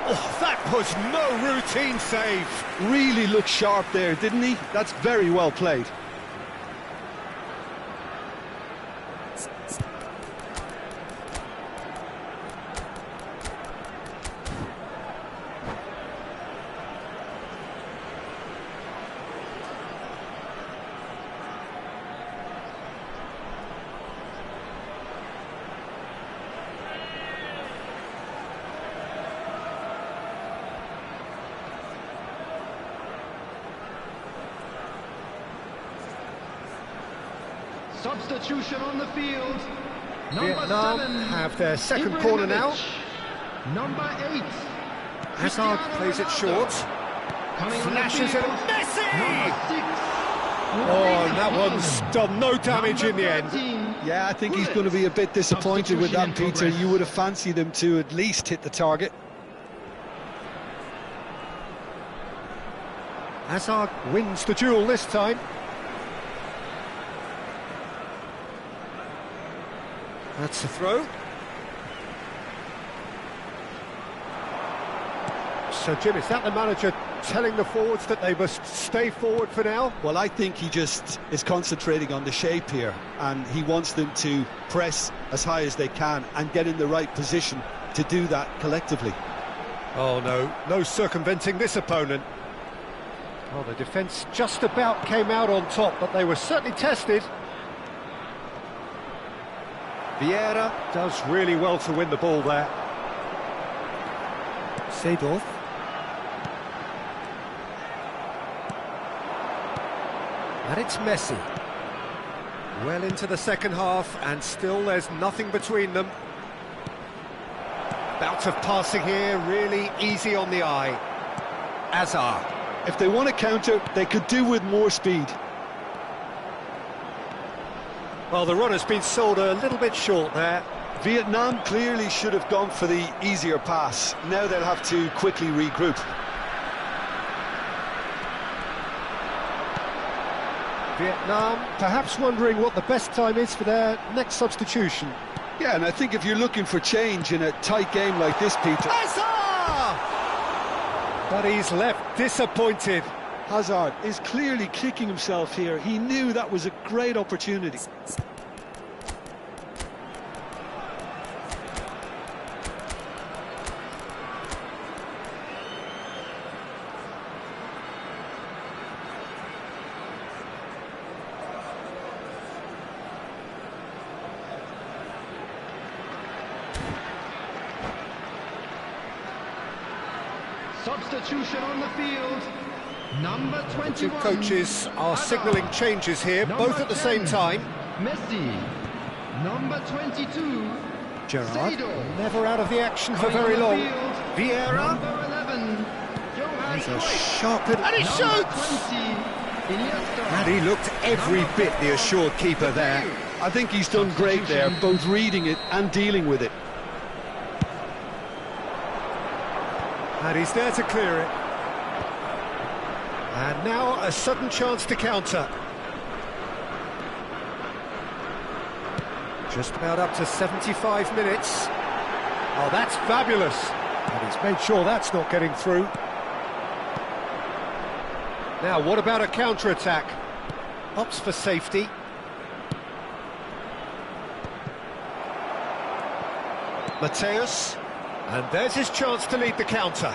Oh, that was no routine save. Really looked sharp there, didn't he? That's very well played. Substitution on the field. Vietnam have their second corner now. Number 8. Hazard plays it short. Flashes it. Messi! Oh, and that one's done no damage in the end. Yeah, I think he's going to be a bit disappointed with that, Peter. You would have fancied him to at least hit the target. Hazard wins the duel this time. That's a throw. So, Jim, is that the manager telling the forwards that they must stay forward for now? Well, I think he just is concentrating on the shape here, and he wants them to press as high as they can and get in the right position to do that collectively. Oh, no circumventing this opponent. Well, the defence just about came out on top, but they were certainly tested. Vieira does really well to win the ball there. Seedorf. And it's Messi. Well into the second half, and still there's nothing between them. Bout of passing here, really easy on the eye. Hazard. If they want to counter, they could do with more speed. Well, the run has been sold a little bit short there. Vietnam clearly should have gone for the easier pass. Now they'll have to quickly regroup. Vietnam perhaps wondering what the best time is for their next substitution. Yeah, and I think if you're looking for change in a tight game like this, Peter... Hazard! But he's left disappointed. Hazard is clearly kicking himself here. He knew that was a great opportunity. Substitution on the field. Number 21. Two coaches are signalling changes here, both at the same time. Messi. Number 22. Gerrard, never out of the action for very long. Vieira. Number 11. He's a sharp and he shoots! 20. And he looked every bit the assured keeper there. I think he's done great there, both reading it and dealing with it. And he's there to clear it. And now a sudden chance to counter. Just about up to 75 minutes. Oh, that's fabulous. And he's made sure that's not getting through. Now, what about a counter-attack? Opts for safety. Mateus. And there's his chance to lead the counter.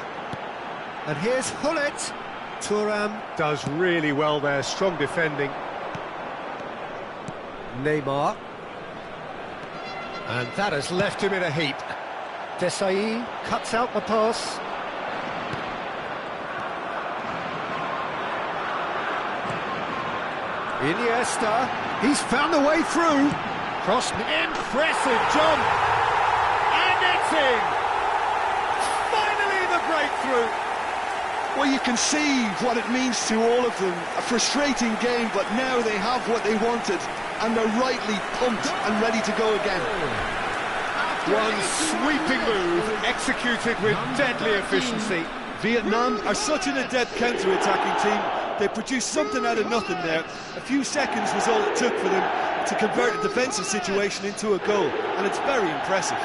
And here's Hullet. Thuram does really well there, strong defending. Neymar. And that has left him in a heap. Desai cuts out the pass. Iniesta, he's found a way through. Cross, impressive jump. And it's in. Finally the breakthrough. Well, you can see what it means to all of them. A frustrating game, but now they have what they wanted, and they're rightly pumped and ready to go again. One sweeping move, executed with deadly efficiency. Vietnam are such an adept counter-attacking team. They produced something out of nothing there. A few seconds was all it took for them to convert a defensive situation into a goal, and it's very impressive.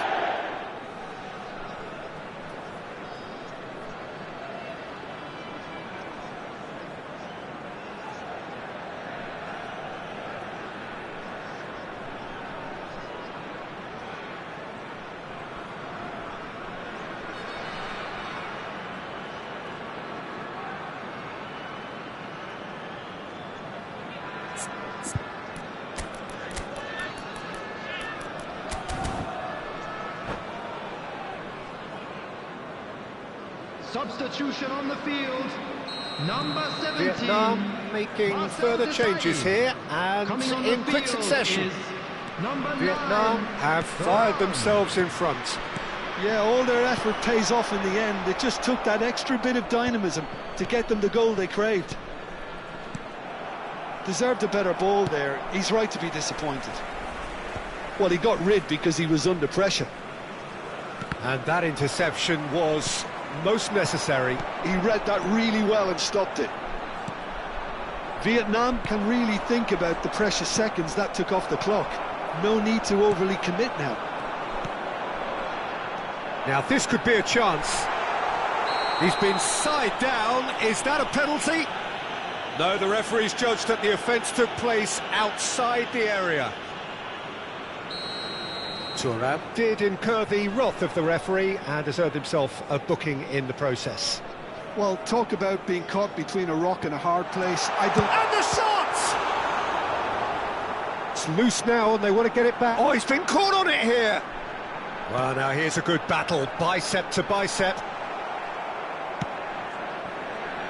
Substitution on the field. Number 17. Vietnam making further changes here, and in quick succession. Number Vietnam 9. have fired themselves in front. Yeah, all their effort pays off in the end. It just took that extra bit of dynamism to get them the goal they craved. Deserved a better ball there. He's right to be disappointed. Well, he got rid because he was under pressure. And that interception was most necessary. He read that really well and stopped it. Vietnam can really think about the precious seconds that took off the clock. No need to overly commit now. Now this could be a chance. He's been side down. Is that a penalty? No, the referee's judged that the offence took place outside the area. Thuram did incur the wrath of the referee and has earned himself a booking in the process. Well, talk about being caught between a rock and a hard place. I don't... And the shot! It's loose now and they want to get it back. Oh, he's been caught on it here! Well, now here's a good battle, bicep to bicep.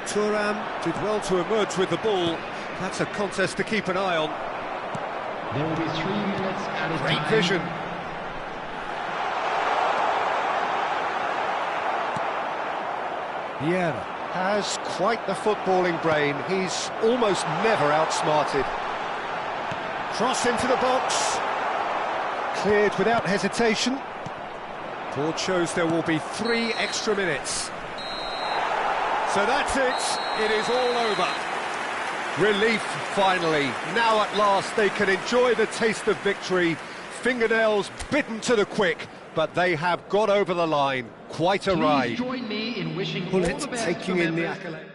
Thuram did well to emerge with the ball. That's a contest to keep an eye on. There will be 3 minutes at a Great time. vision. Vieira has quite the footballing brain. He's almost never outsmarted. Cross into the box. Cleared without hesitation. Board shows there will be 3 extra minutes. So that's it. It is all over. Relief, finally. Now at last they can enjoy the taste of victory. Fingernails bitten to the quick, but they have got over the line. Quite a Please ride. join me in wishing all Bullet the best taking for in the members accolade.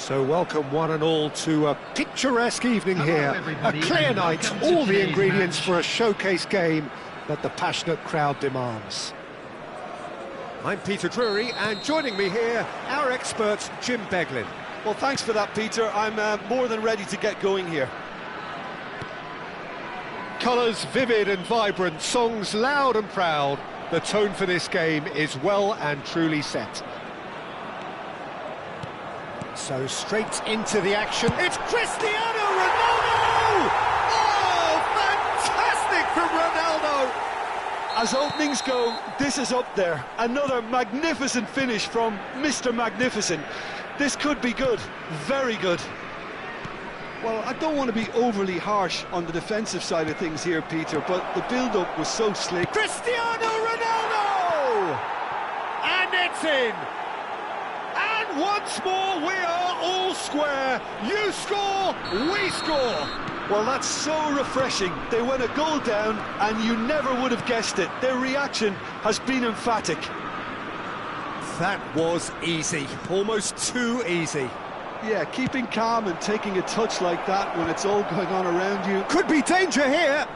So welcome one and all to a picturesque evening here, a everybody, clear and night, welcome to all the today's ingredients match. for a showcase game that the passionate crowd demands. I'm Peter Drury, and joining me here, our expert Jim Beglin. Well, thanks for that, Peter. I'm more than ready to get going here. Colours vivid and vibrant, songs loud and proud. The tone for this game is well and truly set. So straight into the action, it's Cristiano Ronaldo! Oh, fantastic from Ronaldo! As openings go, this is up there. Another magnificent finish from Mr. Magnificent. This could be good, very good. Well, I don't want to be overly harsh on the defensive side of things here, Peter, but the build-up was so slick. Cristiano Ronaldo! And it's in! And once more we are all square. You score, we score. Well, that's so refreshing. They went a goal down and you never would have guessed it. Their reaction has been emphatic. That was easy, almost too easy. Yeah, keeping calm and taking a touch like that when it's all going on around you. Could be danger here.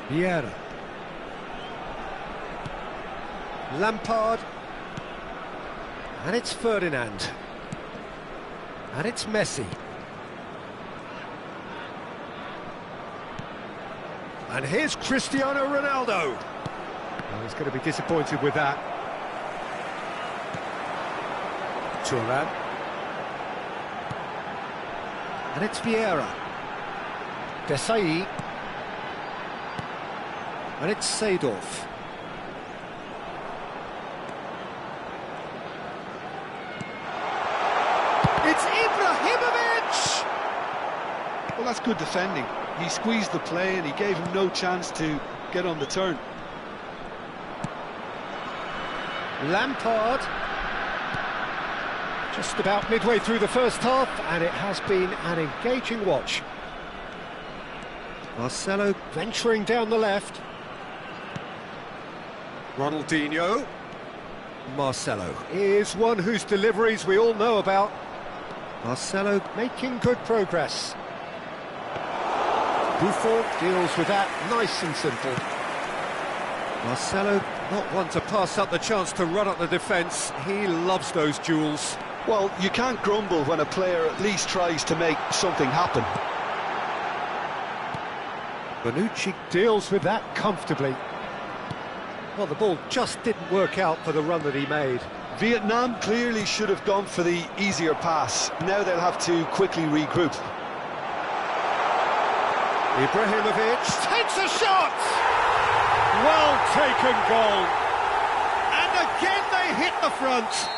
Vieira. Lampard. And it's Ferdinand. And it's Messi. And here's Cristiano Ronaldo. Well, he's going to be disappointed with that. Turan. And it's Vieira. Desai. And it's Seedorf. It's Ibrahimovic! Well, that's good defending. He squeezed the play and he gave him no chance to get on the turn. Lampard. Just about midway through the first half, and it has been an engaging watch. Marcelo venturing down the left. Ronaldinho. Marcelo is one whose deliveries we all know about. Marcelo making good progress. Buffon deals with that nice and simple. Marcelo, not one to pass up the chance to run up the defence. He loves those duels. Well, you can't grumble when a player at least tries to make something happen. Bonucci deals with that comfortably. Well, the ball just didn't work out for the run that he made. Vietnam clearly should have gone for the easier pass. Now they'll have to quickly regroup. Ibrahimovic takes a shot! Well taken goal. And again they hit the front.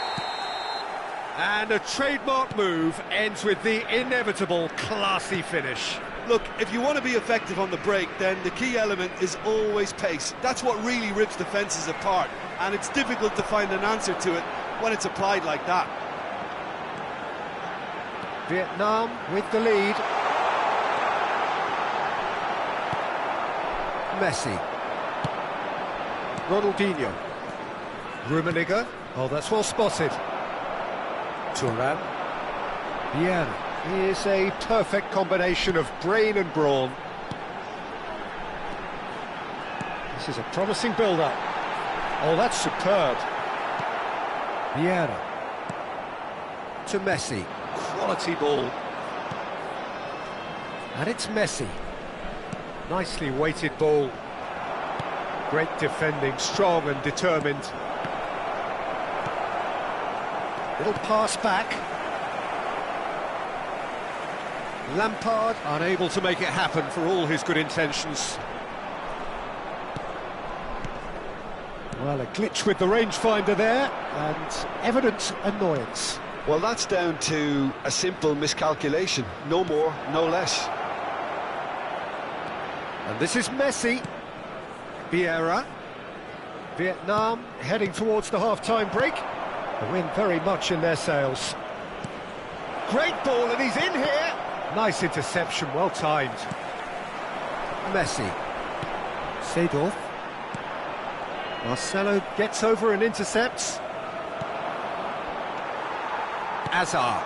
And a trademark move ends with the inevitable classy finish. Look, if you want to be effective on the break, then the key element is always pace. That's what really rips defences apart, and it's difficult to find an answer to it when it's applied like that. Vietnam with the lead. Messi. Ronaldinho. Rummenigge. Oh, that's well spotted. Turan. Vieira. Is a perfect combination of brain and brawn. This is a promising build-up. Oh, that's superb. Vieira. To Messi. Quality ball. And it's Messi. Nicely weighted ball. Great defending, strong and determined. Little pass back. Lampard unable to make it happen for all his good intentions. Well, a glitch with the rangefinder there, and evident annoyance. Well, that's down to a simple miscalculation. No more, no less. And this is Messi. Vieira. Vietnam heading towards the half-time break. The wind very much in their sails. Great ball, and he's in here. Nice interception, well timed. Messi. Seedorf. Marcelo gets over and intercepts. Azar.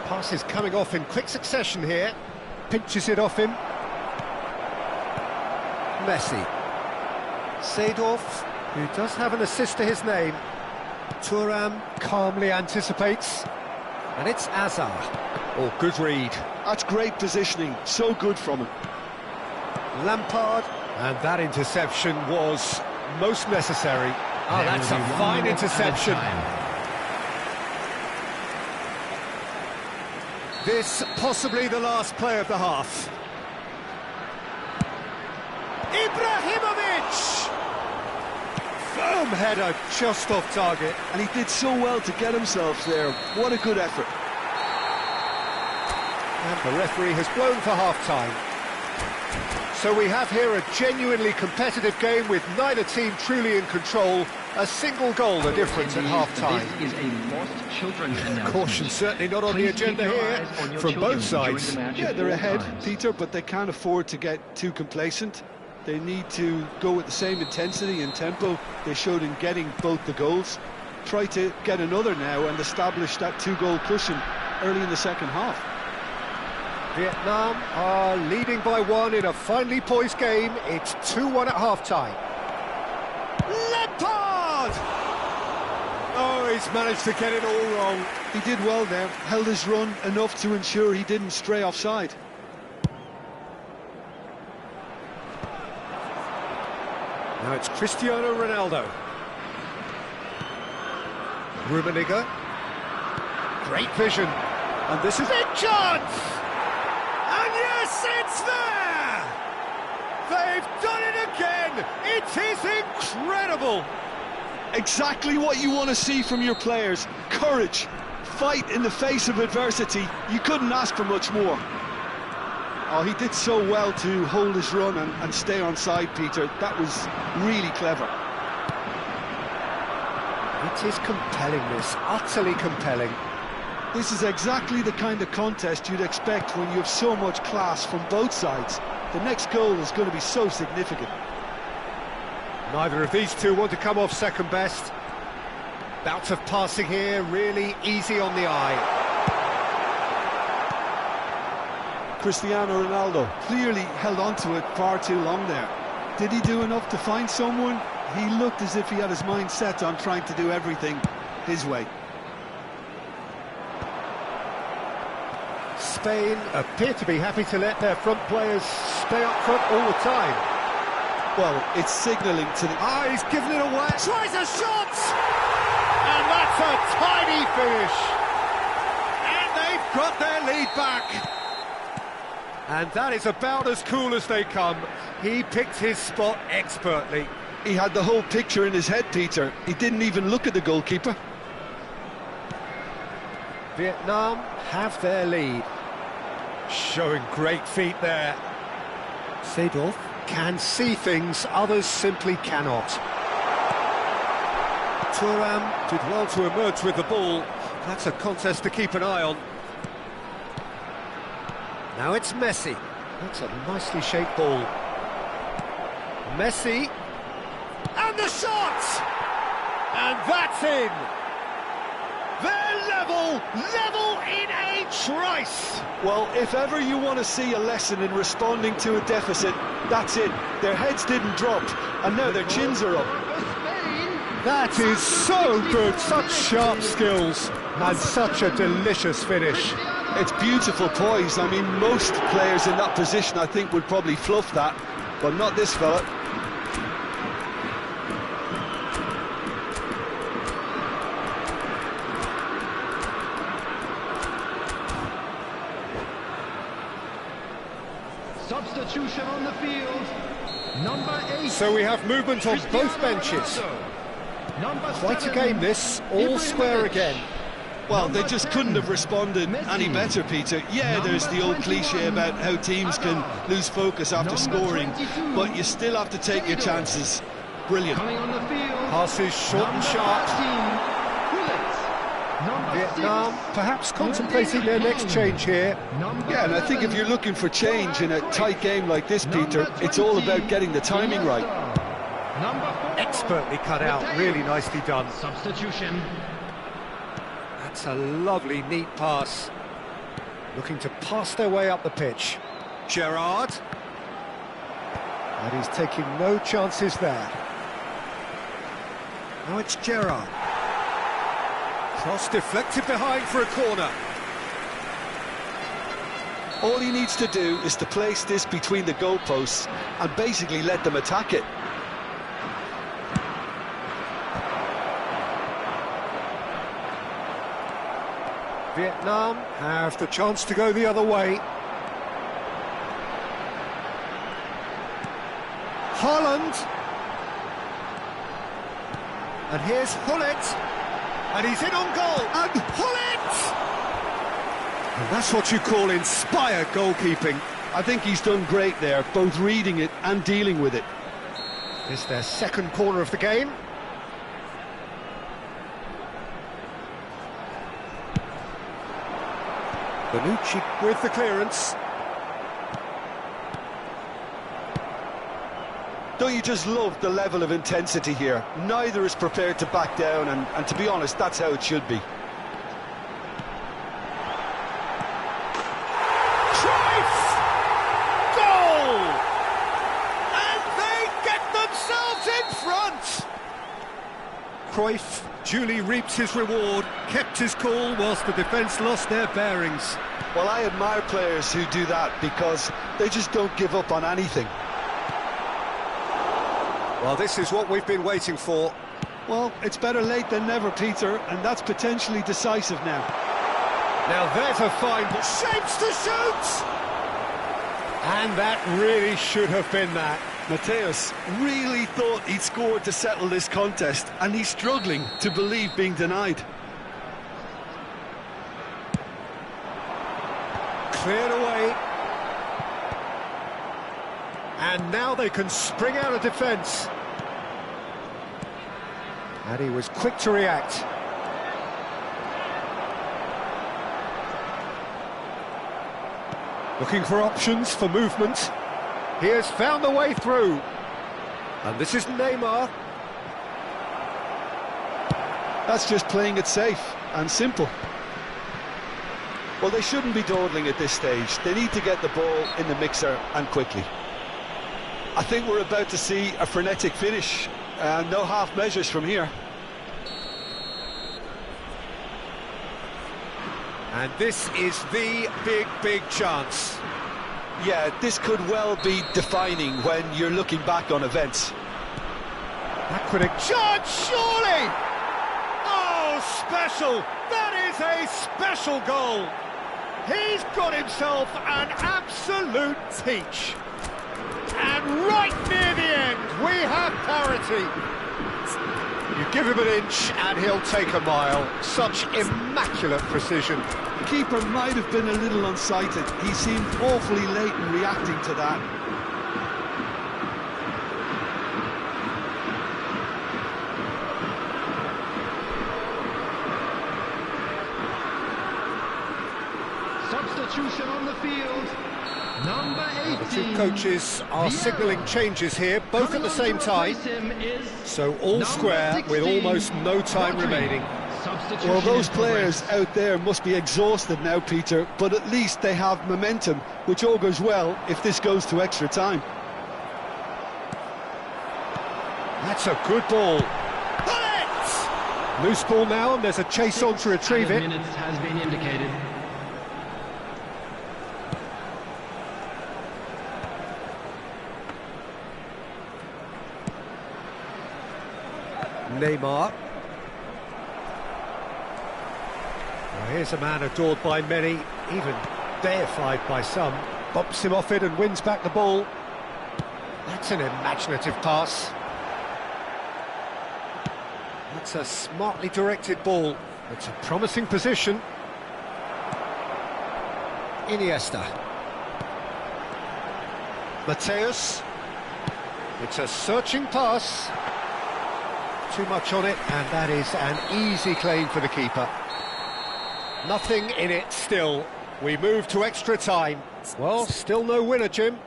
Pass is coming off in quick succession here. Pinches it off him. Messi. Seedorf, who does have an assist to his name. Thuram calmly anticipates. And it's Azar. Oh, good read. That's great positioning, so good from him. Lampard. And that interception was most necessary. Oh, that's a fine interception. This possibly the last play of the half. Ibrahimovic! Firm header, just off target. And he did so well to get himself there. What a good effort. And the referee has blown for half-time. So we have here a genuinely competitive game with neither team truly in control. A single goal the difference at half-time. This is a lost children's announcement. Caution certainly not on the agenda here from both sides. Yeah, they're ahead, Peter, but they can't afford to get too complacent. They need to go with the same intensity and tempo they showed in getting both the goals. Try to get another now and establish that two-goal cushion early in the second half. Vietnam are leading by 1 in a finely poised game. It's 2-1 at half-time. Lampard! Oh, he's managed to get it all wrong. He did well there, held his run enough to ensure he didn't stray offside. Now it's Cristiano Ronaldo. Rummenigge. Great vision. And this is it, chance! And yes, it's there! They've done it again! It is incredible! Exactly what you want to see from your players. Courage, fight in the face of adversity. You couldn't ask for much more. Oh, he did so well to hold his run and stay on side, Peter. That was really clever. It is compelling, this, utterly compelling. This is exactly the kind of contest you'd expect when you have so much class from both sides. The next goal is going to be so significant. Neither of these two want to come off second best. Bouts of passing here, really easy on the eye. Cristiano Ronaldo clearly held on to it far too long there. Did he do enough to find someone? He looked as if he had his mind set on trying to do everything his way. Spain appear to be happy to let their front players stay up front all the time. Well, it's signalling to the... Ah, he's given it away. Tries a shot! And that's a tiny finish. And they've got their lead back. And that is about as cool as they come. He picked his spot expertly. He had the whole picture in his head, Peter. He didn't even look at the goalkeeper. Vietnam have their lead. Showing great feet there. Seedorf can see things others simply cannot. Thuram did well to emerge with the ball. That's a contest to keep an eye on. Now it's Messi. That's a nicely shaped ball. Messi. And the shot! And that's in! They're level in a trice! Well, if ever you want to see a lesson in responding to a deficit, that's it. Their heads didn't drop, and now their chins are up. That is so good, such sharp skills, and such a delicious finish. It's beautiful poise. I mean, most players in that position, I think, would probably fluff that, but not this fella. Substitution on the field. Number 8. So we have movement on both benches. Quite a game this, all square again. Well, they just couldn't have responded any better, Peter. Yeah, there's the old cliche about how teams can lose focus after scoring, but you still have to take your chances. Brilliant. Coming on the field. Passes short and sharp. Vietnam perhaps contemplating their next change here. Yeah, and I think if you're looking for change in a tight game like this, Peter, it's all about getting the timing right. Expertly cut out, really nicely done. Substitution. That's a lovely, neat pass. Looking to pass their way up the pitch. Gerrard. And he's taking no chances there. Now it's Gerrard. Cross deflected behind for a corner. All he needs to do is to place this between the goalposts and basically let them attack it. Vietnam have the chance to go the other way. Haaland. And here's Hullet. And he's in on goal. And Hullet! And that's what you call inspired goalkeeping. I think he's done great there, both reading it and dealing with it. It's their second corner of the game. Bonucci with the clearance. Don't you just love the level of intensity here? Neither is prepared to back down, and to be honest, that's how it should be. Cruyff! Goal! And they get themselves in front! Cruyff duly reaps his reward, kept his cool whilst the defence lost their bearings. Well, I admire players who do that because they just don't give up on anything. Well, this is what we've been waiting for. Well, it's better late than never, Peter, and that's potentially decisive now. Now there's a fine ball. Shapes to shoot! And that really should have been that. Mateus really thought he'd scored to settle this contest, and he's struggling to believe being denied. Cleared away. And now they can spring out of defence. And he was quick to react. Looking for options for movement. He has found the way through. And this is Neymar. That's just playing it safe and simple. Well, they shouldn't be dawdling at this stage. They need to get the ball in the mixer and quickly. I think we're about to see a frenetic finish. No half measures from here. And this is the big chance. Yeah, this could well be defining when you're looking back on events. That could have... Shot, surely! Oh, special! That is a special goal! He's got himself an absolute peach. And right near the end, we have parity. You give him an inch and he'll take a mile. Such immaculate precision. The keeper might have been a little unsighted. He seemed awfully late in reacting to that. Substitution on the field. Number 18. The two coaches are signalling changes here, both at the same time. So all square with almost no time remaining. Well, those players out there must be exhausted now, Peter, but at least they have momentum, which augurs well if this goes to extra time. That's a good ball. Loose ball now, and there's a chase on to retrieve it. Minutes has been indicated. Neymar. Well, here's a man adored by many, even deified by some. Bumps him off it and wins back the ball. That's an imaginative pass. That's a smartly directed ball. It's a promising position. Iniesta. Mateus. It's a searching pass. Too much on it, and that is an easy claim for the keeper. Nothing in it still. We move to extra time. Well, still no winner, Jim.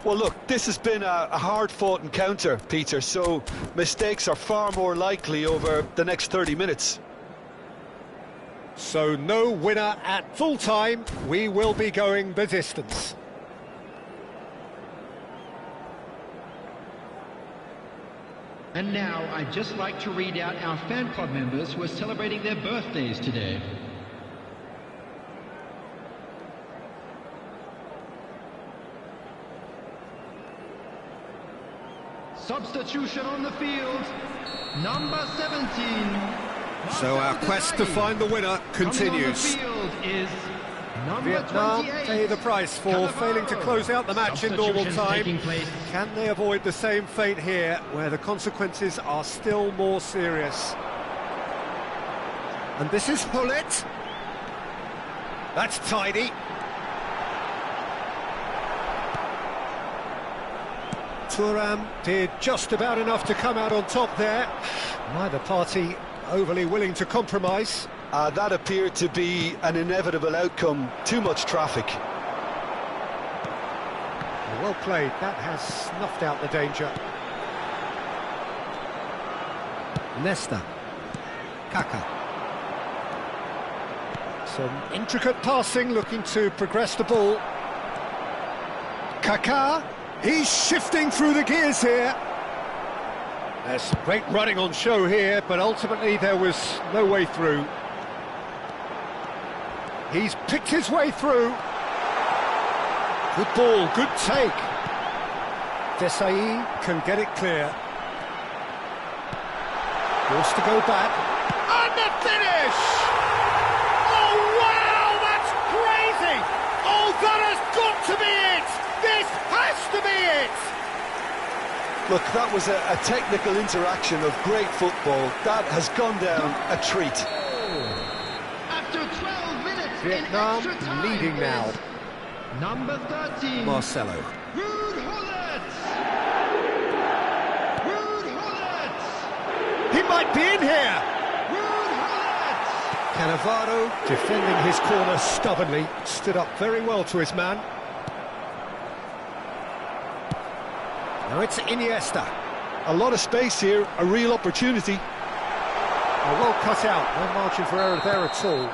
Well, look, this has been a hard-fought encounter, Peter, so mistakes are far more likely over the next 30 minutes. So no winner at full time. We will be going the distance. And now, I'd just like to read out our fan club members who are celebrating their birthdays today. Substitution on the field, number 17. So our quest to find the winner continues. Coming on the field is number Vietnam 28. pay the price for failing to close out the match in normal time. Can they avoid the same fate here, where the consequences are still more serious? And this is Hullet. That's tidy. Thuram did just about enough to come out on top there. Neither party overly willing to compromise. That appeared to be an inevitable outcome. Too much traffic. Well played. That has snuffed out the danger. Nesta. Kaka. Some intricate passing, looking to progress the ball. Kaka. He's shifting through the gears here. There's some great running on show here, but ultimately there was no way through. He's picked his way through. Good ball, good take. Desai can get it clear. Forced to go back. And the finish! Oh, wow, that's crazy! Oh, that has got to be it! This has to be it! Look, that was a technical interaction of great football. That has gone down a treat. After 12 minutes Vietnam in extra time leading now. Number 13. Marcelo. Ruud Gullit. Ruud Gullit. He might be in here! Ruud Gullit. Cannavaro, defending his corner stubbornly, stood up very well to his man. Now it's Iniesta. A lot of space here, a real opportunity. Well cut out, no margin for error there at all.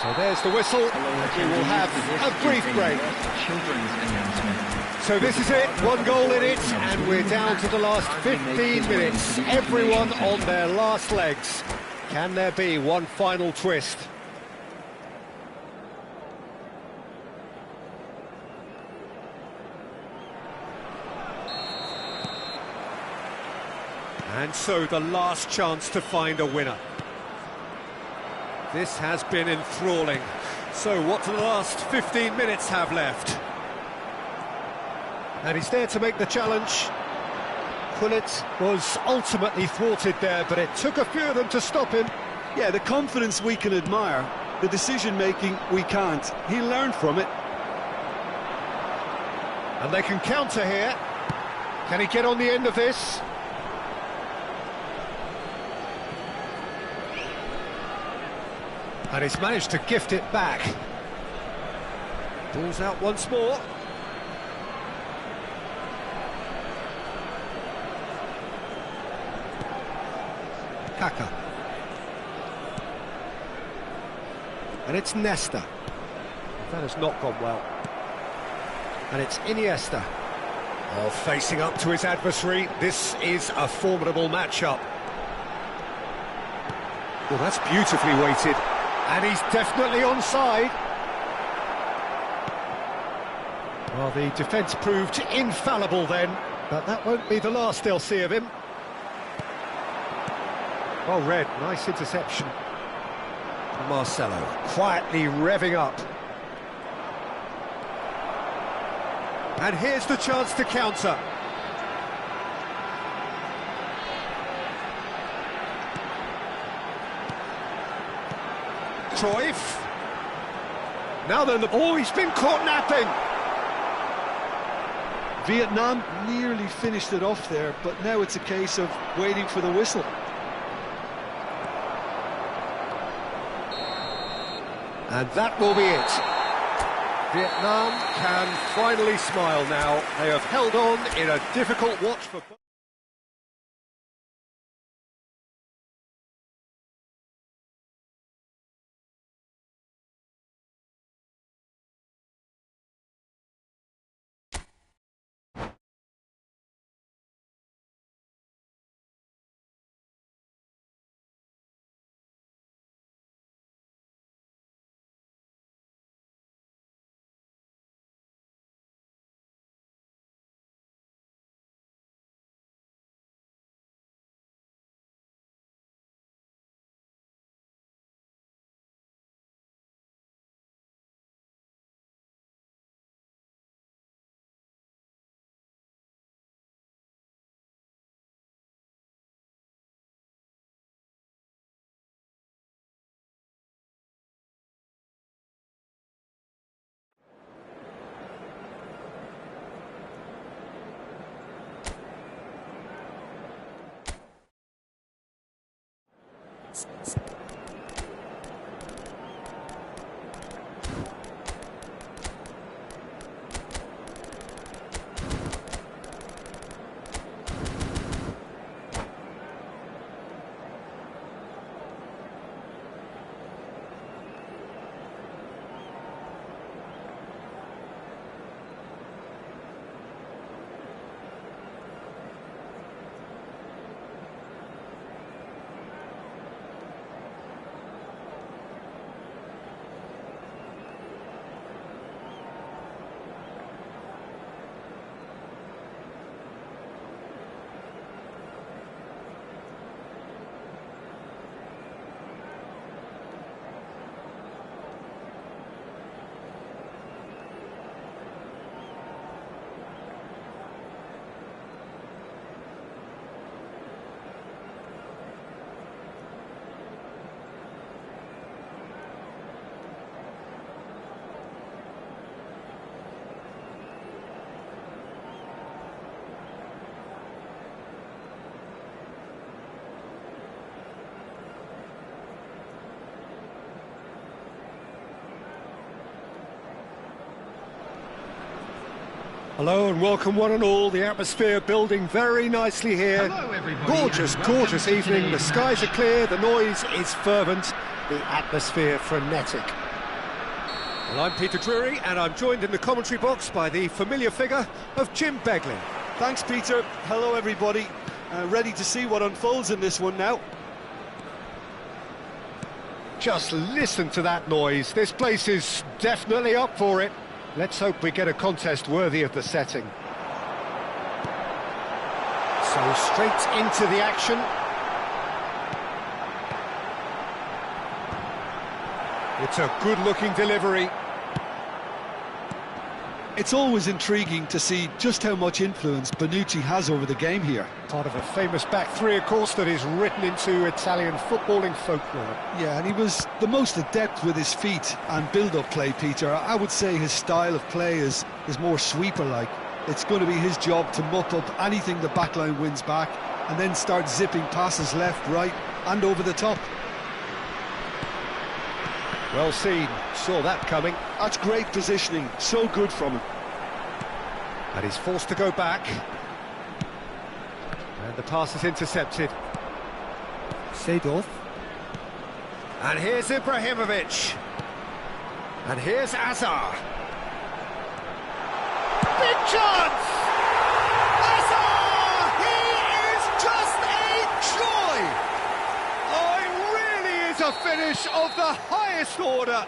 So there's the whistle. We will have a brief break. Children's announcement. So this is it, one goal in it, and we're down to the last 15 minutes. Everyone on their last legs. Can there be one final twist? And so the last chance to find a winner. This has been enthralling. So what do the last 15 minutes have left? And he's there to make the challenge. Gullit was ultimately thwarted there, but it took a few of them to stop him. Yeah, the confidence we can admire, the decision-making we can't. He learned from it. And they can counter here. Can he get on the end of this? And he's managed to gift it back. Ball's out once more. Kaka. And it's Nesta. That has not gone well. And it's Iniesta. Oh, facing up to his adversary. This is a formidable matchup. Well, that's beautifully weighted. And he's definitely onside. Well, the defence proved infallible then, but that won't be the last they'll see of him. Well read, nice interception. Marcelo quietly revving up. And here's the chance to counter. Cruyff. Now then, he's been caught napping. Vietnam nearly finished it off there, but now it's a case of waiting for the whistle. And that will be it. Vietnam can finally smile now. They have held on in a difficult watch for both. Hello and welcome one and all. The atmosphere building very nicely here. Hello, everybody, Gorgeous, and welcome gorgeous to evening. The today's skies are match. clear, the noise is fervent, the atmosphere frenetic. Well, I'm Peter Drury and I'm joined in the commentary box by the familiar figure of Jim Begley. Thanks, Peter. Hello, everybody. Ready to see what unfolds in this one now. Just listen to that noise. This place is definitely up for it. Let's hope we get a contest worthy of the setting. So straight into the action. It's a good-looking delivery. It's always intriguing to see just how much influence Bonucci has over the game here. Part of a famous back three, of course, that is written into Italian footballing folklore. Yeah, and he was the most adept with his feet and build-up play, Peter. I would say his style of play is more sweeper-like. It's going to be his job to mop up anything the backline wins back and then start zipping passes left, right and over the top. Well seen, saw that coming. That's great positioning, so good from him. And he's forced to go back. And the pass is intercepted. Seedorf. And here's Ibrahimovic. And here's Azar. Big chance! Azar! He is just a joy! Oh, it really is a finish of the highest order.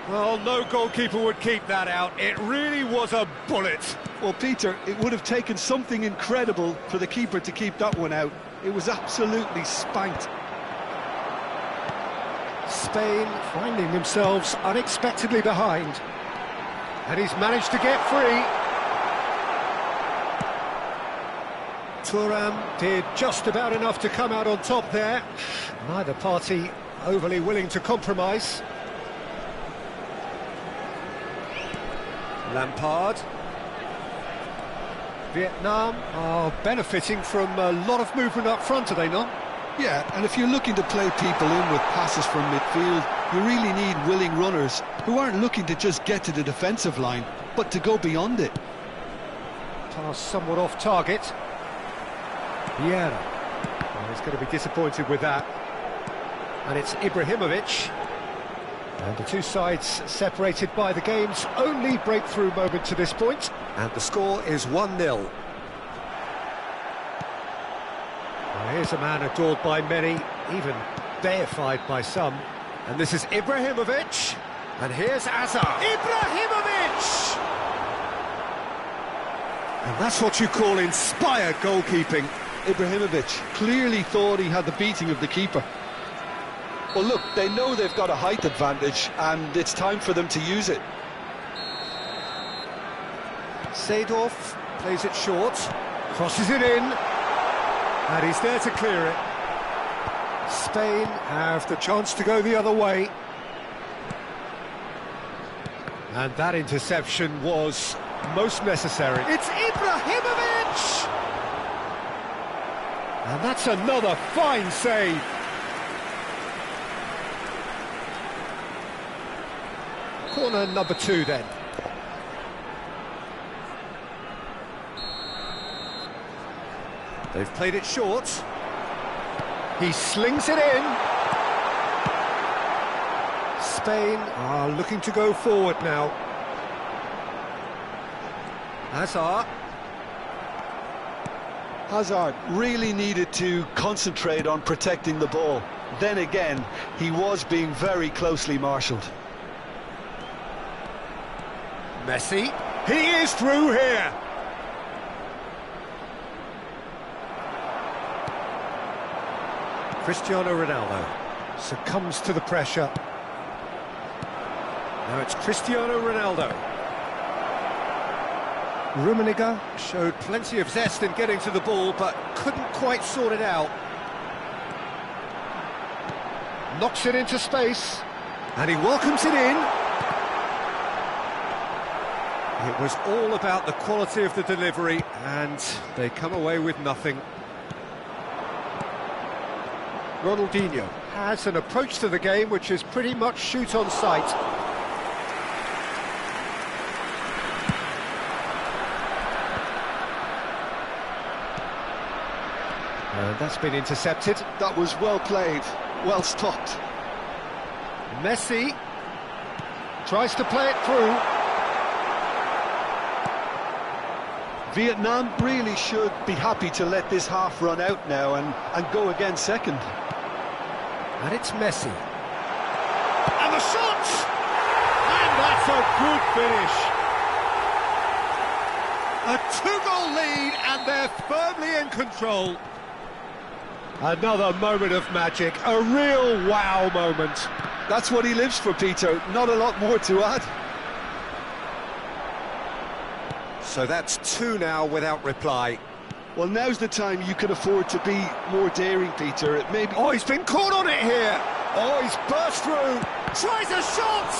Well, no goalkeeper would keep that out. It really was a bullet. Well, Peter, it would have taken something incredible for the keeper to keep that one out. It was absolutely spanked. Spain finding themselves unexpectedly behind. And he's managed to get free. Thuram did just about enough to come out on top there. Neither party overly willing to compromise. Lampard. Vietnam are benefiting from a lot of movement up front, are they not? Yeah, and if you're looking to play people in with passes from midfield, You really need willing runners who aren't looking to just get to the defensive line, but to go beyond it. Pass somewhat off target. Vieira. Well, he's going to be disappointed with that. And it's Ibrahimovic. And the two sides separated by the game's only breakthrough moment to this point. And the score is 1-0. Well, here's a man adored by many, even deified by some. And this is Ibrahimovic. And here's Azar. Ibrahimovic! And that's what you call inspired goalkeeping. Ibrahimovic clearly thought he had the beating of the keeper. Well, look, they know they've got a height advantage, and it's time for them to use it. Seedorf plays it short, crosses it in, and he's there to clear it. Spain have the chance to go the other way. And that interception was most necessary. It's Ibrahimovic! And that's another fine save. Corner number 2 then. They've played it short. He slings it in. Spain are looking to go forward now. Hazard really needed to concentrate on protecting the ball. Then again, he was being very closely marshalled. Messi, he is through here. Cristiano Ronaldo succumbs to the pressure. Now it's Cristiano Ronaldo. Rummenigge showed plenty of zest in getting to the ball, but couldn't quite sort it out. Knocks it into space, and he welcomes it in. It was all about the quality of the delivery, and they come away with nothing. Ronaldinho has an approach to the game which is pretty much shoot on sight. And that's been intercepted. That was well played, well stopped. Messi tries to play it through. Vietnam really should be happy to let this half run out now and go again second. And it's Messi. And the shot! And that's a good finish. A 2-goal lead, and they're firmly in control. Another moment of magic, a real wow moment. That's what he lives for, Peter. Not a lot more to add. So that's 2 now without reply. Well, now's the time you can afford to be more daring, Peter. It may be... Oh, he's been caught on it here. Oh, he's burst through. Tries a shot.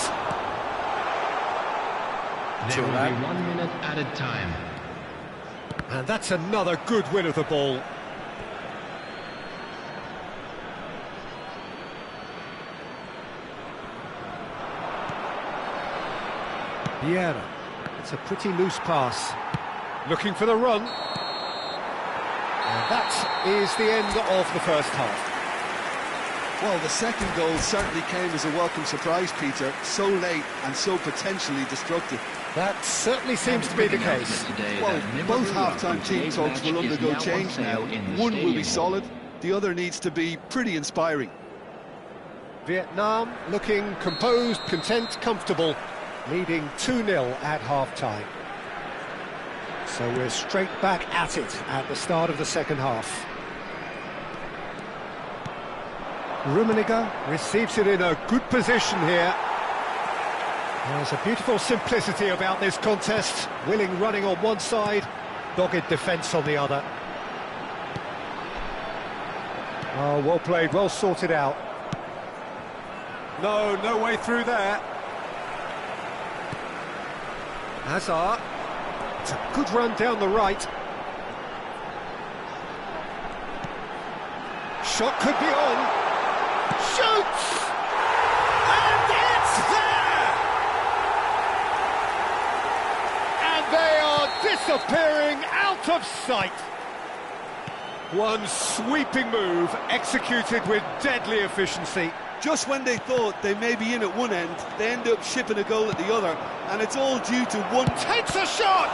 There will be 1 minute added time. And that's another good win of the ball. Vieira. It's a pretty loose pass. Looking for the run. And that is the end of the first half. Well, the second goal certainly came as a welcome surprise, Peter. So late and so potentially destructive. That certainly seems to be the case. Well, both half-time team talks will undergo change now. One will be solid, the other needs to be pretty inspiring. Vietnam looking composed, content, comfortable, leading 2-0 at half-time. So we're straight back at it at the start of the second half. Rummenigge receives it in a good position here. There's a beautiful simplicity about this contest. Willing running on one side, dogged defence on the other. Oh, well played, well sorted out. No way through there. Hazard. It's a good run down the right. Shot could be on. Shoots! And it's there! And they are disappearing out of sight. One sweeping move, executed with deadly efficiency. Just when they thought they may be in at one end, they end up shipping a goal at the other, and it's all due to one... Takes a shot!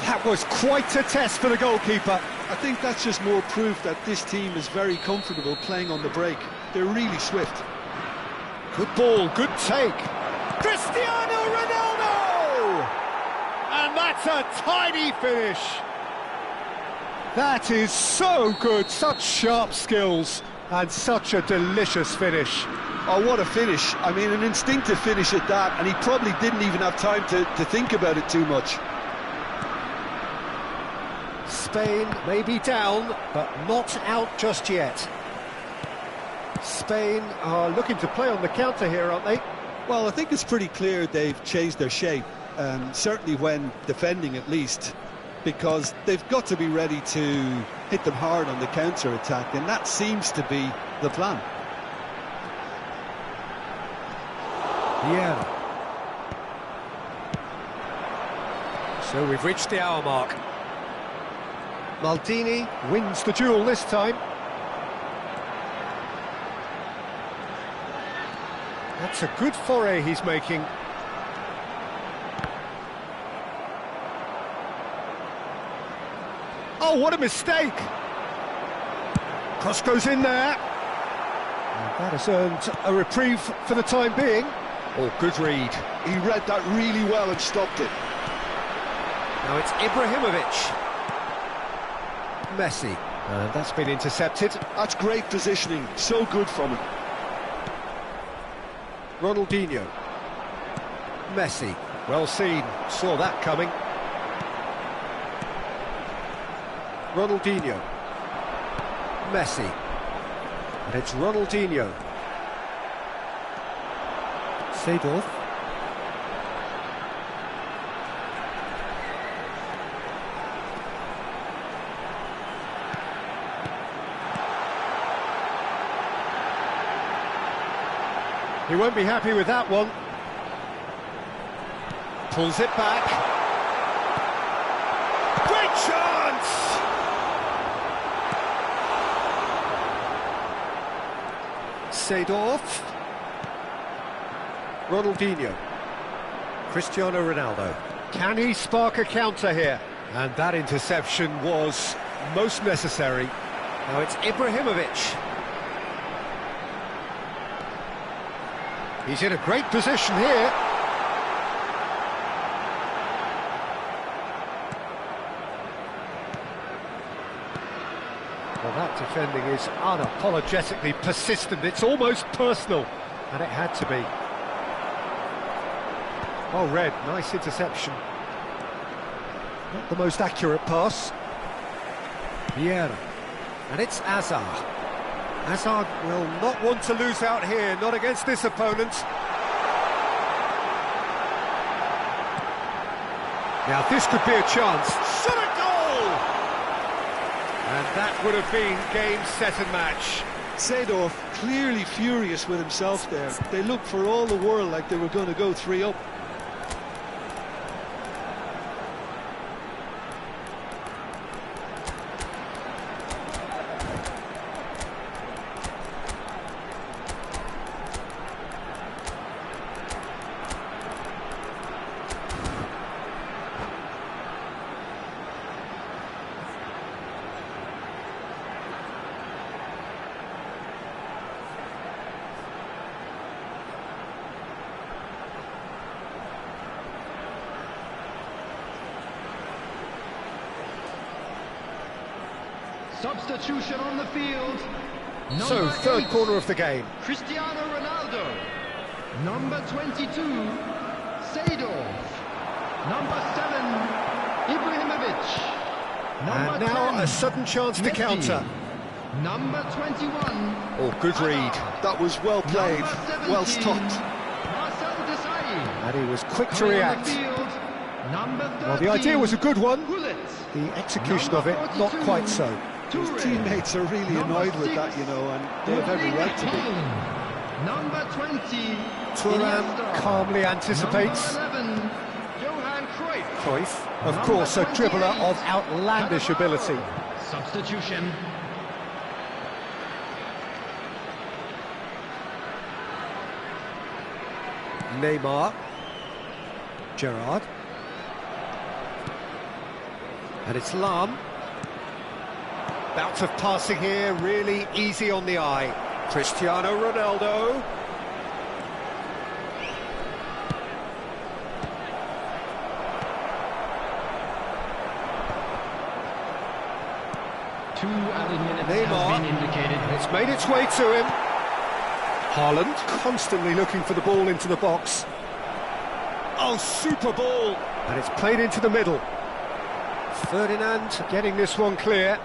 That was quite a test for the goalkeeper. I think that's just more proof that this team is very comfortable playing on the break. They're really swift. Good ball, good take. Cristiano Ronaldo! And that's a tidy finish. That is so good, such sharp skills, and such a delicious finish. Oh, what a finish. I mean, an instinctive finish at that, and he probably didn't even have time to think about it too much. Spain may be down, but not out just yet. Spain are looking to play on the counter here, aren't they? Well, I think it's pretty clear they've changed their shape, certainly when defending at least, because they've got to be ready to hit them hard on the counter-attack, and that seems to be the plan. Yeah. So we've reached the hour mark. Maldini wins the duel this time. That's a good foray he's making. Oh, what a mistake! Cross goes in there. And that has earned a reprieve for the time being. Oh, good read. He read that really well and stopped it. Now it's Ibrahimovic. Messi. And that's been intercepted. That's great positioning. So good from him. Ronaldinho. Messi. Well seen. Saw that coming. Ronaldinho. Messi. And it's Ronaldinho. Seedorf. He won't be happy with that one. Pulls it back. Great chance! Seedorf. Ronaldinho. Cristiano Ronaldo. Can he spark a counter here? And that interception was most necessary. Now it's Ibrahimovic. He's in a great position here. Well, that defending is unapologetically persistent. It's almost personal, and it had to be. Well read, nice interception. Not the most accurate pass. Vieira. And it's Hazard. Hazard will not want to lose out here, not against this opponent. Now this could be a chance. Shot a goal! And that would have been game, set and match. Seedorf clearly furious with himself there. They looked for all the world like they were going to go 3-up. Substitution on the field. So, third corner of the game. Cristiano Ronaldo. Number 22, Seedorf. Number 7, Ibrahimovic. And now a sudden chance to counter. Number 21. Oh, good read. That was well played, well stopped. And he was quick to react. Well, the idea was a good one. The execution of it, not quite so. His teammates are really annoyed with that, you know, and they have every right to be. Number 20. Thuram Iniesta. calmly anticipates. Number 11. Johan Cruyff. Cruyff, of Number course, a dribbler 28. of outlandish ability. Substitution. Neymar. Gerrard. And it's Lam. Bout of passing here, really easy on the eye. Cristiano Ronaldo. Two added minutes Neymar. has been indicated. It's made its way to him. Haaland constantly looking for the ball into the box. Oh, super ball! And it's played into the middle. Ferdinand getting this one clear.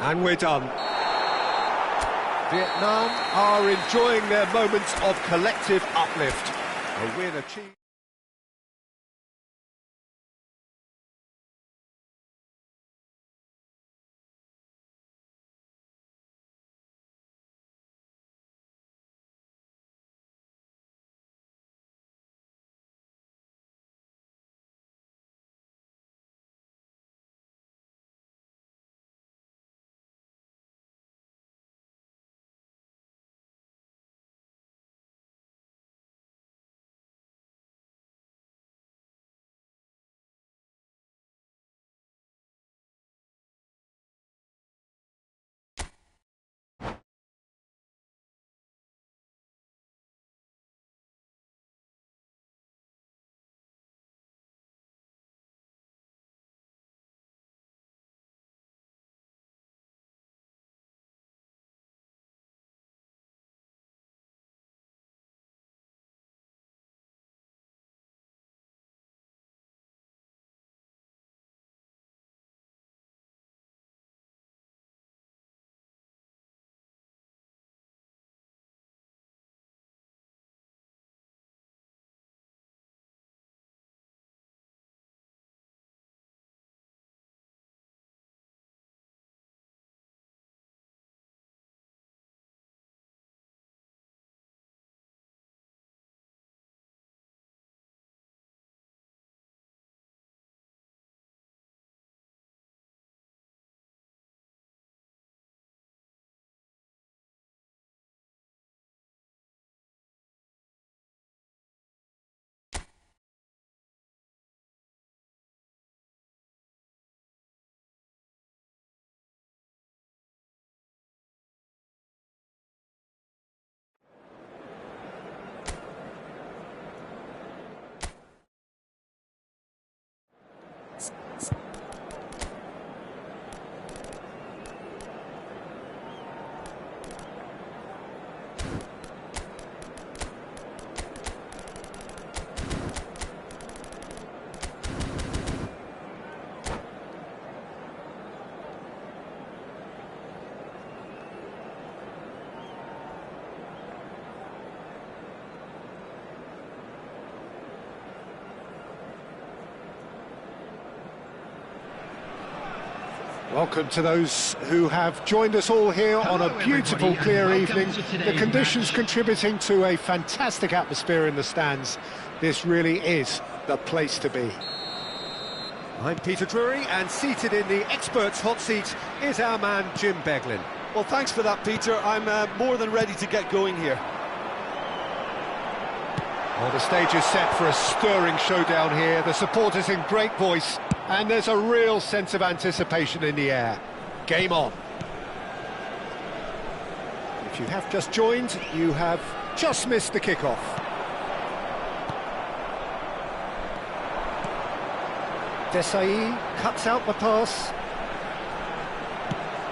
And we're done. Vietnam are enjoying their moments of collective uplift. A win achieved. Welcome to those who have joined us all here on a beautiful, everybody, clear and evening. welcome to The today's conditions match. contributing to a fantastic atmosphere in the stands. This really is the place to be. I'm Peter Drury, and seated in the experts' hot seat is our man Jim Beglin. Well, thanks for that, Peter. I'm more than ready to get going here. Well, the stage is set for a stirring showdown here. The supporters in great voice, and there's a real sense of anticipation in the air. Game on. If you have just joined, you have just missed the kickoff. Desai cuts out the pass.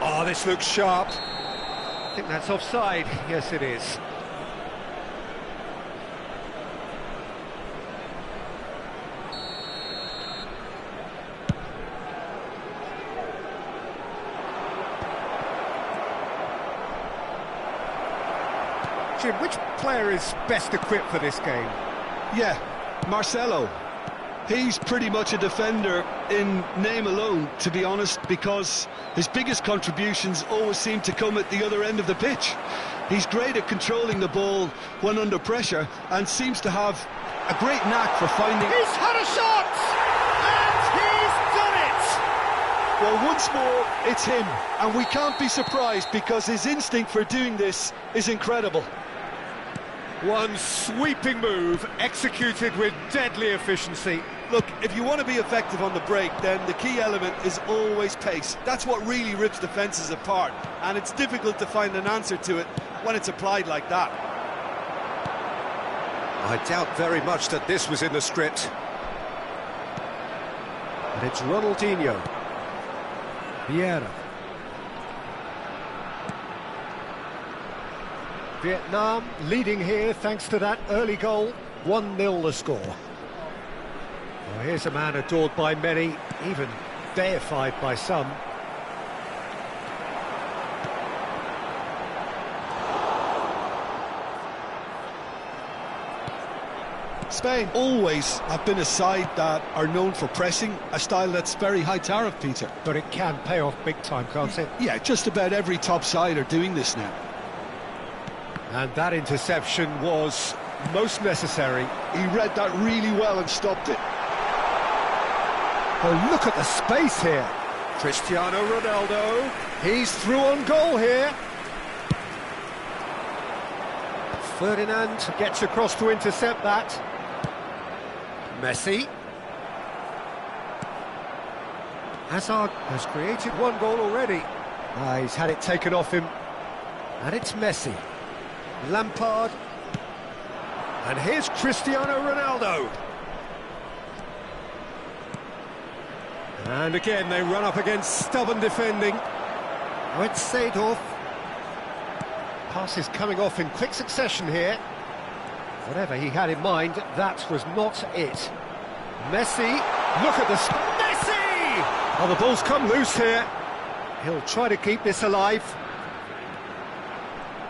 Oh, this looks sharp. I think that's offside. Yes, it is. Jim, which player is best equipped for this game? Yeah, Marcelo. He's pretty much a defender in name alone, to be honest, because his biggest contributions always seem to come at the other end of the pitch. He's great at controlling the ball when under pressure and seems to have a great knack for finding... He's had a shot! And he's done it! Well, once more, it's him, and we can't be surprised because his instinct for doing this is incredible. One sweeping move, executed with deadly efficiency. Look, if you want to be effective on the break, then the key element is always pace. That's what really rips defences apart, and it's difficult to find an answer to it when it's applied like that. I doubt very much that this was in the script. And it's Ronaldinho. Vieira. Vietnam leading here thanks to that early goal. 1-0 the score. Well, here's a man adored by many, even deified by some. Spain always have been a side that are known for pressing, a style that's very high tariff, Peter. But it can pay off big time, can't it? Yeah, just about every top side are doing this now. And that interception was most necessary. He read that really well and stopped it. Oh, look at the space here. Cristiano Ronaldo, he's through on goal here. Ferdinand gets across to intercept that. Messi. Hazard has created one goal already. He's had it taken off him. And it's Messi. Lampard. And here's Cristiano Ronaldo. And again they run up against stubborn defending. Now it's Seedorf. Passes coming off in quick succession here. Whatever he had in mind, that was not it. Messi, look at the... Messi! Oh, the ball's come loose here. He'll try to keep this alive.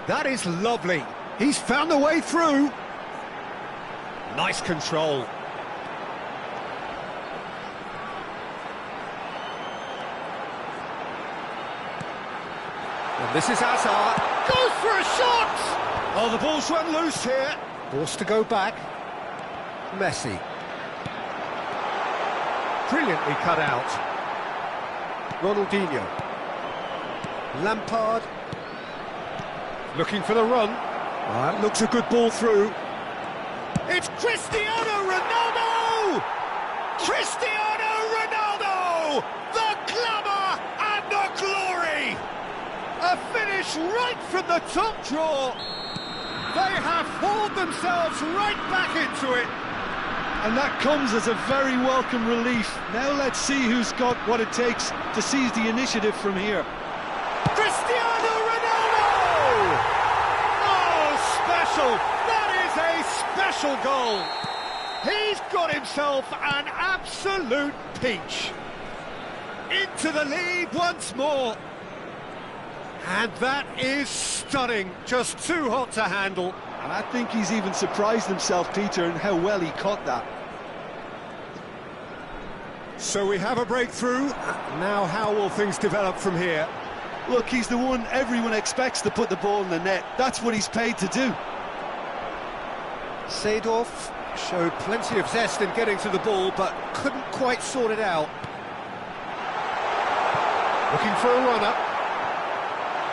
That is lovely. He's found a way through. Nice control. And this is Hazard. Goes for a shot! Oh, the ball's run loose here. Forced to go back. Messi. Brilliantly cut out. Ronaldinho. Lampard. Looking for the run. That looks a good ball through. It's Cristiano Ronaldo! Cristiano Ronaldo! The glamour and the glory! A finish right from the top draw. They have hauled themselves right back into it. And that comes as a very welcome relief. Now let's see who's got what it takes to seize the initiative from here. Cristiano Ronaldo! Oh, special! That is a special goal. He's got himself an absolute peach. Into the lead once more. And that is stunning, just too hot to handle. And I think he's even surprised himself, Peter, in how well he caught that. So we have a breakthrough. Now how will things develop from here? Look, he's the one everyone expects to put the ball in the net. That's what he's paid to do. Seedorf showed plenty of zest in getting to the ball, but couldn't quite sort it out. Looking for a run-up.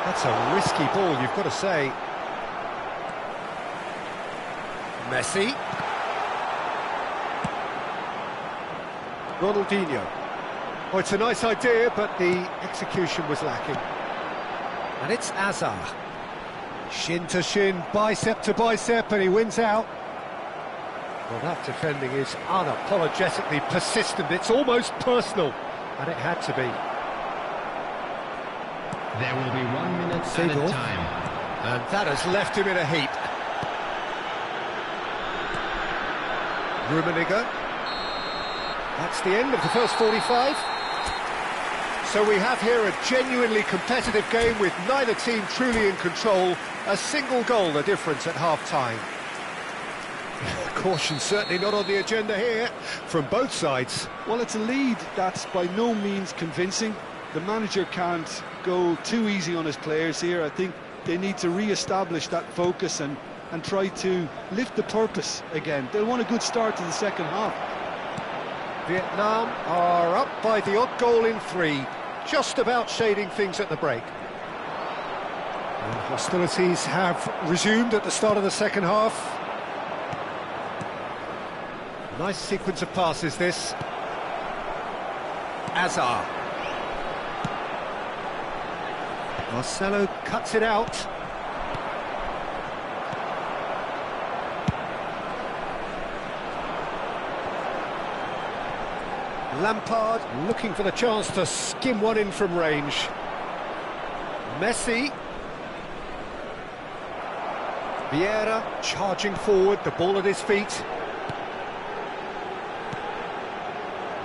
That's a risky ball, you've got to say. Messi. Ronaldinho. Oh, it's a nice idea, but the execution was lacking. And it's Hazard. Shin to shin, bicep to bicep, and he wins out. Well, that defending is unapologetically persistent. It's almost personal, and it had to be. There will be 1 minute at a time. And that has left him in a heap. Rummenigge. That's the end of the first 45. So we have here a genuinely competitive game with neither team truly in control. A single goal the difference at half-time. Caution certainly not on the agenda here from both sides. Well, it's a lead that's by no means convincing. The manager can't go too easy on his players here. I think they need to re-establish that focus and try to lift the purpose again. They'll want a good start to the second half. Vietnam are up by the odd goal in 3, just about shading things at the break. And hostilities have resumed at the start of the second half. Nice sequence of passes, this. Azar. Marcelo cuts it out. Lampard looking for the chance to skim one in from range. Messi. Vieira charging forward, the ball at his feet.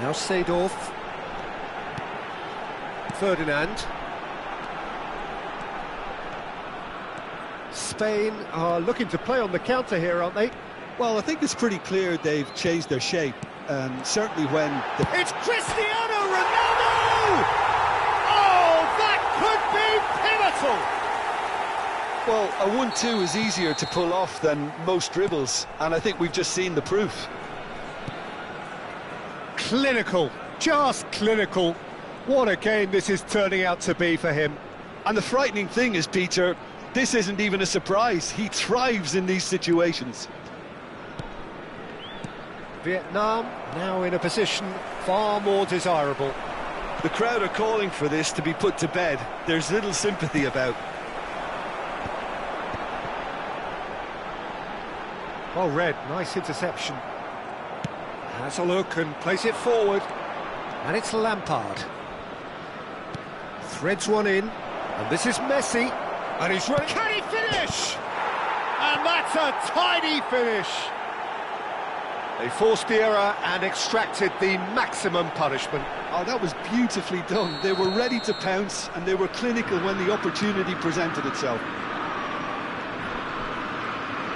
Now Seedorf. Ferdinand. Spain are looking to play on the counter here, aren't they? Well, I think it's pretty clear they've changed their shape. Certainly when the... It's Cristiano Ronaldo! Oh, that could be pivotal! Well, a 1-2 is easier to pull off than most dribbles, and I think we've just seen the proof. Clinical, just clinical. What a game this is turning out to be for him. And the frightening thing is, Peter, this isn't even a surprise. He thrives in these situations. Vietnam now in a position far more desirable. The crowd are calling for this to be put to bed. There's little sympathy about. Well read, nice interception. Has a look and plays it forward. And it's Lampard. Threads one in. And this is Messi. And he's running. Can he finish? And that's a tidy finish. They forced the error and extracted the maximum punishment. Oh, that was beautifully done. They were ready to pounce and they were clinical when the opportunity presented itself.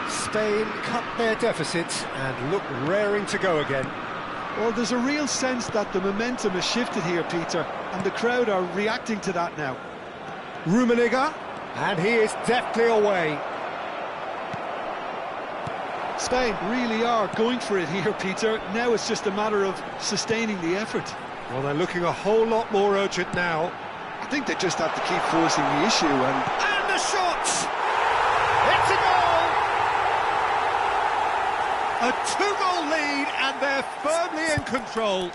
Spain cut their deficit and look raring to go again. Well, there's a real sense that the momentum has shifted here, Peter, and the crowd are reacting to that now. Rummenigge, and he is deftly away. Spain really are going for it here, Peter. Now it's just a matter of sustaining the effort. Well, they're looking a whole lot more urgent now. I think they just have to keep forcing the issue And the shot! It's a goal! A 2-goal lead, and they're firmly in control.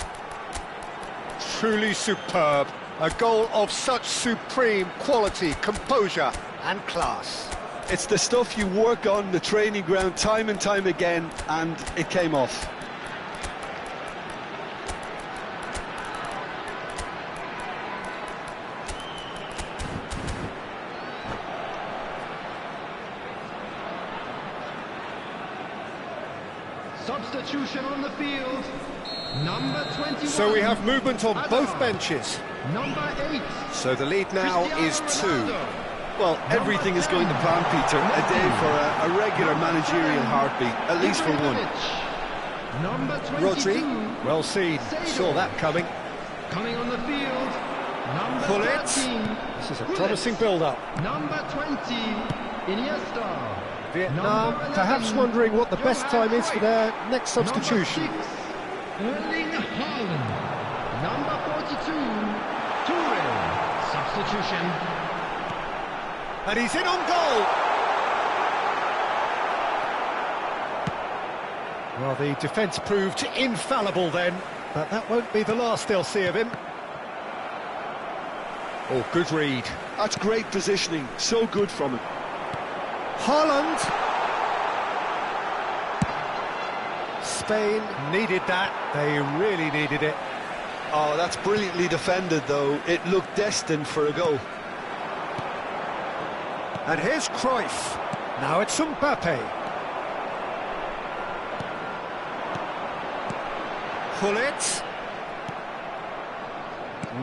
Truly superb. A goal of such supreme quality, composure and class. It's the stuff you work on the training ground time and time again, and it came off. Substitution on the field. Number 21. So we have movement on both benches. Number 8. So the lead now is 2. Well, everything is going to plan, Peter. A day for a regular managerial heartbeat, at least for one. Number 22. Rodri, well seen, saw that coming. Coming on the field. Number Pull it. 13. This is a promising build-up. Number 20. Iniesta. Vietnam perhaps wondering what the best time is for their next substitution. Number 6. Erling Haaland. Number 42. Toure. Substitution. And he's in on goal. Well, the defence proved infallible then, but that won't be the last they'll see of him. Oh, good read. That's great positioning, so good from him. Haaland. Spain needed that, they really needed it. Oh, that's brilliantly defended, though. It looked destined for a goal. And here's Cruyff. Now it's Mbappe. Pull it.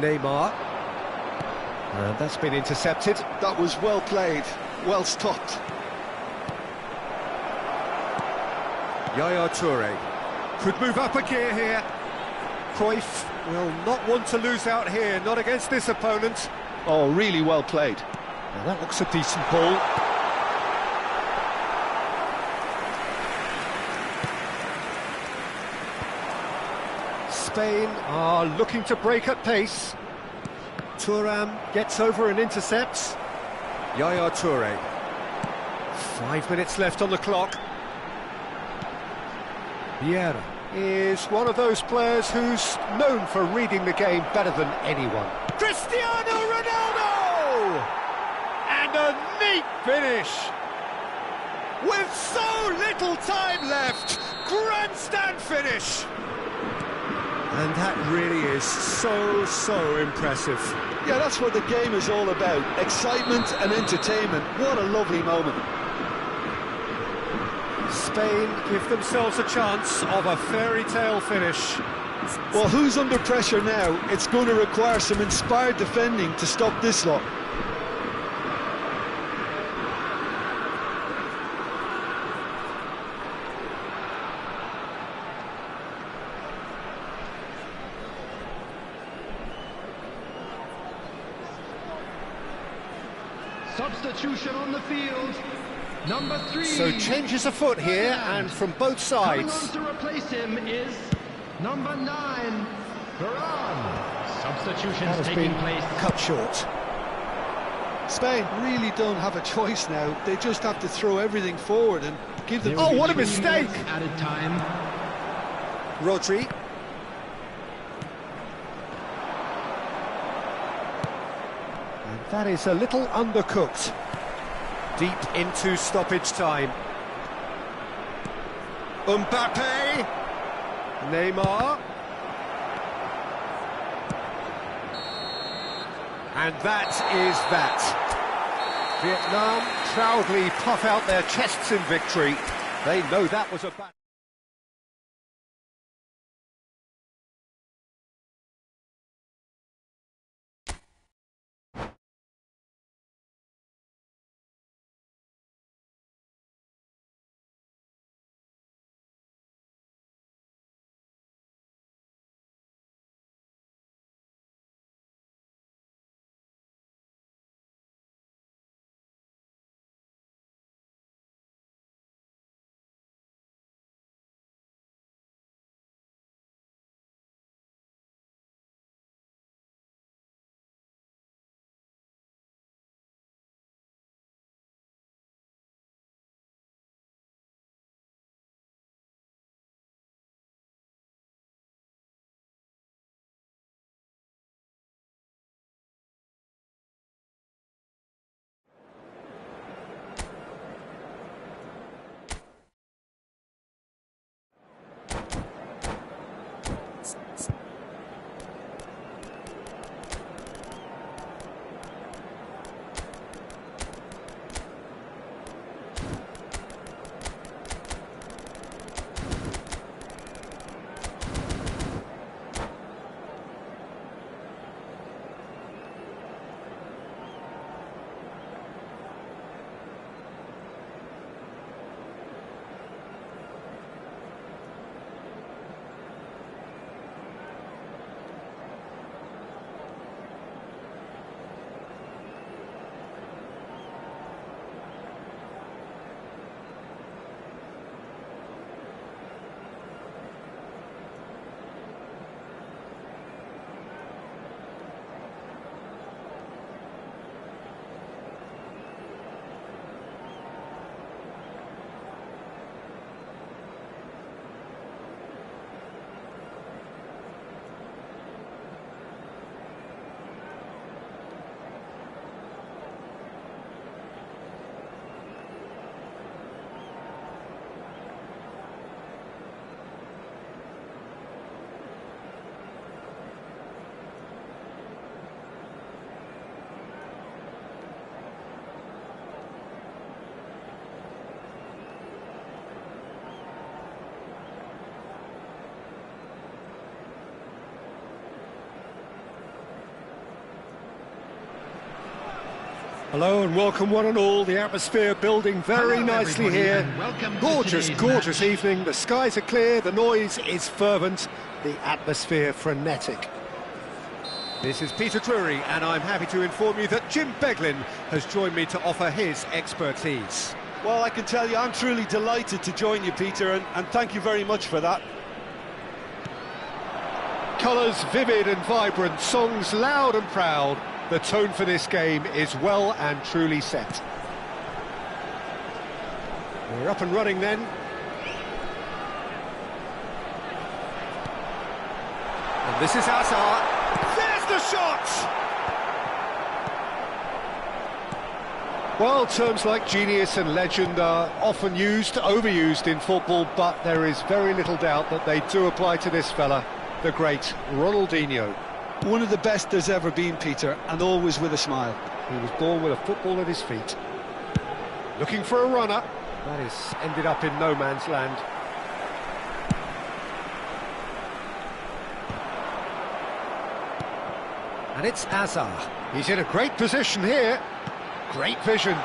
Neymar. And that's been intercepted. That was well played, well stopped. Yaya Toure could move up a gear here. Cruyff will not want to lose out here, not against this opponent. Oh, really well played. Now that looks a decent ball. Spain are looking to break at pace. Thuram gets over and intercepts. Yaya Toure. 5 minutes left on the clock. Vieira is one of those players who's known for reading the game better than anyone. Cristiano Ronaldo! And a neat finish! With so little time left, grandstand finish! And that really is so impressive. Yeah, that's what the game is all about. Excitement and entertainment. What a lovely moment. Spain give themselves a chance of a fairy tale finish. Well, who's under pressure now? It's going to require some inspired defending to stop this lot. Substitution on the field. Number 3. So changes afoot here, and from both sides. Coming on to replace him is number 9, Varane. Substitutions taking place. Cut short. Spain really don't have a choice now. They just have to throw everything forward and give them... Oh, what a mistake! Added time. Rodri. And that is a little undercooked. Deep into stoppage time. Mbappe. Neymar. And that is that. Vietnam proudly puff out their chests in victory. They know that was a bad... Hello and welcome one and all. The atmosphere building very Hello, nicely everybody, here. and welcome to Gorgeous, today's gorgeous match. evening. The skies are clear, the noise is fervent, the atmosphere frenetic. This is Peter Drury, and I'm happy to inform you that Jim Beglin has joined me to offer his expertise. Well, I can tell you I'm truly delighted to join you, Peter, and thank you very much for that. Colours vivid and vibrant, songs loud and proud. The tone for this game is well and truly set. We're up and running then. And this is Hazard. There's the shot! Well, terms like genius and legend are often used, overused in football, but there is very little doubt that they do apply to this fella, the great Ronaldinho. One of the best there's ever been, Peter, and always with a smile. He was born with a football at his feet. Looking for a runner. That is ended up in no man's land. And it's Hazard. He's in a great position here. Great vision. And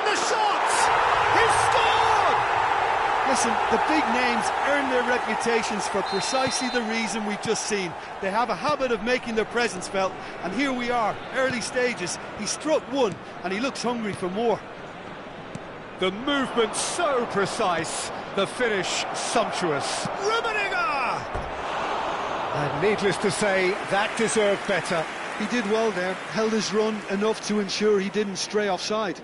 the shot! He's scored! Listen, the big names earn their reputations for precisely the reason we've just seen. They have a habit of making their presence felt, and here we are, early stages. He struck one, and he looks hungry for more. The movement so precise, the finish sumptuous. Rummenigge! And needless to say, that deserved better. He did well there, held his run enough to ensure he didn't stray offside.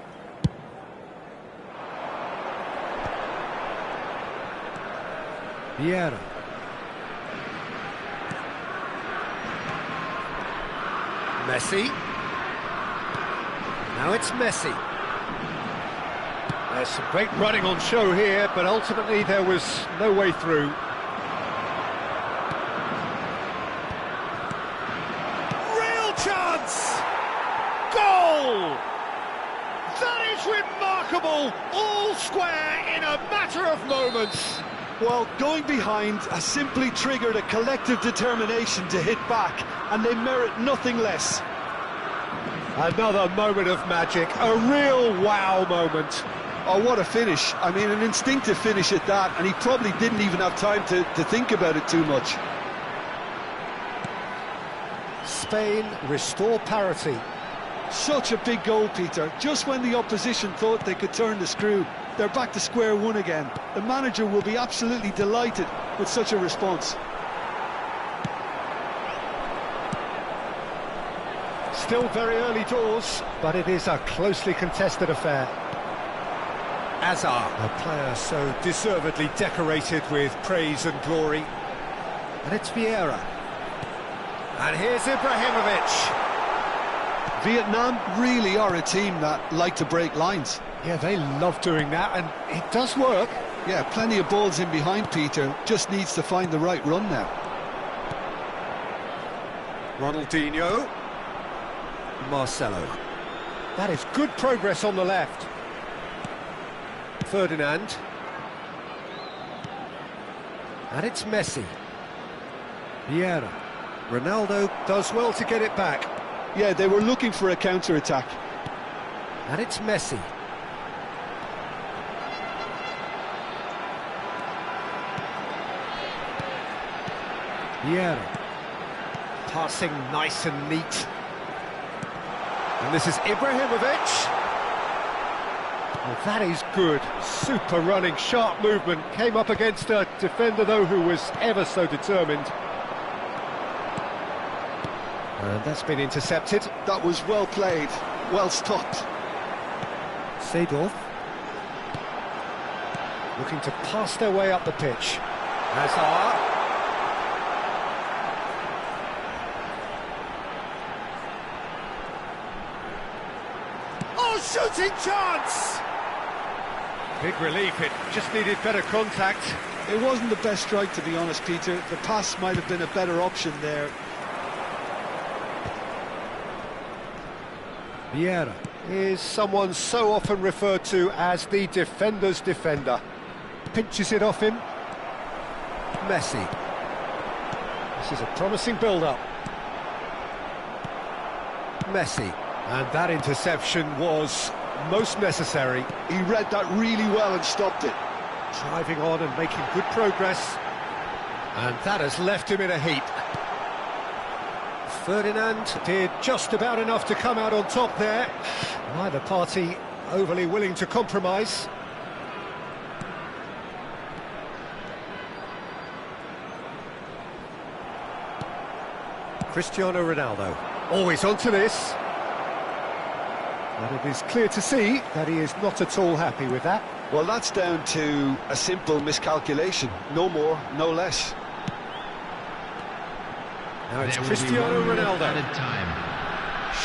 Vieira. Messi. Now it's Messi. There's some great running on show here, but ultimately there was no way through. Real chance! Goal! That is remarkable! All square in a matter of moments. Well, going behind has simply triggered a collective determination to hit back, and they merit nothing less. Another moment of magic, a real wow moment. Oh, what a finish. I mean, an instinctive finish at that, and he probably didn't even have time to think about it too much. Spain restore parity. Such a big goal, Peter. Just when the opposition thought they could turn the screw, they're back to square one again. The manager will be absolutely delighted with such a response. Still very early doors, but it is a closely contested affair. Hazard, a player so deservedly decorated with praise and glory. And it's Vieira. And here's Ibrahimovic. Vietnam really are a team that like to break lines. Yeah, they love doing that, and it does work. Yeah, plenty of balls in behind, Peter. Just needs to find the right run now. Ronaldinho. Marcelo. That is good progress on the left. Ferdinand. And it's Messi. Vieira. Ronaldo does well to get it back. Yeah, they were looking for a counter-attack. And it's Messi. Vieira. Passing nice and neat. And this is Ibrahimovic. Well, that is good. Super running, sharp movement. Came up against a defender, though, who was ever so determined. And that's been intercepted. That was well played, well stopped. Seedorf. Looking to pass their way up the pitch. Hazard. Oh, shooting chance! Big relief, it just needed better contact. It wasn't the best strike, to be honest, Peter. The pass might have been a better option there. Vieira is someone so often referred to as the defender's defender. Pinches it off him. Messi. This is a promising build-up. Messi. And that interception was most necessary. He read that really well and stopped it. Driving on and making good progress. And that has left him in a heap. Ferdinand did just about enough to come out on top there. Neither party overly willing to compromise. Cristiano Ronaldo, always onto this. And it is clear to see that he is not at all happy with that. Well, that's down to a simple miscalculation. No more, no less. Now it's Cristiano Ronaldo.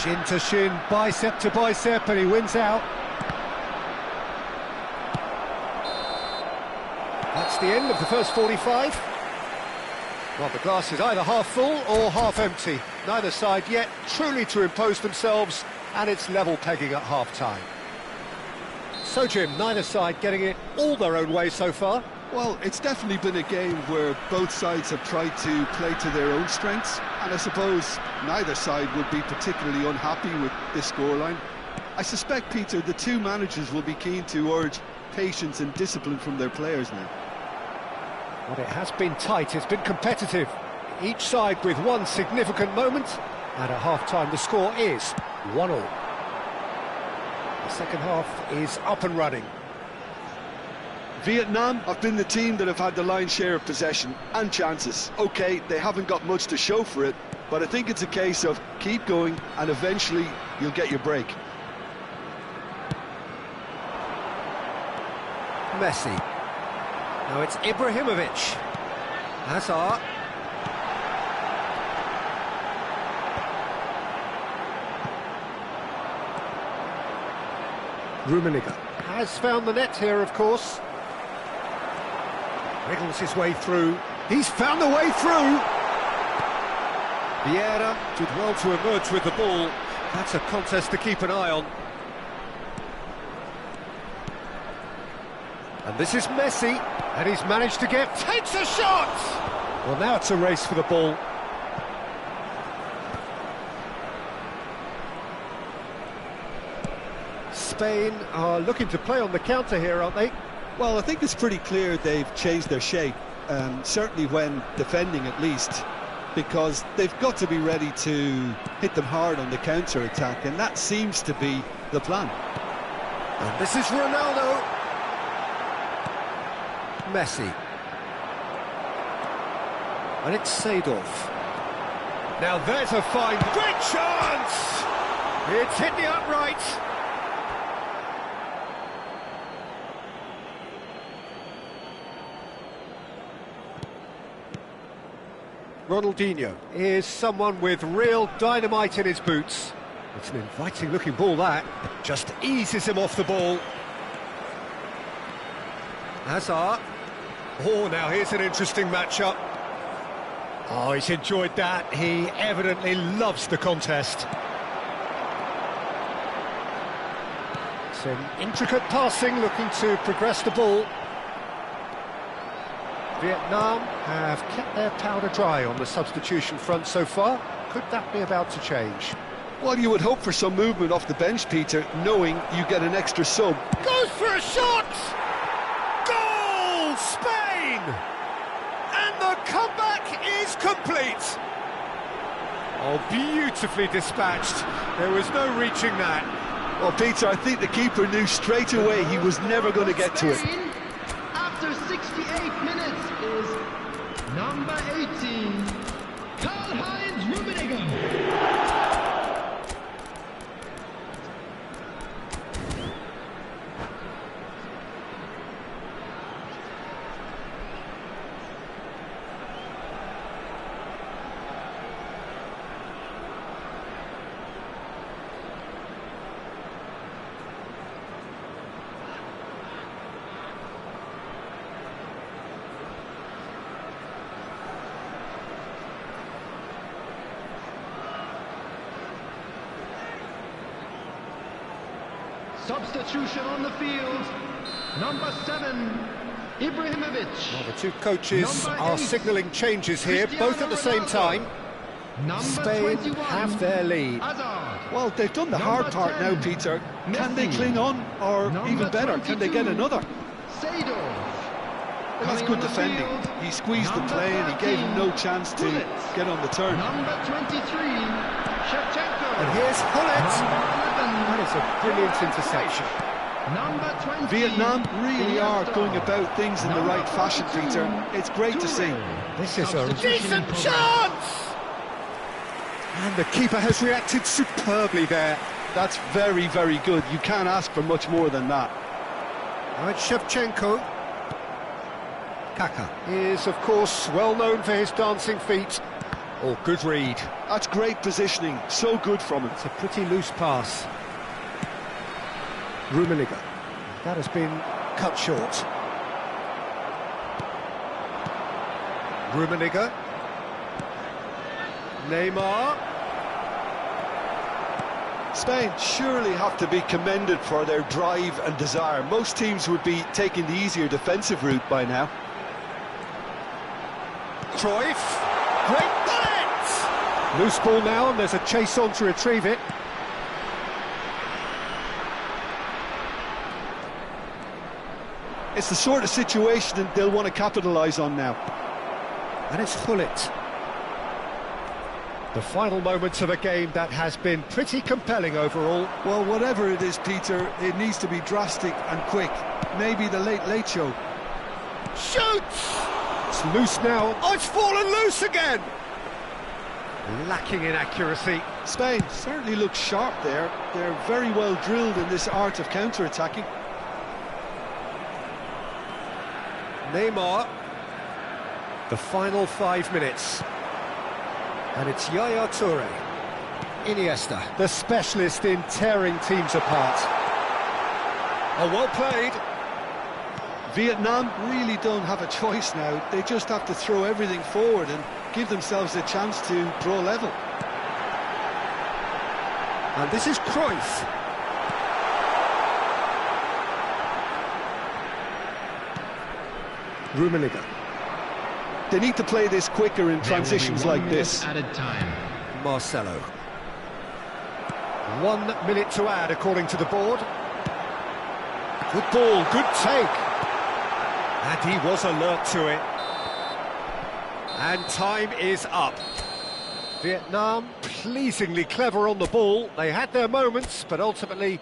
Shin to shin, bicep to bicep, and he wins out. That's the end of the first 45. Well, the glass is either half full or half empty. Neither side yet truly to impose themselves, and it's level pegging at half-time. So, Jim, neither side getting it all their own way so far. Well, it's definitely been a game where both sides have tried to play to their own strengths, and I suppose neither side would be particularly unhappy with this scoreline. I suspect, Peter, the two managers will be keen to urge patience and discipline from their players now. Well, it has been tight, it's been competitive. Each side with one significant moment, and at half-time the score is 1-1. The second half is up and running. Vietnam have been the team that have had the lion's share of possession and chances. OK, they haven't got much to show for it, but I think it's a case of keep going and eventually you'll get your break. Messi. Now it's Ibrahimovic. Hazard. Rummenigge has found the net here, of course. Wriggles his way through. He's found the way through! Vieira did well to emerge with the ball. That's a contest to keep an eye on. And this is Messi, and he's managed to takes a shot! Well, now it's a race for the ball. Spain are looking to play on the counter here, aren't they? Well, I think it's pretty clear they've changed their shape, certainly when defending at least, because they've got to be ready to hit them hard on the counter-attack, and that seems to be the plan. And this is Ronaldo. Messi. And it's Seedorf. Now there's a fine, great chance! It's hit the upright. Ronaldinho is someone with real dynamite in his boots. It's an inviting looking ball that just eases him off the ball. Hazard. Oh, now here's an interesting matchup. Oh, he's enjoyed that. He evidently loves the contest. Some intricate passing, looking to progress the ball. Vietnam have kept their powder dry on the substitution front so far. Could that be about to change? Well, you would hope for some movement off the bench, Peter, knowing you get an extra sub. Goes for a shot! Goal! Spain! And the comeback is complete! Oh, beautifully dispatched. There was no reaching that. Well, Peter, I think the keeper knew straight away he was never going to get to it. After 68 minutes is number 18, Karl-Heinz Rummenigge. Substitution on the field, number 7, Ibrahimovic. Well, the two coaches are signalling changes here, both at the same time. Spain have their lead. Hazard. Well, they've done the hard part now, Peter. Can they cling on, or even better, can they get another? Well, that's good defending. He squeezed the play and he gave him no chance to get on the turn. Number 23, Shevchenko. And here's Hullet. That is a brilliant interception. Number 20. Vietnam really are going about things in the right fashion, Peter. It's great to see. This is a decent chance! And the keeper has reacted superbly there. That's very, very good. You can't ask for much more than that. Right, Shevchenko. Kaka is, of course, well known for his dancing feet. Oh, good read. That's great positioning. So good from him. It's a pretty loose pass. Rummenigge. That has been cut short. Rummenigge. Neymar. Spain surely have to be commended for their drive and desire. Most teams would be taking the easier defensive route by now. Cruyff. Great bullet! Loose ball now, and there's a chase on to retrieve it. It's the sort of situation that they'll want to capitalise on now. And it's Hullet. The final moments of a game that has been pretty compelling overall. Well, whatever it is, Peter, it needs to be drastic and quick. Maybe the late show. Shoots! It's loose now. Oh, it's fallen loose again! Lacking in accuracy. Spain certainly looks sharp there. They're very well drilled in this art of counter-attacking. Neymar. The final 5 minutes. And it's Yaya Toure. Iniesta, the specialist in tearing teams apart. Oh, well played. Vietnam really don't have a choice now. They just have to throw everything forward and give themselves a chance to draw level. And this is Cruyff. Rummenigge. They need to play this quicker in transitions like this. Added time. Marcelo. 1 minute to add, according to the board. Good ball, good take. And he was alert to it. And time is up. Vietnam pleasingly clever on the ball. They had their moments, but ultimately